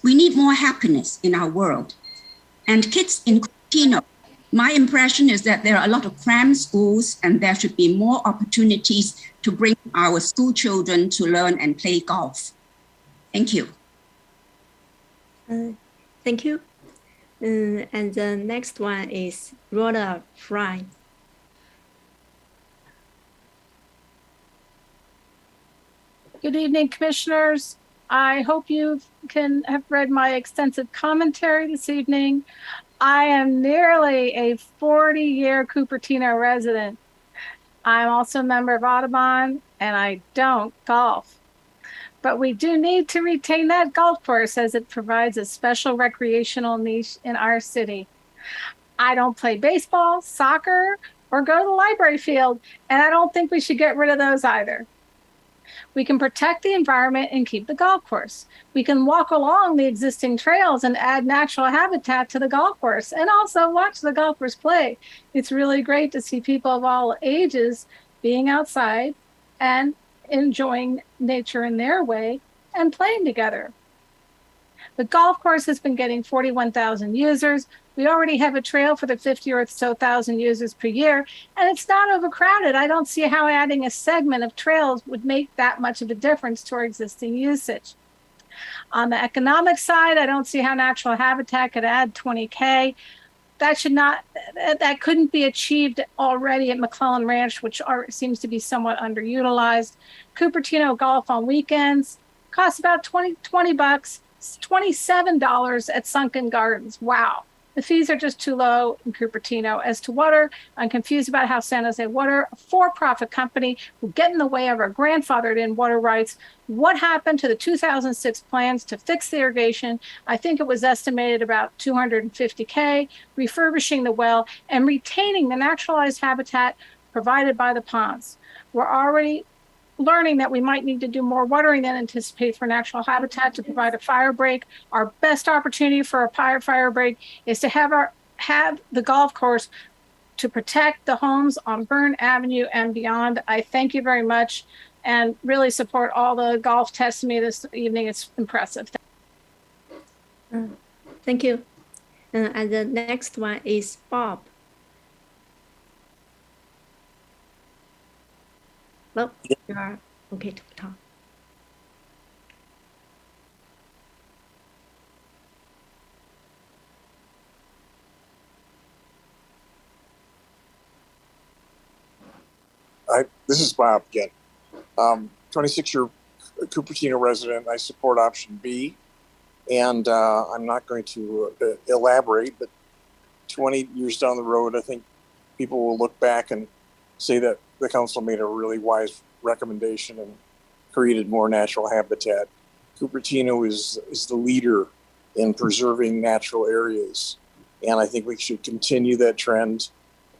We need more happiness in our world. And kids in Cupertino, my impression is that there are a lot of cram schools and there should be more opportunities to bring our school children to learn and play golf. Thank you. Thank you. And the next one is Rhoda Fry. Good evening, commissioners. I hope you can have read my extensive commentary this evening. I am nearly a 40-year Cupertino resident. I'm also a member of Audubon, and I don't golf. But we do need to retain that golf course as it provides a special recreational niche in our city. I don't play baseball, soccer, or go to the library field, and I don't think we should get rid of those either. We can protect the environment and keep the golf course. We can walk along the existing trails and add natural habitat to the golf course and also watch the golfers play. It's really great to see people of all ages being outside and enjoying nature in their way and playing together. The golf course has been getting 41,000 users. We already have a trail for the 50 or so thousand users per year, and it's not overcrowded. I don't see how adding a segment of trails would make that much of a difference to our existing usage. On the economic side, I don't see how natural habitat could add 20K. That couldn't be achieved already at McClellan Ranch, which seems to be somewhat underutilized. Cupertino golf on weekends costs about $20 bucks, $27 at Sunken Gardens. Wow. The fees are just too low in Cupertino. As to water, I'm confused about how San Jose Water, a for-profit company, will get in the way of our grandfathered-in water rights. What happened to the 2006 plans to fix the irrigation? I think it was estimated about $250K, refurbishing the well, and retaining the naturalized habitat provided by the ponds. We're already learning that we might need to do more watering than anticipated for natural habitat to provide a fire break. Our best opportunity for a fire break is to have the golf course to protect the homes on Byrne Avenue and beyond. I thank you very much and really support all the golf testimony this evening. It's impressive. Thank you. And the next one is Bob. Well, you are okay to talk. This is Bob again. 26-year Cupertino resident. I support option B, and I'm not going to elaborate, but 20 years down the road, I think people will look back and say that the council made a really wise recommendation and created more natural habitat. Cupertino is the leader in preserving natural areas, and I think we should continue that trend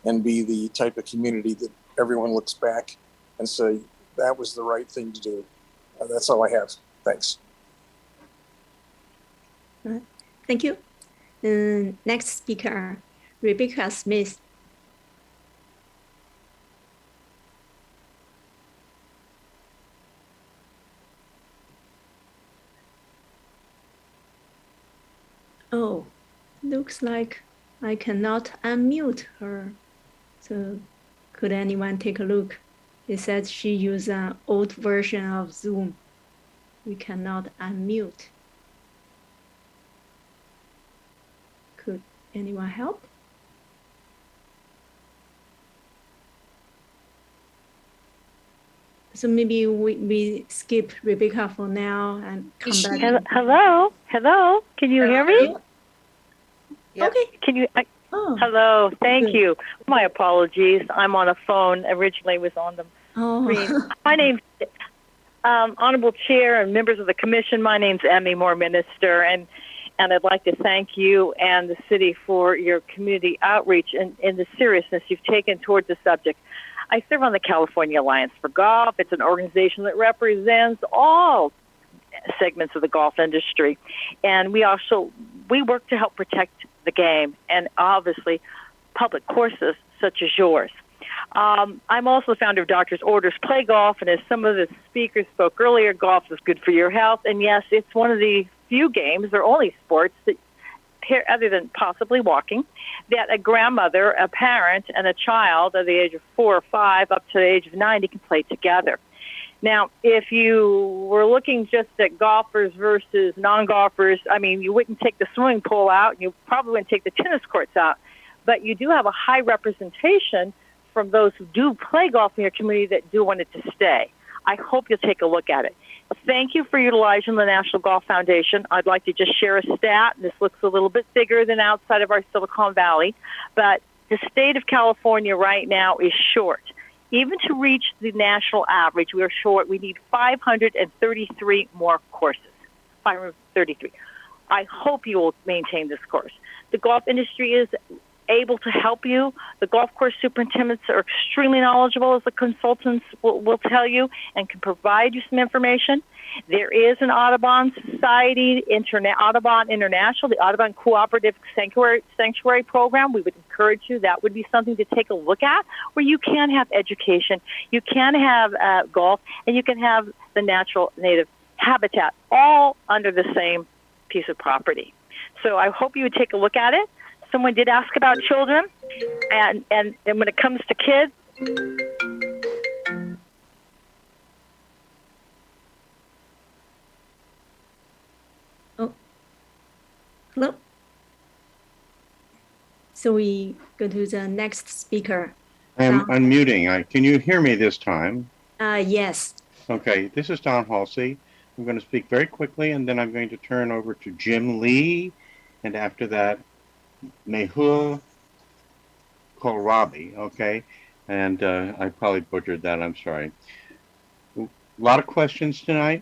and be the type of community that everyone looks back and say that was the right thing to do. That's all I have. Thanks. Thank you. Next speaker, Rebecca Smith. Oh, looks like I cannot unmute her. So could anyone take a look? It says she used an old version of Zoom. We cannot unmute. Could anyone help? So maybe we skip Rebecca for now and come back. Hello. Can you hear me? Yep. Okay. Can you? Hello. Thank you. My apologies. I'm on a phone. Originally was on the screen. My name's Honorable Chair and members of the Commission. My name's Emmy Moore Minister, and I'd like to thank you and the city for your community outreach and the seriousness you've taken towards the subject. I serve on the California Alliance for Golf. It's an organization that represents all segments of the golf industry. And we work to help protect the game and obviously public courses such as yours. I'm also the founder of Doctor's Orders Play Golf, and as some of the speakers spoke earlier, golf is good for your health. And yes, it's one of the few games or only sports that, other than possibly walking, that a grandmother, a parent, and a child at the age of 4 or 5 up to the age of 90 can play together. Now, if you were looking just at golfers versus non-golfers, I mean, you wouldn't take the swimming pool out, and you probably wouldn't take the tennis courts out, but you do have a high representation from those who do play golf in your community that do want it to stay. I hope you'll take a look at it. Thank you for utilizing the National Golf Foundation. I'd like to just share a stat. This looks a little bit bigger than outside of our Silicon Valley, but the state of California right now is short. Even to reach the national average, we are short. We need 533 more courses. 533. I hope you will maintain this course. The golf industry is able to help you. The golf course superintendents are extremely knowledgeable, as the consultants will tell you, and can provide you some information. There is an Audubon Society, Audubon International, the Audubon Cooperative Sanctuary Program. We would encourage you. That would be something to take a look at, where you can have education, you can have golf, and you can have the natural native habitat all under the same piece of property. So I hope you would take a look at it. Someone did ask about children, and when it comes to kids, hello. So we go to the next speaker. I am unmuting. Can you hear me this time? Yes. Okay, this is Don Halsey. I'm going to speak very quickly, and then I'm going to turn over to Jim Lee, and after that, Mehul Kohlrabi, okay? And I probably butchered that, I'm sorry. A lot of questions tonight,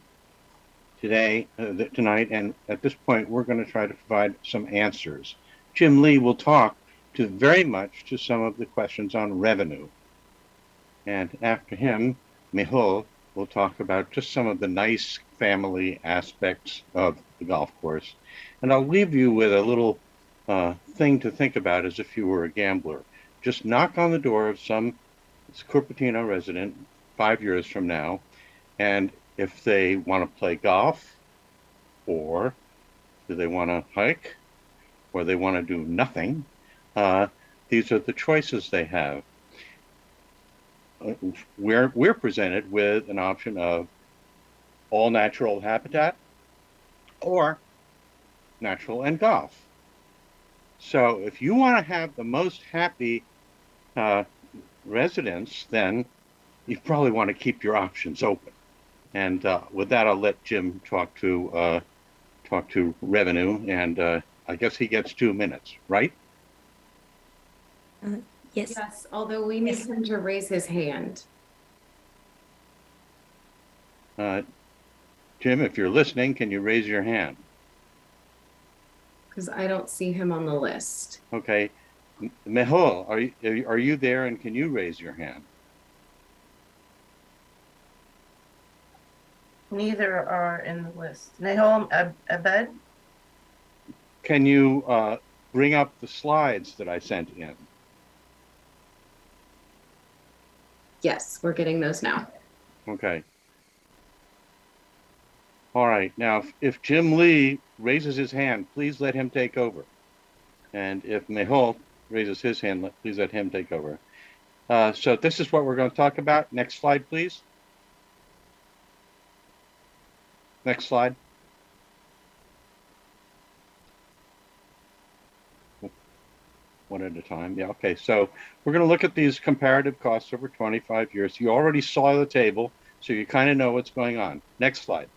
and at this point, we're going to try to provide some answers. Jim Lee will talk very much to some of the questions on revenue. And after him, Mehul will talk about just some of the nice family aspects of the golf course. And I'll leave you with a little thing to think about as if you were a gambler. Just knock on the door of some Cupertino resident 5 years from now, and if they want to play golf, or do they want to hike, or they want to do nothing, these are the choices they have. We're presented with an option of all natural habitat or natural and golf. So if you want to have the most happy residents, then you probably want to keep your options open. And with that, I'll let Jim talk to revenue, and I guess he gets 2 minutes, right? Yes. Yes, although we need him to raise his hand. Jim, if you're listening, can you raise your hand? Because I don't see him on the list. Okay. Mehul, are you there, and can you raise your hand? Neither are in the list. Nahom Abed? Can you bring up the slides that I sent in? Yes, we're getting those now. Okay. All right. Now, if Jim Lee raises his hand, please let him take over. And if Mehul raises his hand, please let him take over. So this is what we're going to talk about. Next slide, please. Next slide. One at a time. Yeah, okay. So we're going to look at these comparative costs over 25 years. You already saw the table, so you kind of know what's going on. Next slide.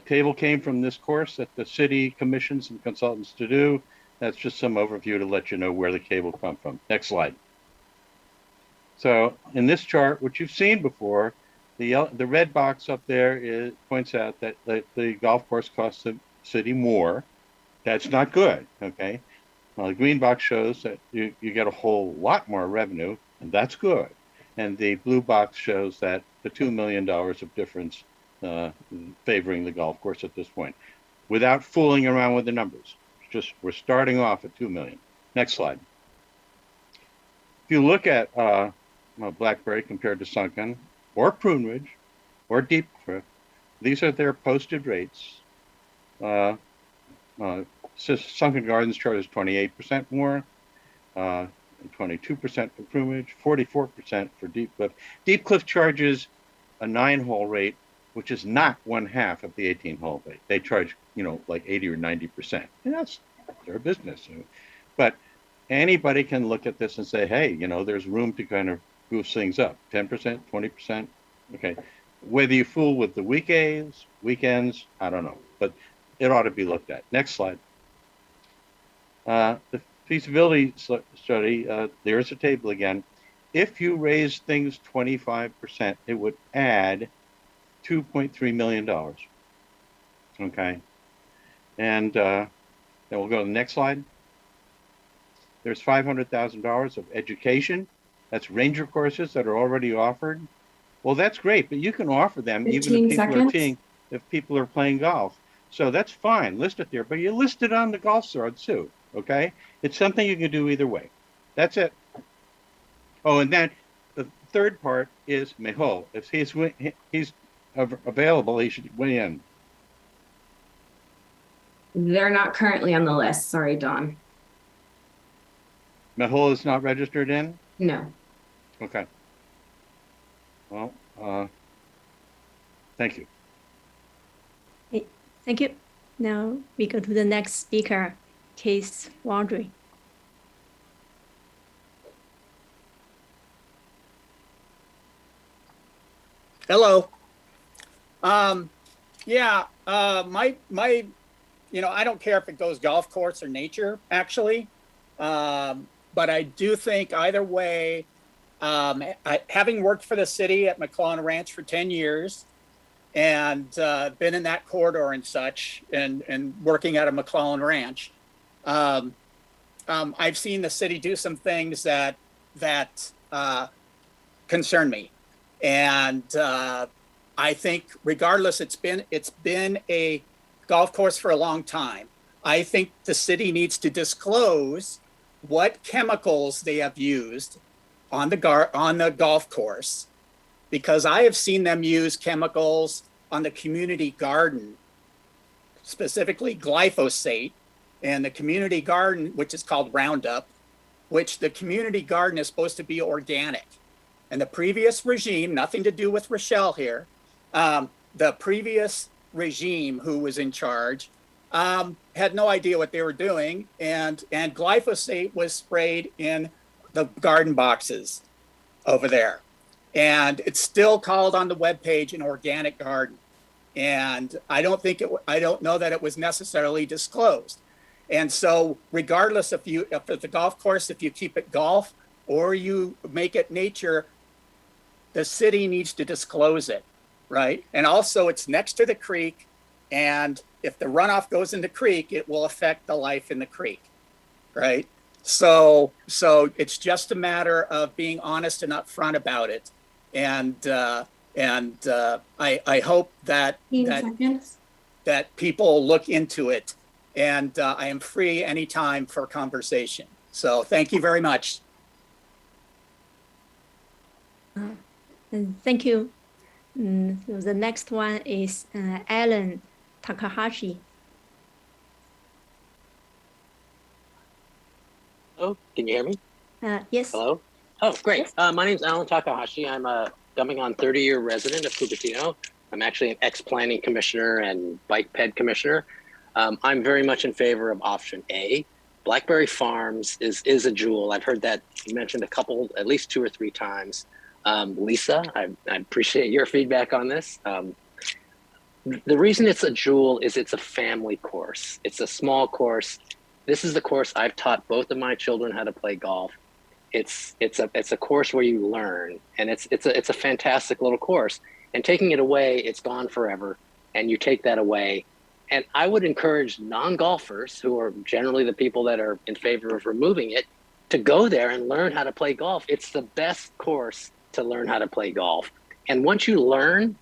Table came from this course that the city commissions some consultants to do. That's just some overview to let you know where the cable come from. Next slide. So in this chart, which you've seen before, the red box up there points out that the golf course costs the city more. That's not good, okay? Well, the green box shows that you get a whole lot more revenue, and that's good. And the blue box shows that the $2 million of difference favoring the golf course at this point, without fooling around with the numbers. It's just we're starting off at 2 million. Next slide. If you look at Blackberry compared to Sunken or Prune Ridge or Deep Cliff, these are their posted rates. Sunken Gardens charges 28% more, 22% for Prune Ridge, 44% for Deep Cliff. Deep Cliff charges a 9-hole rate, which is not 1/2 of the 18-hole rate. They charge, like 80 or 90%. And that's their business. But anybody can look at this and say, hey, there's room to kind of goose things up. 10%, 20%. Okay. Whether you fool with the weekends, I don't know. But it ought to be looked at. Next slide. The feasibility study, there's a table again. If you raise things 25%, it would add $2.3 million. Okay. And then we'll go to the next slide. There's $500,000 of education. That's ranger courses that are already offered. Well, that's great, but you can offer them even if people are playing golf. So that's fine, list it there, but you list it on the golf sword too, okay? It's something you can do either way. That's it. Oh, and then the third part is Mehul. If he's available, he should weigh in. They're not currently on the list. Sorry, Don. Mehul is not registered in? No. Okay. Well, thank you. Thank you. Now we go to the next speaker, Case Waldry. Hello. I don't care if it goes golf course or nature, actually. But I do think either way, having worked for the city at McClellan Ranch for 10 years and been in that corridor and such and working at a McClellan Ranch, I've seen the city do some things that concern me. And I think regardless, it's been a golf course for a long time. I think the city needs to disclose what chemicals they have used on the golf course, because I have seen them use chemicals on the community garden, specifically glyphosate, and the community garden, which is called Roundup, which the community garden is supposed to be organic. And the previous regime, nothing to do with Rochelle here, the previous regime who was in charge had no idea what they were doing, and glyphosate was sprayed in the garden boxes over there. And it's still called on the webpage an organic garden. And I don't know that it was necessarily disclosed. And so regardless if at the golf course, if you keep it golf or you make it nature, the city needs to disclose it, right? And also it's next to the creek, and if the runoff goes in the creek, it will affect the life in the creek, right? So it's just a matter of being honest and upfront about it. And I hope that people look into it. And I am free anytime for conversation. So thank you very much. And thank you. So the next one is Alan Takahashi. Oh, can you hear me? Yes. Hello? Oh, great. My name's Alan Takahashi. I'm a coming on 30-year resident of Cupertino. I'm actually an ex-planning commissioner and bike ped commissioner. I'm very much in favor of option A. Blackberry Farms is a jewel. I've heard that mentioned at least 2 or 3 times. Lisa, I appreciate your feedback on this. The reason it's a jewel is it's a family course. It's a small course. This is the course I've taught both of my children how to play golf. It's a course where you learn, and it's a fantastic little course. And taking it away, it's gone forever. And you take that away, And I would encourage non-golfers, who are generally the people that are in favor of removing it, to go there and learn how to play golf. It's the best course to learn how to play golf. And once you learn,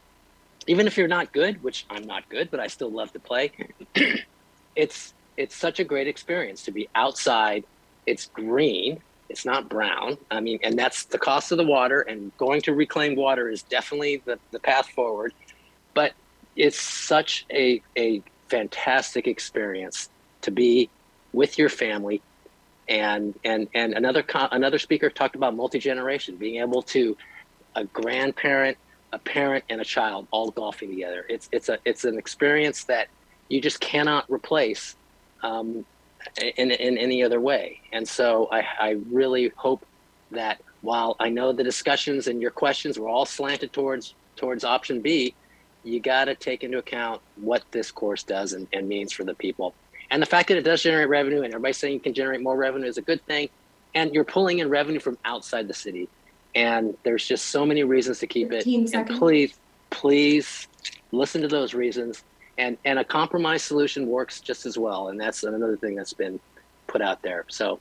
even if you're not good, which I'm not good, but I still love to play, it's such a great experience to be outside. It's green, it's not brown. I mean, and that's the cost of the water, and going to reclaimed water is definitely the path forward. But it's such a fantastic experience to be with your family. And another speaker talked about multi-generation, being able to a grandparent, a parent, and a child all golfing together. It's an experience that you just cannot replace in any other way. And so I really hope that while I know the discussions and your questions were all slanted towards option B, you got to take into account what this course does and means for the people. And the fact that it does generate revenue, and everybody's saying you can generate more revenue, is a good thing. And you're pulling in revenue from outside the city. And there's just so many reasons to keep it. And please listen to those reasons. And a compromise solution works just as well. And that's another thing that's been put out there. So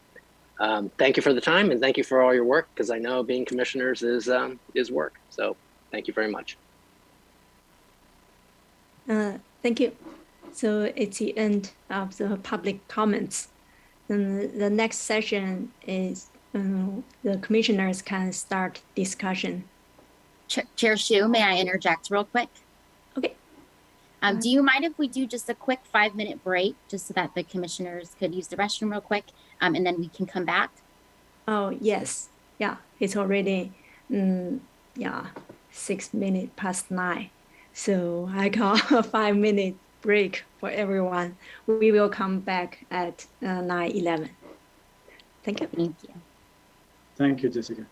thank you for the time, and thank you for all your work, because I know being commissioners is work. So thank you very much. Thank you. So it's the end of the public comments. And the next session is the commissioners can start discussion. Chair Shu, may I interject real quick? Okay. Do you mind if we do just a quick 5-minute break, just so that the commissioners could use the restroom real quick, and then we can come back? Oh, yes. Yeah, it's already 6 minutes past 9. So I call a 5-minute break for everyone. We will come back at 9:11. Thank you. Thank you. Thank you, Jessica.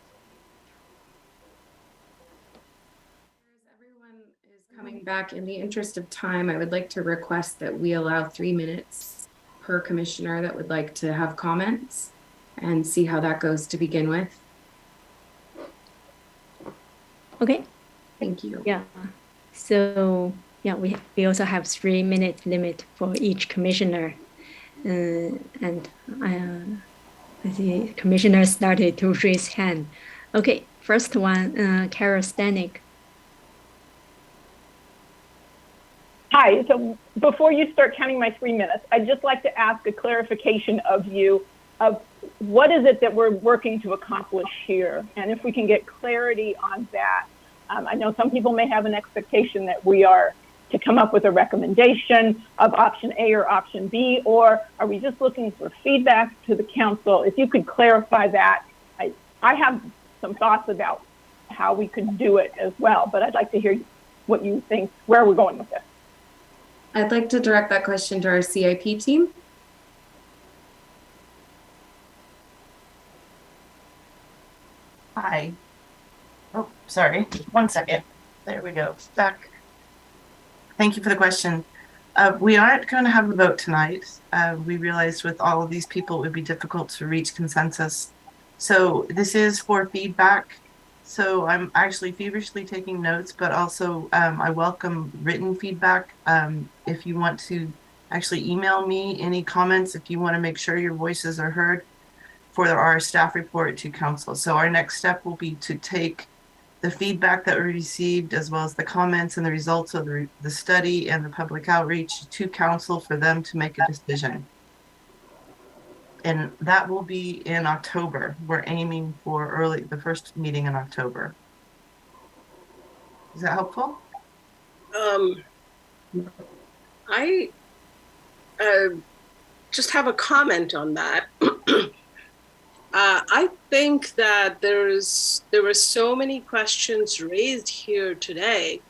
Coming back, in the interest of time, I would like to request that we allow 3 minutes per commissioner that would like to have comments, and see how that goes to begin with. Okay. Thank you. Yeah. So yeah, we also have 3-minute limit for each commissioner, and the commissioner started to raise hand. Okay, first one, Carol Stanek. Hi, so before you start counting my 3 minutes, I'd just like to ask a clarification of you of what is it that we're working to accomplish here? And if we can get clarity on that. I know some people may have an expectation that we are to come up with a recommendation of option A or option B, or are we just looking for feedback to the council? If you could clarify that. I have some thoughts about how we could do it as well, but I'd like to hear what you think, where we're going with this. I'd like to direct that question to our CIP team. Hi. Oh, sorry. 1 second. There we go. Back. Thank you for the question. We aren't going to have a vote tonight. We realized with all of these people, it would be difficult to reach consensus. So this is for feedback. So I'm actually feverishly taking notes, but also I welcome written feedback. If you want to actually email me any comments, if you want to make sure your voices are heard for our staff report to council. So our next step will be to take the feedback that we received, as well as the comments and the results of the study and the public outreach to council for them to make a decision. And that will be in October. We're aiming for the first meeting in October. Is that helpful? I just have a comment on that. I think that there were so many questions raised here today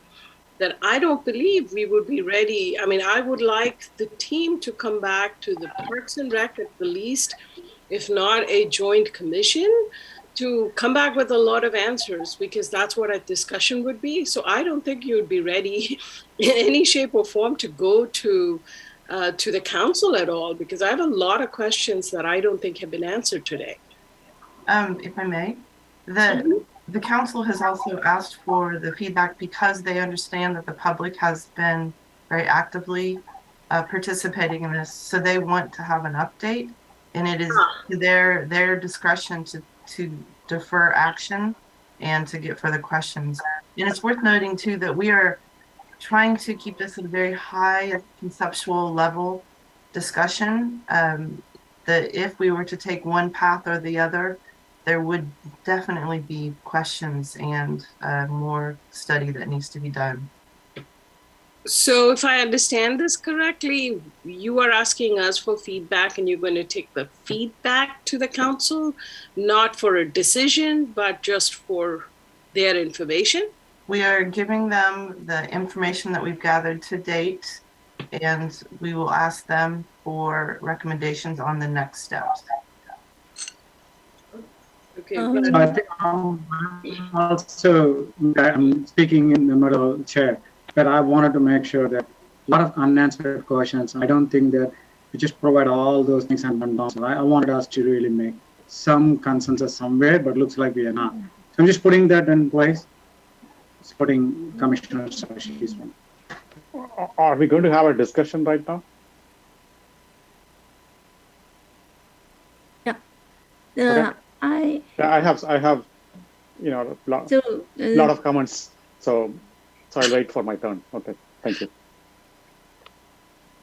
that I don't believe we would be ready. I mean, I would like the team to come back to the Parks and Rec at the least, if not a joint commission, to come back with a lot of answers, because that's what a discussion would be. So I don't think you would be ready in any shape or form to go to the council at all, because I have a lot of questions that I don't think have been answered today. If I may, the council has also asked for the feedback because they understand that the public has been very actively participating in this, so they want to have an update, and it is their discretion to defer action and to get further questions. And it's worth noting too that we are trying to keep this at a very high conceptual level discussion. That if we were to take one path or the other, there would definitely be questions and more study that needs to be done. So if I understand this correctly, you are asking us for feedback and you're going to take the feedback to the council, not for a decision, but just for their information? We are giving them the information that we've gathered to date, and we will ask them for recommendations on the next steps. Okay. So I think I'm speaking in the middle chair, but I wanted to make sure that a lot of unanswered questions, I don't think that we just provide all those things and run down. So I wanted us to really make some consensus somewhere, but looks like we are not. So I'm just putting that in place, supporting Commissioner Sashi's one. Are we going to have a discussion right now? Yeah. Okay. I have, you know, a lot of comments. So I'll wait for my turn. Okay, thank you.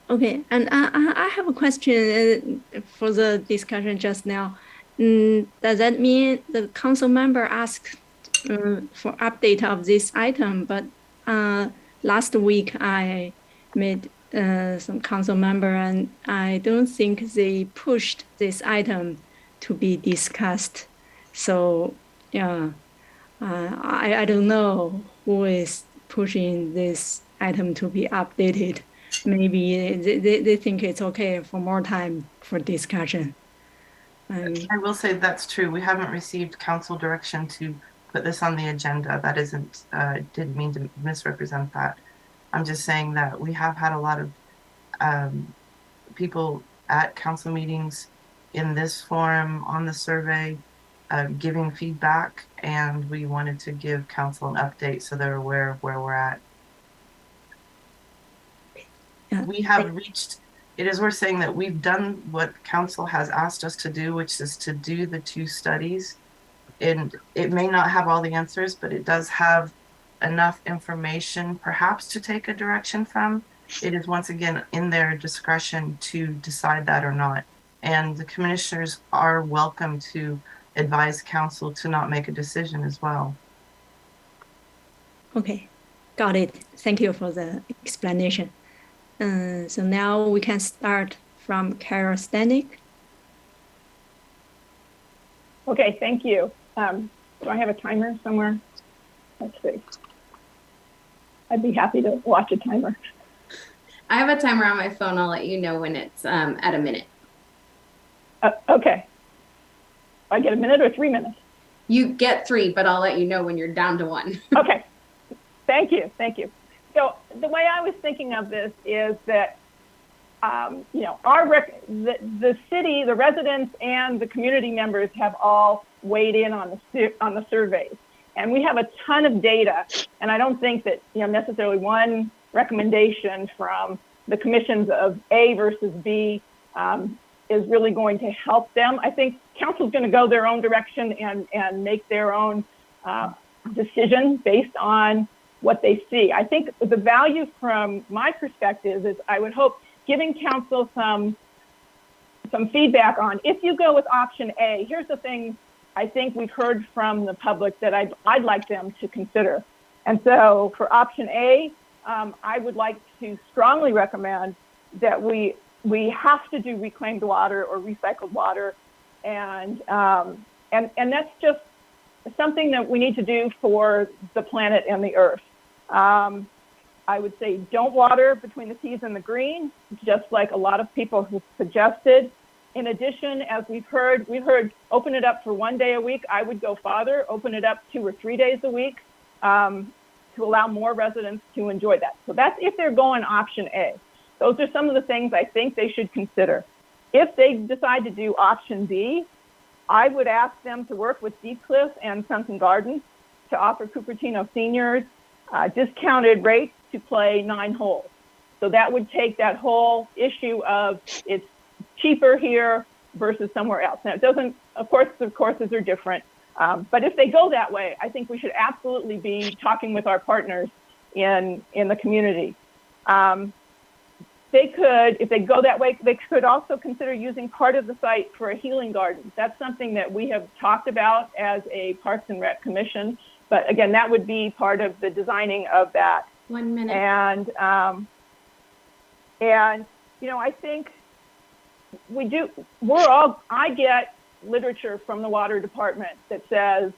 Okay, and I have a question for the discussion just now. Does that mean the council member asked for update of this item? But last week I met some council member, and I don't think they pushed this item to be discussed. So yeah, I don't know who is pushing this item to be updated. Maybe they think it's okay for more time for discussion. I will say that's true. We haven't received council direction to put this on the agenda. That isn't, didn't mean to misrepresent that. I'm just saying that we have had a lot of people at council meetings in this forum on the survey giving feedback, and we wanted to give council an update so they're aware of where we're at. Yeah. We have reached, it is worth saying that we've done what council has asked us to do, which is to do the 2 studies. And it may not have all the answers, but it does have enough information perhaps to take a direction from. It is once again in their discretion to decide that or not. And the commissioners are welcome to advise council to not make a decision as well. Okay, got it. Thank you for the explanation. So now we can start from Carol Stanek. Okay, thank you. Do I have a timer somewhere? Let's see. I'd be happy to watch a timer. I have a timer on my phone. I'll let you know when it's at a minute. Okay. I get a minute or 3 minutes? You get 3, but I'll let you know when you're down to 1. Okay. Thank you. Thank you. So the way I was thinking of this is that, you know, the city, the residents, and the community members have all weighed in on the surveys, and we have a ton of data. And I don't think that, you know, necessarily one recommendation from the commissions of A versus B is really going to help them. I think council's going to go their own direction and make their own decision based on what they see. I think the value from my perspective is, I would hope, giving council some feedback on, if you go with option A, here's the things I think we've heard from the public that I'd like them to consider. And so for option A, I would like to strongly recommend that we have to do reclaimed water or recycled water, and that's just something that we need to do for the planet and the earth. I would say don't water between the tees and the green, just like a lot of people have suggested. In addition, as we've heard open it up for 1 day a week. I would go farther, open it up 2 or 3 days a week to allow more residents to enjoy that. So that's if they're going option A. Those are some of the things I think they should consider. If they decide to do option B, I would ask them to work with Deep Cliff and Sunken Gardens to offer Cupertino seniors discounted rates to play 9 holes. So that would take that whole issue of it's cheaper here versus somewhere else. Now it doesn't, of course, the courses are different. But if they go that way, I think we should absolutely be talking with our partners in the community. They could, if they go that way, they could also consider using part of the site for a healing garden. That's something that we have talked about as a Parks and Rec Commission. But again, that would be part of the designing of that. 1 minute. And you know, I think I get literature from the water department that says,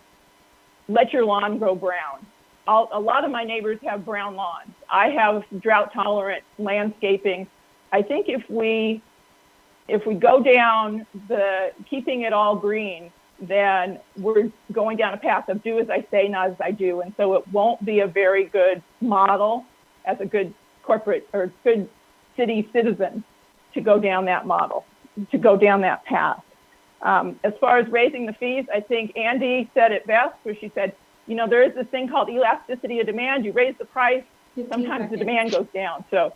let your lawn grow brown. A lot of my neighbors have brown lawns. I have drought tolerant landscaping. I think if we go down the keeping it all green, then we're going down a path of do as I say, not as I do. And so it won't be a very good model as a good corporate or good city citizen to go down that model, to go down that path. As far as raising the fees, I think Andy said it best, where she said, you know, there is this thing called elasticity of demand. You raise the price, sometimes the demand goes down. So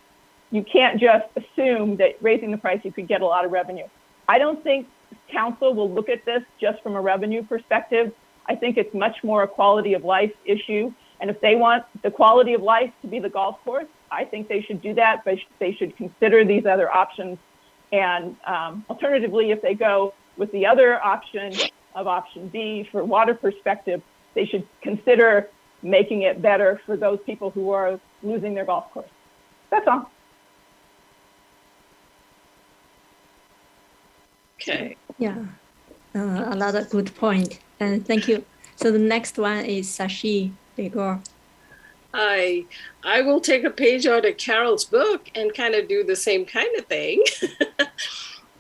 you can't just assume that raising the price, you could get a lot of revenue. I don't think council will look at this just from a revenue perspective. I think it's much more a quality of life issue. And if they want the quality of life to be the golf course, I think they should do that, but they should consider these other options. And alternatively, if they go with the other option of option B for water perspective, they should consider making it better for those people who are losing their golf course. That's all. Okay. Yeah, another good point. And thank you. So the next one is Sashi Begor. I will take a page out of Carol's book and kind of do the same kind of thing.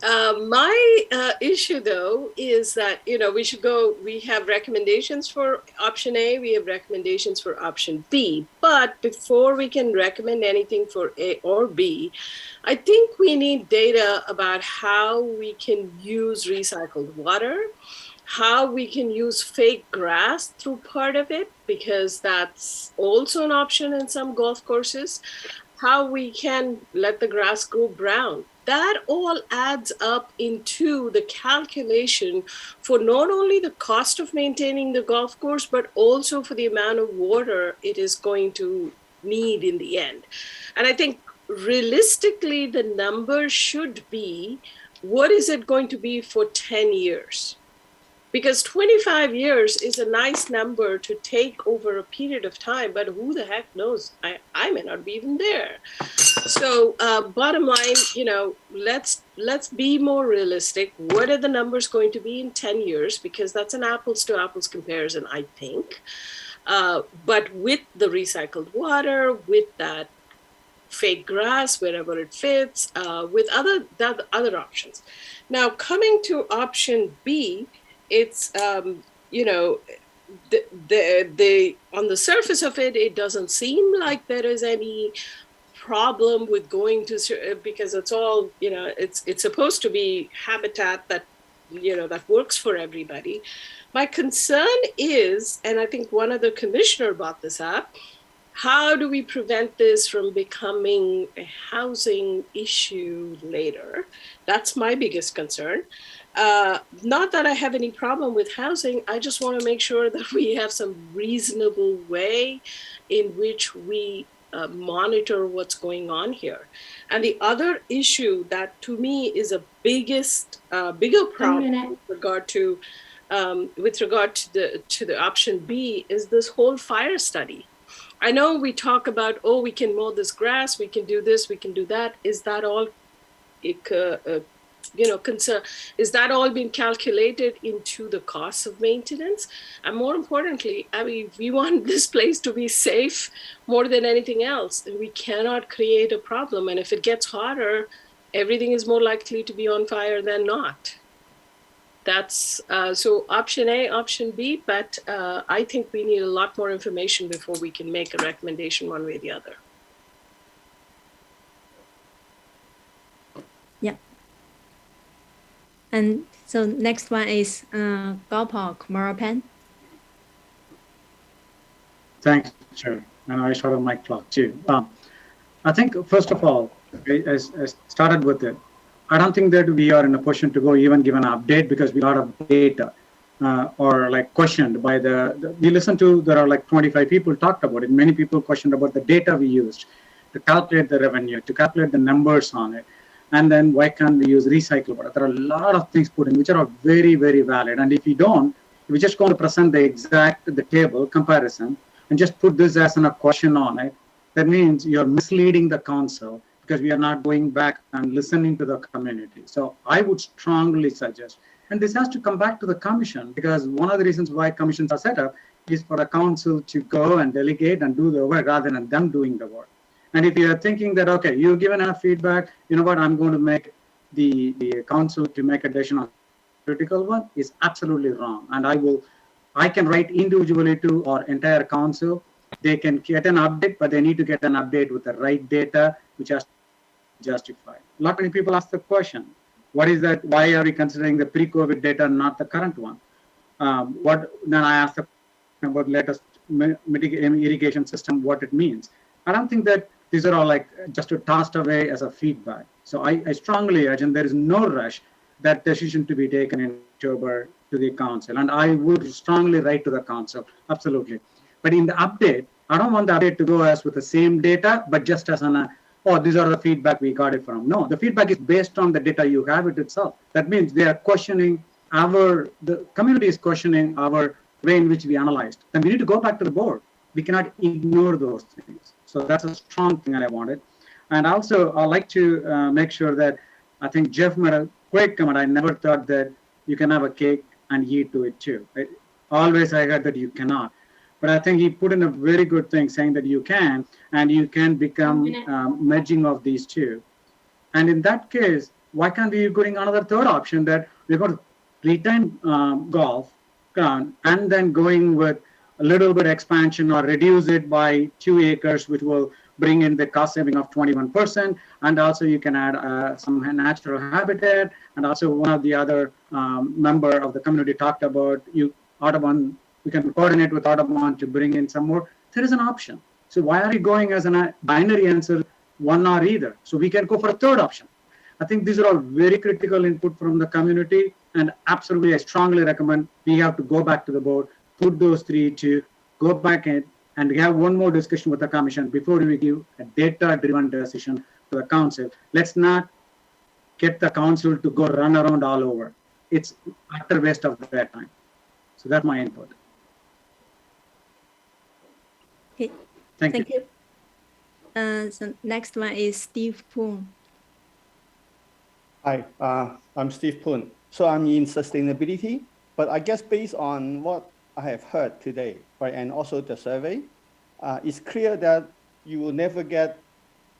My issue, though, is that, you know, we have recommendations for option A, we have recommendations for option B. But before we can recommend anything for A or B, I think we need data about how we can use recycled water, how we can use fake grass through part of it, because that's also an option in some golf courses, how we can let the grass grow brown. That all adds up into the calculation for not only the cost of maintaining the golf course, but also for the amount of water it is going to need in the end. And I think realistically, the number should be, what is it going to be for 10 years? Because 25 years is a nice number to take over a period of time, but who the heck knows? I may not be even there. So bottom line, you know, let's be more realistic. What are the numbers going to be in 10 years? Because that's an apples to apples comparison, I think. But with the recycled water, with that fake grass wherever it fits, with other options. Now coming to option B, it's you know, the on the surface of it, it doesn't seem like there is any problem with going to, because it's all, you know, it's supposed to be habitat that, you know, that works for everybody. My concern is, and I think one other commissioner brought this up, how do we prevent this from becoming a housing issue later? That's my biggest concern. Not that I have any problem with housing. I just want to make sure that we have some reasonable way in which we monitor what's going on here. And the other issue that to me is a bigger problem with regard to the option B is this whole fire study. I know we talk about, oh, we can mow this grass, we can do this, we can do that. Is that all, concern? Is that all being calculated into the cost of maintenance? And more importantly, I mean, we want this place to be safe more than anything else. And we cannot create a problem. And if it gets hotter, everything is more likely to be on fire than not. That's so option A, option B, but I think we need a lot more information before we can make a recommendation one way or the other. Yeah. And so next one is Gopal Kumarapan. Thanks, Chair. And I started my clock too. I think, first of all, I started with it. I don't think that we are in a position to go even give an update because we have a lot of data or like questioned by we listened to, there are like 25 people talked about it. Many people questioned about the data we used to calculate the revenue, to calculate the numbers on it. And then why can't we use recycled water? There are a lot of things put in which are very, very valid. And if you don't, if we're just going to present the table comparison and just put this as a question on it, that means you're misleading the council because we are not going back and listening to the community. So I would strongly suggest, and this has to come back to the commission, because one of the reasons why commissions are set up is for the council to go and delegate and do the work rather than them doing the work. And if you're thinking that, okay, you've given enough feedback, you know what, I'm going to make the council to make a decision on critical one, is absolutely wrong. And I can write individually to our entire council. They can get an update, but they need to get an update with the right data, which has to be justified. A lot many people ask the question, what is that? Why are we considering the pre-COVID data, not the current one? Then I asked the question about latest irrigation system, what it means. I don't think that these are all like just tossed away as a feedback. So I strongly urge, and there is no rush, that decision to be taken in October to the council. And I would strongly write to the council, absolutely. But in the update, I don't want the update to go as with the same data, but just as oh, these are the feedback we got it from. No, the feedback is based on the data you have it itself. That means they are questioning the community is questioning our way in which we analyzed. Then we need to go back to the board. We cannot ignore those things. So that's a strong thing that I wanted. And also, I like to make sure that I think Jeff made a great comment. I never thought that you can have a cake and eat to it too. Always I heard that you cannot. But I think he put in a very good thing saying that you can, and you can become merging of these two. And in that case, why can't we be putting another third option that we're going to retain golf ground and then going with a little bit expansion or reduce it by 2 acres, which will bring in the cost saving of 21%. And also you can add some natural habitat. And also one of the other member of the community talked about Audubon. We can coordinate with Audubon to bring in some more. There is an option. So why are you going as a binary answer, one or either? So we can go for a third option. I think these are all very critical input from the community. And absolutely, I strongly recommend we have to go back to the board, put those three to go back in, and we have one more discussion with the commission before we give a data-driven decision to the council. Let's not get the council to go run around all over. It's utter waste of their time. So that's my input. Okay, thank you. So next one is Steve Poon. Hi, I'm Steve Poon. So I'm in sustainability, but I guess based on what I have heard today, right, and also the survey, it's clear that you will never get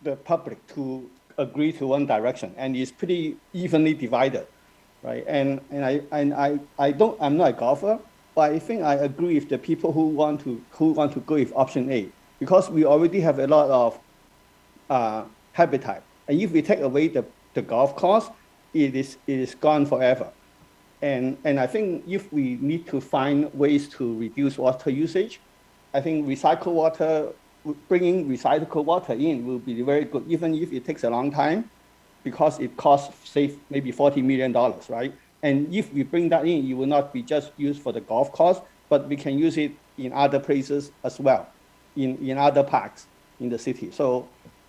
the public to agree to one direction, and it's pretty evenly divided, right? And I'm not a golfer, but I think I agree with the people who want to go with option A, because we already have a lot of habitat, and if we take away the golf course, it is gone forever. And I think if we need to find ways to reduce water usage, I think bringing recycled water in will be very good, even if it takes a long time, because it costs, say, maybe $40 million, right? And if we bring that in, it will not be just used for the golf course, but we can use it in other places as well, in other parks in the city. So,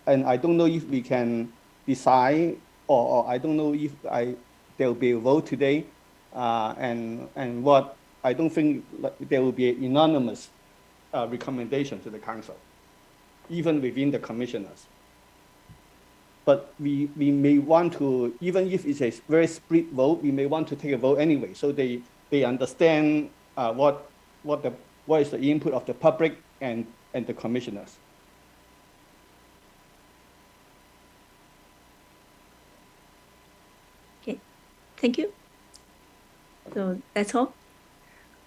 and I don't know if we can decide, or I don't know if there will be a vote today, and what I don't think there will be an unanimous recommendation to the council, even within the commissioners. But we may want to, even if it's a very split vote, we may want to take a vote anyway, so they understand what is the input of the public and the commissioners. Okay, thank you. So that's all.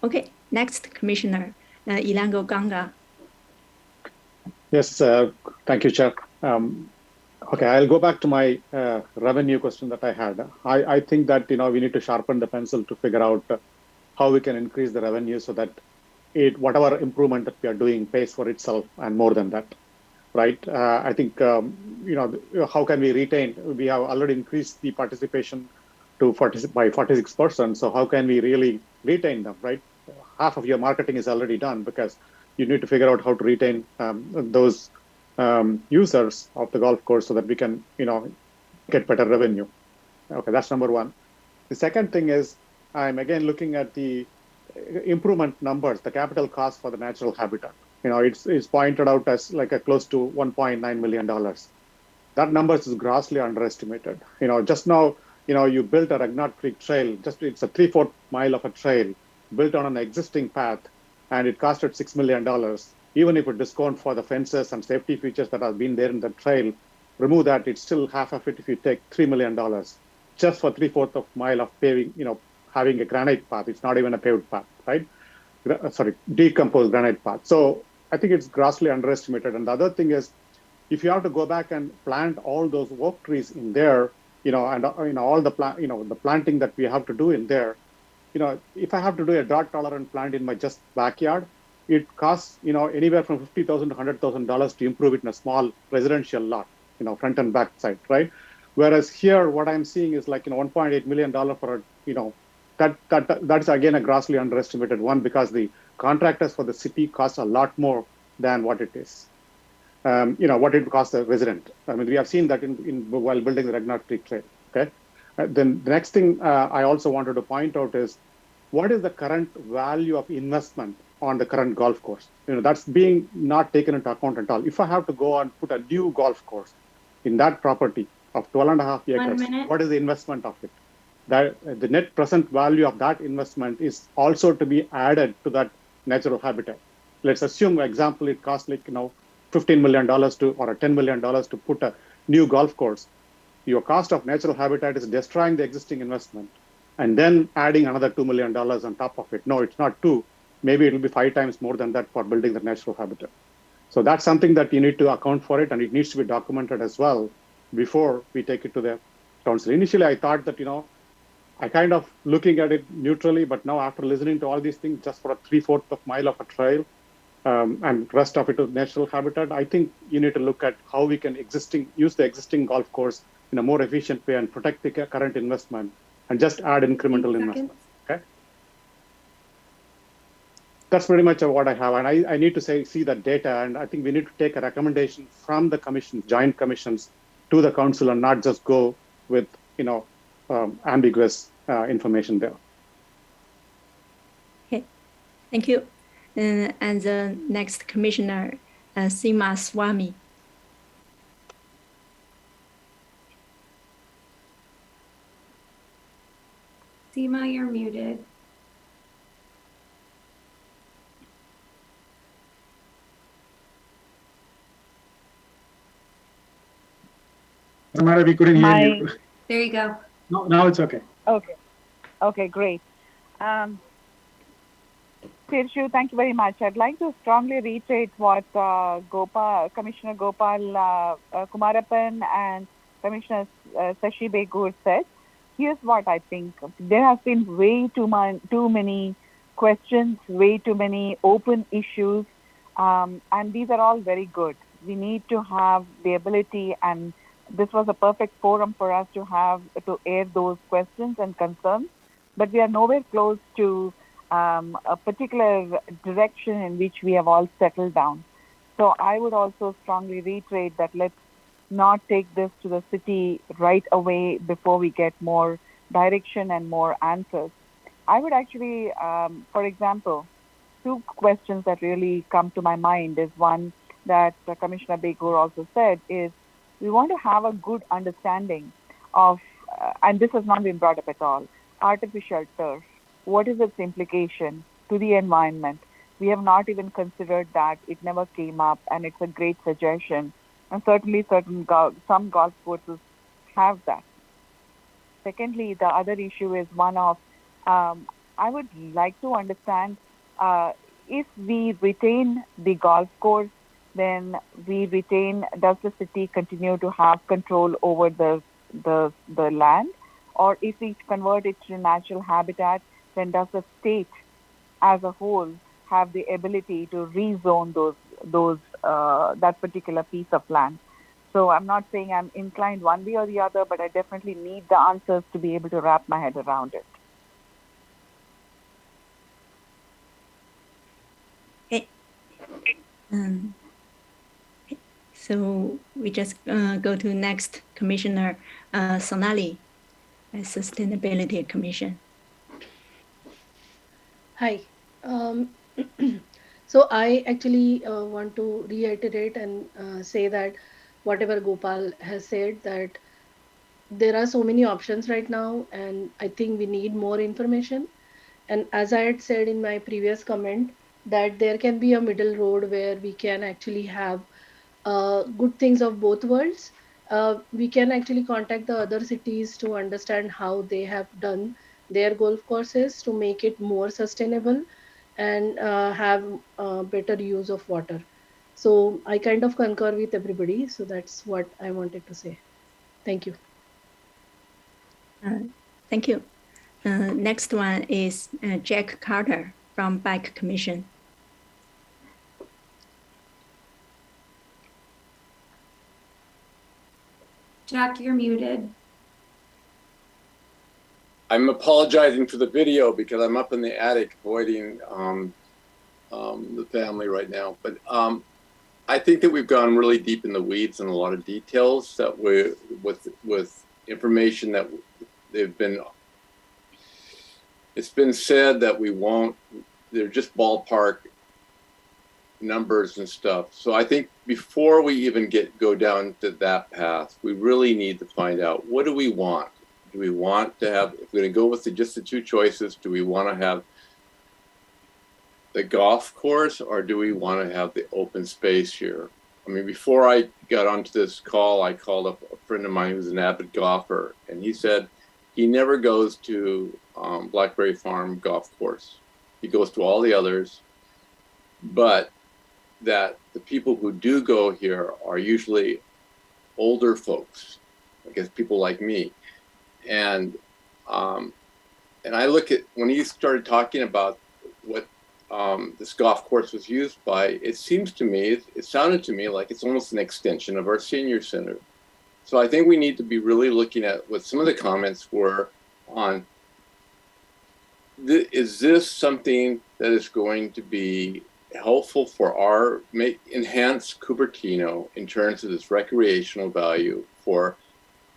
Okay, next Commissioner Ilango Ganga. Yes, thank you, Chair. Okay, I'll go back to my revenue question that I had. I think that we need to sharpen the pencil to figure out how we can increase the revenue so that whatever improvement that we are doing pays for itself and more than that. right? I think, how can we retain? We have already increased the participation to 46%. So how can we really retain them, right? Half of your marketing is already done because you need to figure out how to retain those users of the golf course so that we can, get better revenue. Okay, that's number one. The second thing is I'm again looking at the improvement numbers, the capital cost for the natural habitat. It's pointed out as like a close to $1.9 million. That number is grossly underestimated. Just now, you built a Ragnat Creek trail, it's a 3/4 mile of a trail built on an existing path, and it costed $6 million. Even if it discount for the fences and safety features that have been there in the trail, remove that, it's still half of it if you take $3 million just for 3/4 of mile of paving, having a granite path. It's not even a paved path, right? Sorry, decomposed granite path. So I think it's grossly underestimated. And the other thing is, if you have to go back and plant all those oak trees in there, and all the the planting that we have to do in there, if I have to do a drought tolerant plant in my just backyard, it costs anywhere from $50,000 to $100,000 to improve it in a small residential lot, front and back side, right? Whereas here, what I'm seeing is like $1.8 million for that's again a grossly underestimated one because the contractors for the city cost a lot more than what it is. What it costs a resident. I mean, we have seen that while building the Ragnat Creek Trail. Okay. Then the next thing I also wanted to point out is what is the current value of investment on the current golf course? That's being not taken into account at all. If I have to go and put a new golf course in that property of 12.5 acres, what is the investment of it? That the net present value of that investment is also to be added to that natural habitat. Let's assume, for example, it costs like $15 million or $10 million to put a new golf course. Your cost of natural habitat is destroying the existing investment and then adding another $2 million on top of it. No, it's not two. Maybe it'll be 5 times more than that for building the natural habitat. So that's something that you need to account for it, and it needs to be documented as well before we take it to the council. Initially, I thought that, I kind of looking at it neutrally, but now after listening to all these things, just for a 3/4 of mile of a trail and rest of it is natural habitat, I think you need to look at how we can use the existing golf course in a more efficient way and protect the current investment and just add incremental investment. Okay. That's pretty much what I have. And I need to see that data. And I think we need to take a recommendation from the commission, joint commissions to the council and not just go with, ambiguous information there. Okay, thank you. And the next commissioner, Seema Swami. Seema, you're muted. Samara, we couldn't hear you. There you go. No, now it's okay. Okay, great. Tirshu, thank you very much. I'd like to strongly reiterate what Commissioner Gopal Kumarappan and Commissioner Sashi Begur said. Here's what I think. There have been way too many questions, way too many open issues, and these are all very good. We need to have the ability, and this was a perfect forum for us to air those questions and concerns, but we are nowhere close to a particular direction in which we have all settled down. So I would also strongly reiterate that let's not take this to the city right away before we get more direction and more answers. I would actually, for example, 2 questions that really come to my mind is one that Commissioner Begur also said is we want to have a good understanding of, and this has not been brought up at all, artificial turf. What is its implication to the environment? We have not even considered that. It never came up, and it's a great suggestion. And certainly some golf courses have that. Secondly, the other issue is one of, I would like to understand if we retain the golf course, then does the city continue to have control over the land? Or if we convert it to natural habitat, then does the state as a whole have the ability to rezone those those that particular piece of land. So I'm not saying I'm inclined one way or the other, but I definitely need the answers to be able to wrap my head around it. So we just go to next Commissioner Sonali, Sustainability Commission. Hi. So I actually want to reiterate and say that whatever Gopal has said, that there are so many options right now, and I think we need more information. And as I had said in my previous comment, that there can be a middle road where we can actually have good things of both worlds. We can actually contact the other cities to understand how they have done their golf courses to make it more sustainable and have better use of water. So I kind of concur with everybody. So that's what I wanted to say. Thank you. Thank you. Next one is Jack Carter from Bike Commission. Jack, you're muted. I'm apologizing for the video because I'm up in the attic avoiding the family right now. But I think that we've gone really deep in the weeds and a lot of details that we with information that it's been said that we won't, they're just ballpark numbers and stuff. So I think before we even go down to that path, we really need to find out, what do we want? Do we want to have, if we're going to go with just the two choices, do we want to have the golf course or do we want to have the open space here? I mean, before I got onto this call, I called up a friend of mine who's an avid golfer, and he said he never goes to Blackberry Farm golf course. He goes to all the others, but that the people who do go here are usually older folks, I guess people like me. And I look at, when he started talking about what this golf course was used by, it seems to me, it sounded to me like it's almost an extension of our senior center. So I think we need to be really looking at what some of the comments were on, is this something that is going to be helpful for enhance Cupertino in terms of this recreational value for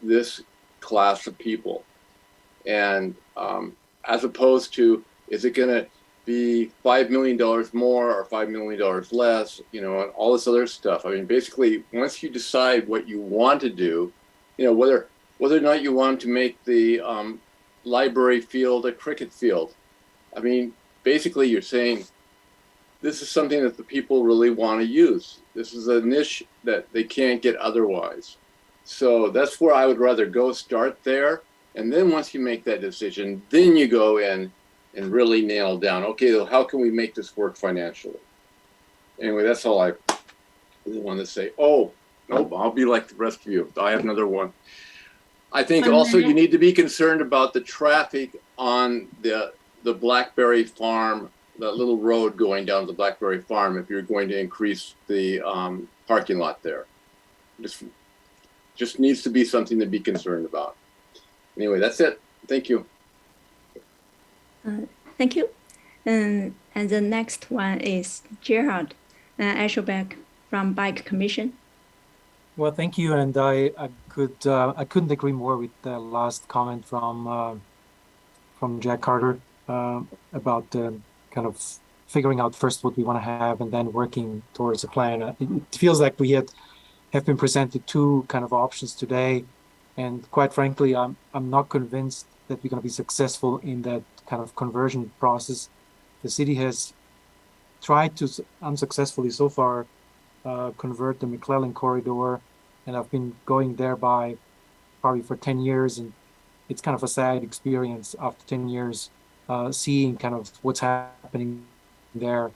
this class of people? And as opposed to, is it going to be $5 million more or $5 million less, you know, and all this other stuff. I mean, basically, once you decide what you want to do, you know, whether or not you want to make the library field a cricket field. I mean, basically, you're saying this is something that the people really want to use. This is a niche that they can't get otherwise. So that's where I would rather go, start there. And then once you make that decision, then you go in and really nail down, okay, well, how can we make this work financially? Anyway, that's all I really want to say. Oh, nope, I'll be like the rest of you. I have another one. I think also you need to be concerned about the traffic on the Blackberry Farm, that little road going down to the Blackberry Farm, if you're going to increase the parking lot there. Just needs to be something to be concerned about. Anyway, that's it. Thank you. Thank you. And the next one is Gerard Eschelbeck from Bike Commission. Well, thank you. And I couldn't agree more with the last comment from Jack Carter about kind of figuring out first what we want to have and then working towards a plan. It feels like we have been presented two kind of options today, and quite frankly, I'm not convinced that we're going to be successful in that kind of conversion process. The city has tried to unsuccessfully so far convert the McClellan corridor, and I've been going there by probably for 10 years, and it's kind of a sad experience after 10 years seeing kind of what's happening there.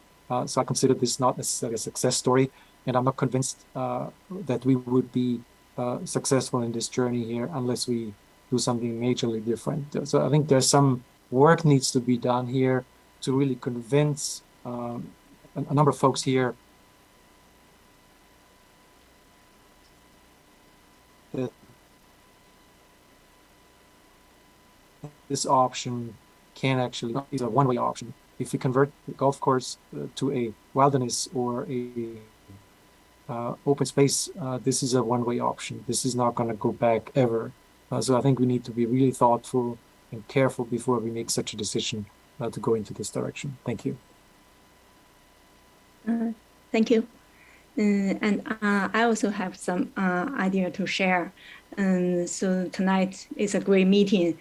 So I consider this not necessarily a success story, and I'm not convinced that we would be successful in this journey here unless we do something majorly different. So I think there's some work needs to be done here to really convince a number of folks here that this option can actually is a one-way option. If we convert the golf course to a wilderness or a open space, this is a one-way option. This is not going to go back ever. So I think we need to be really thoughtful and careful before we make such a decision to go into this direction. Thank you. Thank you. And I also have some idea to share. So tonight is a great meeting.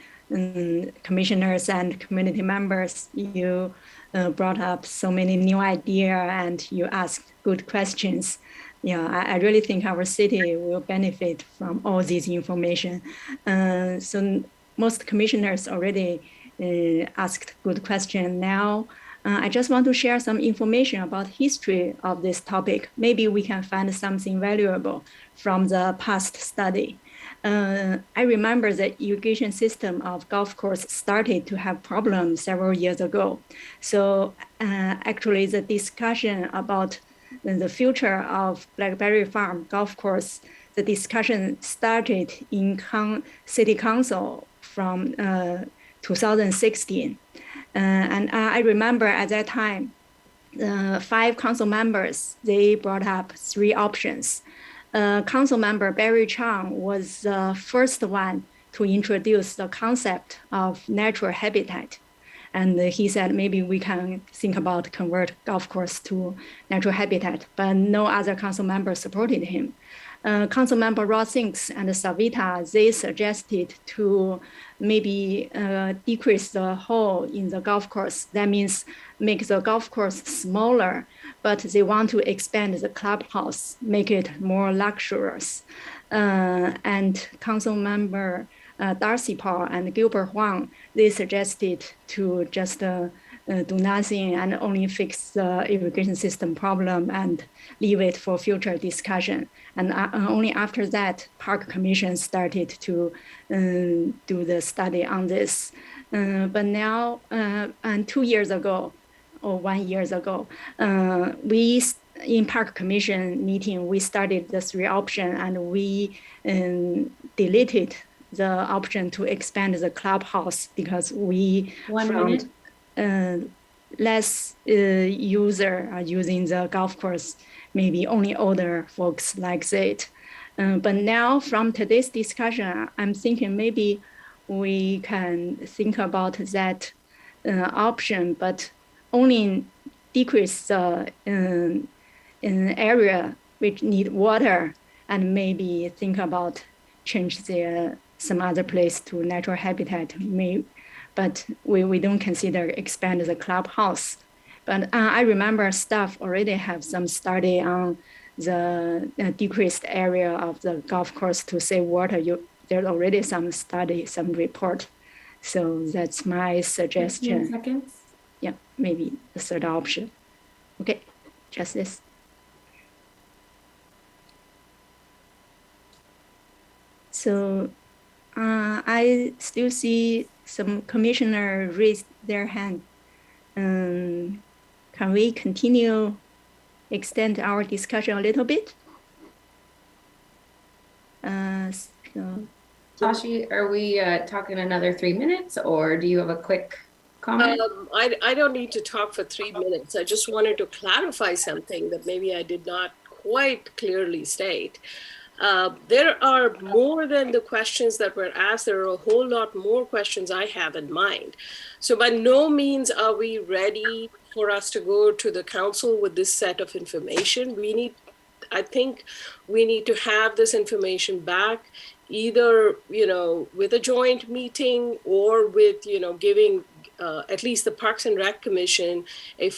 Commissioners and community members, you brought up so many new ideas and you asked good questions. Yeah, I really think our city will benefit from all this information. So most commissioners already asked good questions. Now, I just want to share some information about history of this topic. Maybe we can find something valuable from the past study. I remember the irrigation system of golf course started to have problems several years ago. So actually the discussion about the future of Blackberry Farm golf course, the discussion started in City Council from 2016. And I remember at that time, 5 council members, they brought up 3 options. Council member Barry Chang was the first one to introduce the concept of natural habitat. And he said, maybe we can think about convert golf course to natural habitat, but no other council member supported him. Council member Ross Sinks and Savita, they suggested to maybe decrease the hole in the golf course. That means make the golf course smaller, but they want to expand the clubhouse, make it more luxurious. And council member Darcy Paul and Gilbert Wong, they suggested to just do nothing and only fix the irrigation system problem and leave it for future discussion. And only after that, Park Commission started to do the study on this. But now, and 2 years ago, or 1 year ago, we in Park Commission meeting, we started the 3 options and we deleted the option to expand the clubhouse because we found less user are using the golf course, maybe only older folks like that. But now from today's discussion, I'm thinking maybe we can think about that option, but only decrease the area which need water and maybe think about change some other place to natural habitat. But we don't consider expand the clubhouse. But I remember staff already have some study on the decreased area of the golf course to save water. There's already some study, some report. So that's my suggestion. 15 seconds. Yeah, maybe the third option. Okay, just this. So I still see some commissioner raised their hand. Can we continue, extend our discussion a little bit? Tashi, are we talking another 3 minutes or do you have a quick comment? I don't need to talk for 3 minutes. I just wanted to clarify something that maybe I did not quite clearly state. There are more than the questions that were asked. There are a whole lot more questions I have in mind. So by no means are we ready for us to go to the council with this set of information. I think we need to have this information back, either, with a joint meeting or with, giving at least the Parks and Rec Commission a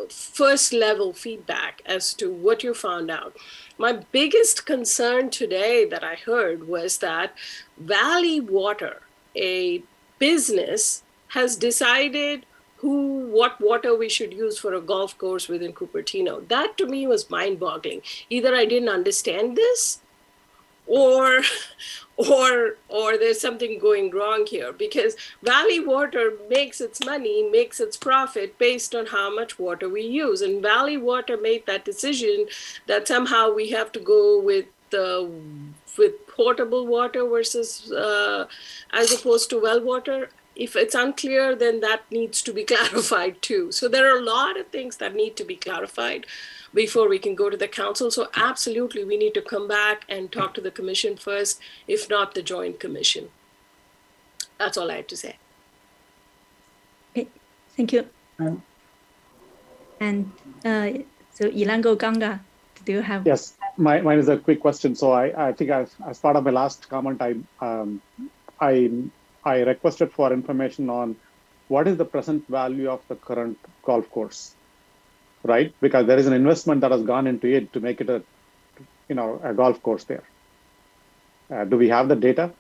first level feedback as to what you found out. My biggest concern today that I heard was that Valley Water, a business, has decided what water we should use for a golf course within Cupertino. That to me was mind-boggling. Either I didn't understand this or there's something going wrong here, because Valley Water makes its money, makes its profit based on how much water we use. And Valley Water made that decision that somehow we have to go with with potable water versus as opposed to well water. If it's unclear, then that needs to be clarified too. So there are a lot of things that need to be clarified before we can go to the council. So absolutely, we need to come back and talk to the commission first, if not the joint commission. That's all I have to say. Okay, thank you. And so Ilango Ganga, do you have? Yes, mine is a quick question. So I think as part of my last comment, I requested for information on what is the present value of the current golf course, right? Because there is an investment that has gone into it to make it a golf course there. Do we have the data?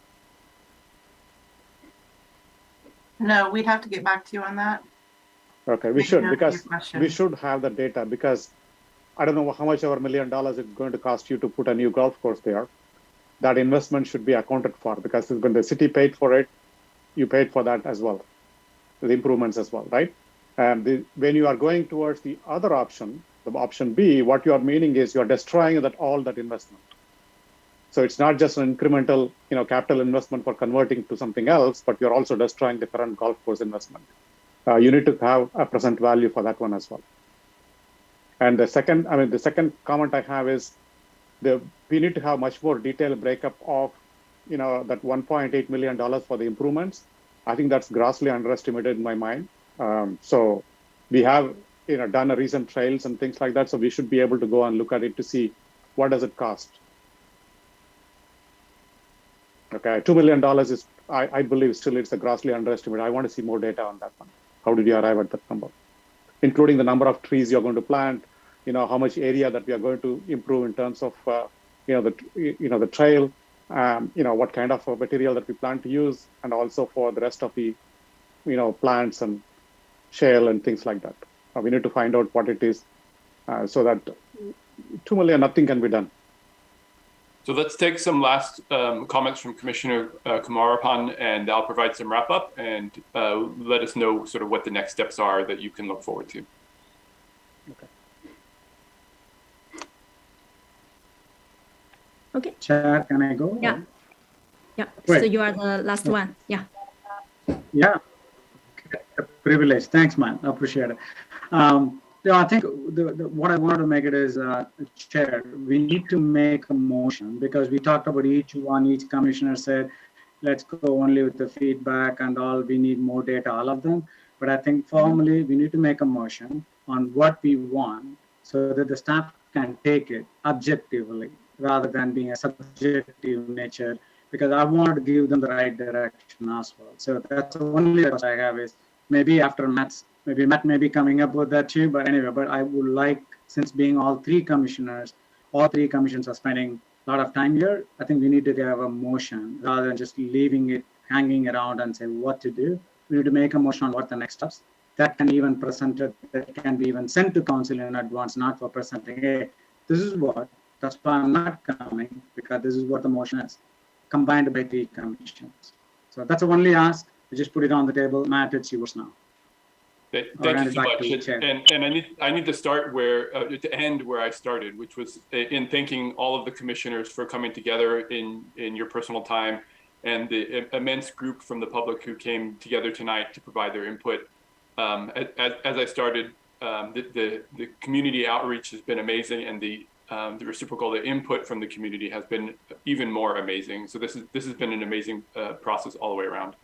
No, we'd have to get back to you on that. Okay, we should, because we should have the data, because I don't know how much over $1 million it's going to cost you to put a new golf course there. That investment should be accounted for, because when the city paid for it, you paid for that as well, the improvements as well, right? And when you are going towards the other option, the option B, what you are meaning is you are destroying all that investment. So it's not just an incremental, capital investment for converting to something else, but you're also destroying the current golf course investment. You need to have a present value for that one as well. And the second comment I have is we need to have much more detailed breakup of, that $1.8 million for the improvements. I think that's grossly underestimated in my mind. So we have, done a recent trails and things like that. So we should be able to go and look at it to see what does it cost. Okay, $2 million is, I believe still it's a grossly underestimated. I want to see more data on that one. How did you arrive at that number? Including the number of trees you're going to plant, how much area that we are going to improve in terms of, the trail, what kind of material that we plan to use, and also for the rest of the, plants and shale and things like that. We need to find out what it is so that $2 million, nothing can be done. So let's take some last comments from Commissioner Kumarapan, and I'll provide some wrap up and let us know sort of what the next steps are that you can look forward to. Okay. Okay. Chair, can I go? Yeah. Yeah. Great. So you are the last one. Yeah. Yeah. Okay. A privilege. Thanks, man. I appreciate it. I think what I wanted to make it is, Chair, we need to make a motion, because we talked about each commissioner said, let's go only with the feedback and all, we need more data, all of them. But I think formally, we need to make a motion on what we want so that the staff can take it objectively rather than being a subjective nature, because I want to give them the right direction as well. So that's the only request I have is maybe after Matt may be coming up with that too, but anyway, but I would like, since being all three commissions are spending a lot of time here, I think we need to have a motion rather than just leaving it hanging around and say what to do. We need to make a motion on what the next steps. That can even presented, that can be even sent to council in advance, not for presenting, hey, this is what, that's why I'm not coming, because this is what the motion is, combined by three commissions. So that's the only ask. We just put it on the table. Matt, it's yours now. Thank you so much. And I need to start to end where I started, which was in thanking all of the commissioners for coming together in your personal time, and the immense group from the public who came together tonight to provide their input. As I started, the community outreach has been amazing, and the reciprocal, the input from the community has been even more amazing. So this has been an amazing process all the way around.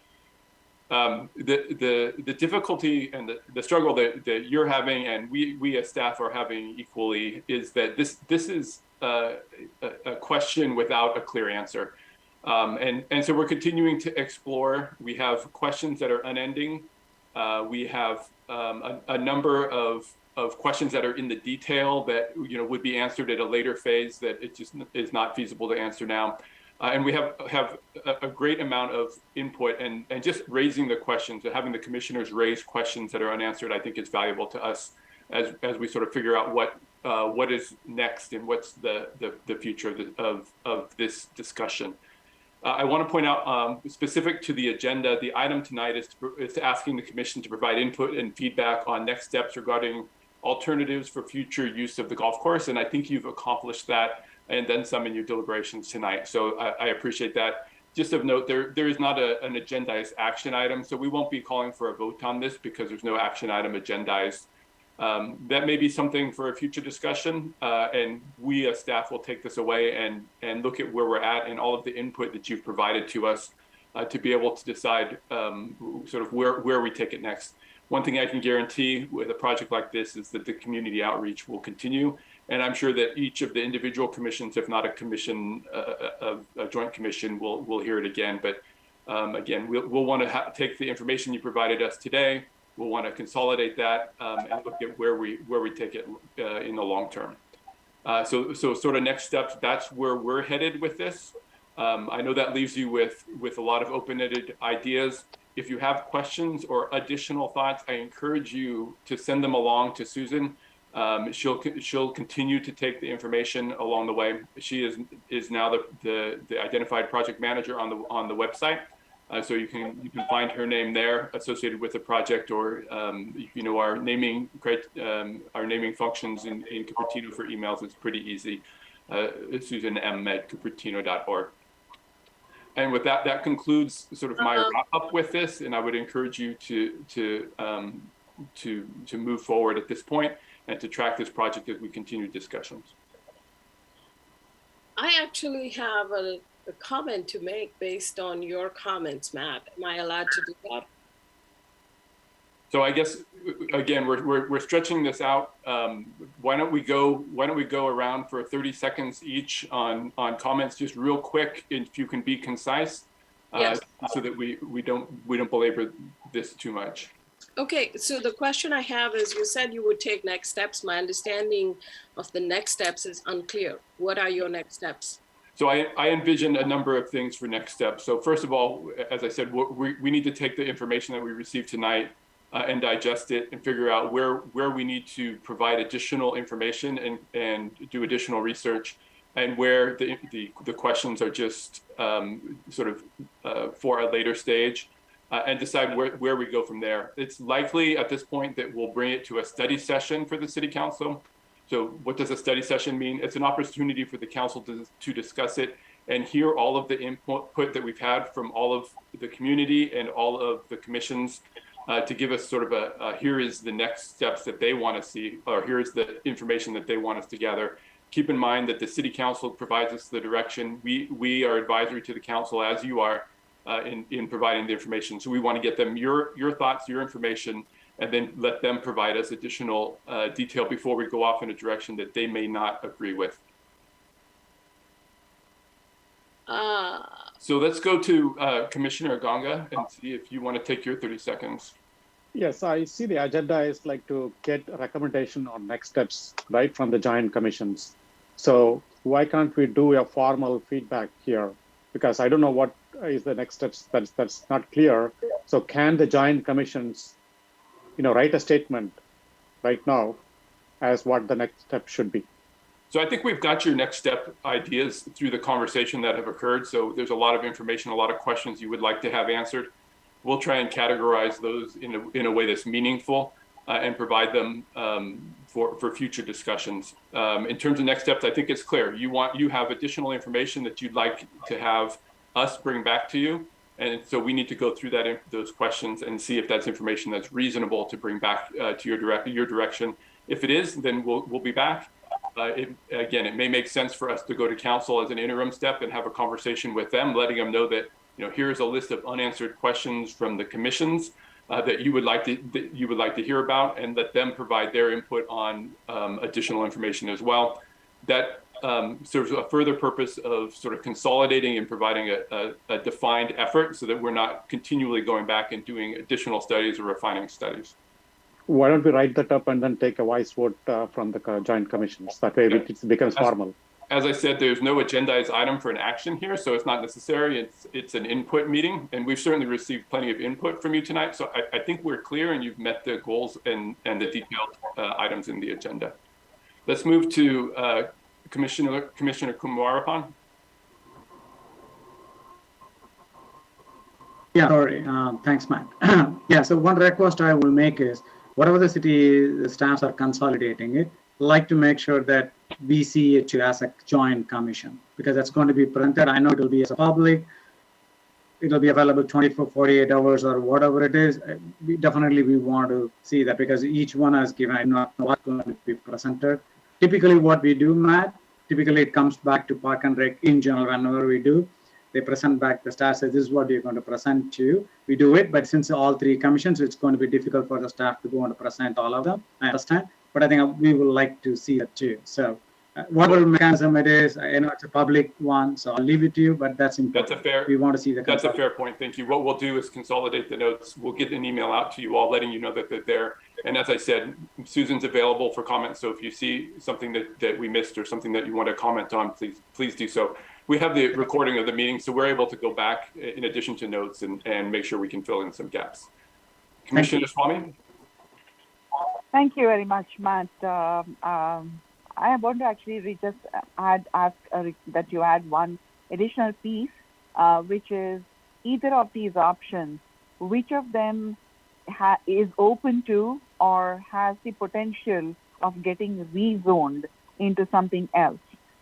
The difficulty and the struggle that you're having, and we as staff are having equally, is that this is a question without a clear answer. And so we're continuing to explore. We have questions that are unending. We have a number of questions that are in the detail that would be answered at a later phase that it just is not feasible to answer now. And we have a great amount of input, and just raising the questions and having the commissioners raise questions that are unanswered, I think is valuable to us as we sort of figure out what is next and what's the future of this discussion. I want to point out, specific to the agenda, the item tonight is asking the commission to provide input and feedback on next steps regarding alternatives for future use of the golf course. And I think you've accomplished that and then some in your deliberations tonight. So I appreciate that. Just of note, there is not an agendized action item, so we won't be calling for a vote on this because there's no action item agendized. That may be something for a future discussion, and we as staff will take this away and look at where we're at and all of the input that you've provided to us to be able to decide sort of where we take it next. One thing I can guarantee with a project like this is that the community outreach will continue. And I'm sure that each of the individual commissions, if not a commission, a joint commission, will hear it again. But again, we'll want to take the information you provided us today. We'll want to consolidate that and look at where we take it in the long term. So sort of next steps, that's where we're headed with this. I know that leaves you with a lot of open-ended ideas. If you have questions or additional thoughts, I encourage you to send them along to Susan. She'll continue to take the information along the way. She is now the identified project manager on the website, so you can find her name there associated with the project, or our naming functions in Cupertino for emails is pretty easy. Susan M at cupertino.org. And with that, that concludes sort of my wrap up with this, and I would encourage you to move forward at this point and to track this project as we continue discussions. I actually have a comment to make based on your comments, Matt. Am I allowed to do that? So I guess again, we're stretching this out. Why don't we go around for 30 seconds each on comments, just real quick, if you can be concise, yes. So that we don't belabor this too much. Okay, so the question I have is, you said you would take next steps. My understanding of the next steps is unclear. What are your next steps? So I envision a number of things for next steps. So first of all, as I said, we need to take the information that we received tonight and digest it and figure out where we need to provide additional information and do additional research, and where the questions are just sort of for a later stage. And decide where we go from there. It's likely at this point that we'll bring it to a study session for the City Council. So what does a study session mean? It's an opportunity for the council to discuss it and hear all of the input that we've had from all of the community and all of the commissions to give us sort of here is the next steps that they want to see, or here is the information that they want us to gather. Keep in mind that the City Council provides us the direction. We are advisory to the council, as you are, in providing the information. So we want to get them your thoughts, your information, and then let them provide us additional detail before we go off in a direction that they may not agree with. So let's go to Commissioner Gonga and see if you want to take your 30 seconds. Yes, I see the agenda is like to get a recommendation on next steps, right, from the joint commissions. So why can't we do a formal feedback here? Because I don't know what is the next steps. That's not clear. So can the joint commissions, write a statement right now as what the next step should be? So I think we've got your next step ideas through the conversation that have occurred. So there's a lot of information, a lot of questions you would like to have answered. We'll try and categorize those in a way that's meaningful and provide them for future discussions. In terms of next steps, I think it's clear. You have additional information that you'd like to have us bring back to you. And so we need to go through those questions and see if that's information that's reasonable to bring back to your direction. If it is, then we'll be back. Again, it may make sense for us to go to council as an interim step and have a conversation with them, letting them know that here's a list of unanswered questions from the commissions that you would like to hear about, and let them provide their input on additional information as well. That serves a further purpose of sort of consolidating and providing a defined effort so that we're not continually going back and doing additional studies or refining studies. Why don't we write that up and then take a voice vote from the joint commissions? That way it becomes formal. As I said, there's no agendized item for an action here, so it's not necessary. It's an input meeting, and we've certainly received plenty of input from you tonight. So I think we're clear, and you've met the goals and the detailed items in the agenda. Let's move to Commissioner Kumarapan. Yeah, sorry. Thanks, Matt. Yeah, so one request I will make is, whatever the city staffs are consolidating it, like to make sure that we see it as a joint commission, because that's going to be printed. I know it will be as a public. It'll be available 24, 48 hours or whatever it is. We want to see that, because each one has given, I know what's going to be presented. Typically what we do, Matt, typically it comes back to Park and Rec in general. Whenever we do, they present back, the staff says, this is what you're going to present to. We do it, but since all three commissions, it's going to be difficult for the staff to go and present all of them. I understand, but I think we would like to see that too. So whatever mechanism it is, I know it's a public one, so I'll leave it to you, but that's important. That's a fair, we want to see the that's a fair point. Thank you. What we'll do is consolidate the notes. We'll get an email out to you all, letting you know that they're there. And as I said, Susan's available for comments. So if you see something that we missed or something that you want to comment on, please do so. We have the recording of the meeting, so we're able to go back in addition to notes and make sure we can fill in some gaps. Commissioner Swamy? Thank you very much, Matt. I want to actually just ask that you add one additional piece, which is either of these options, which of them is open to or has the potential of getting rezoned into something else.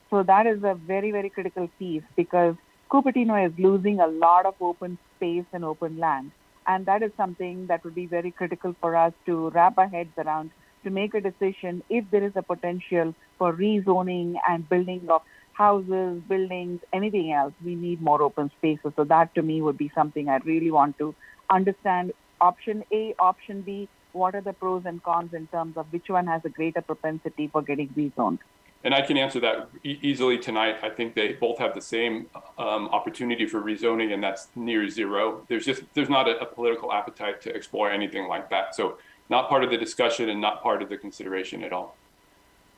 So that is a very, very critical piece, because Cupertino is losing a lot of open space and open land. And that is something that would be very critical for us to wrap our heads around, to make a decision if there is a potential for rezoning and building of houses, buildings, anything else. We need more open spaces. So that to me would be something I really want to understand. Option A, option B, what are the pros and cons in terms of which one has a greater propensity for getting rezoned? And I can answer that easily tonight. I think they both have the same opportunity for rezoning, and that's near zero. There's not a political appetite to explore anything like that. So not part of the discussion and not part of the consideration at all.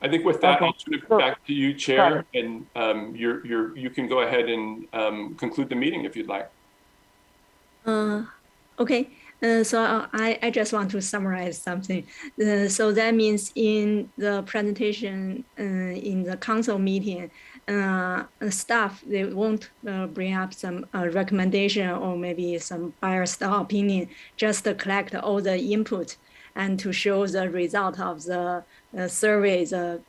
I think with that, I'll turn it back to you, Chair, and you can go ahead and conclude the meeting if you'd like. Okay. So I just want to summarize something. So that means in the presentation in the council meeting, staff, they won't bring up some recommendation or maybe some biased opinion, just to collect all the input and to show the result of the surveys and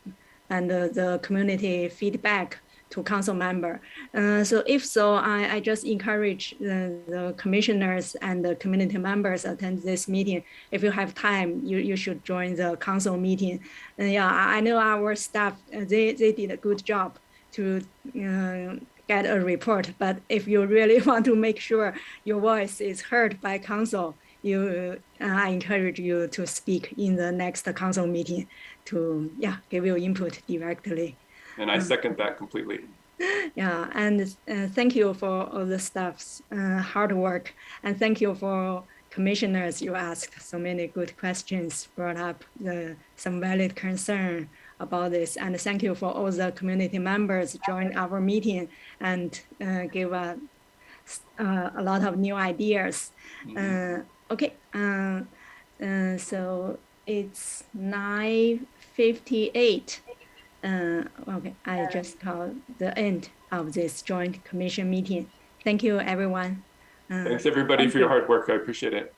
the community feedback to council member. So if so, I just encourage the commissioners and the community members attend this meeting. If you have time, you should join the council meeting. Yeah, I know our staff, they did a good job to get a report, but if you really want to make sure your voice is heard by council, I encourage you to speak in the next council meeting to give your input directly. And I second that completely. Yeah, and thank you for all the staff's hard work. And thank you for commissioners. You asked so many good questions, brought up some valid concern about this. And thank you for all the community members joined our meeting and gave us a lot of new ideas. Okay, so it's 9:58. Okay, I just call the end of this joint commission meeting. Thank you, everyone. Thanks everybody for your hard work. I appreciate it.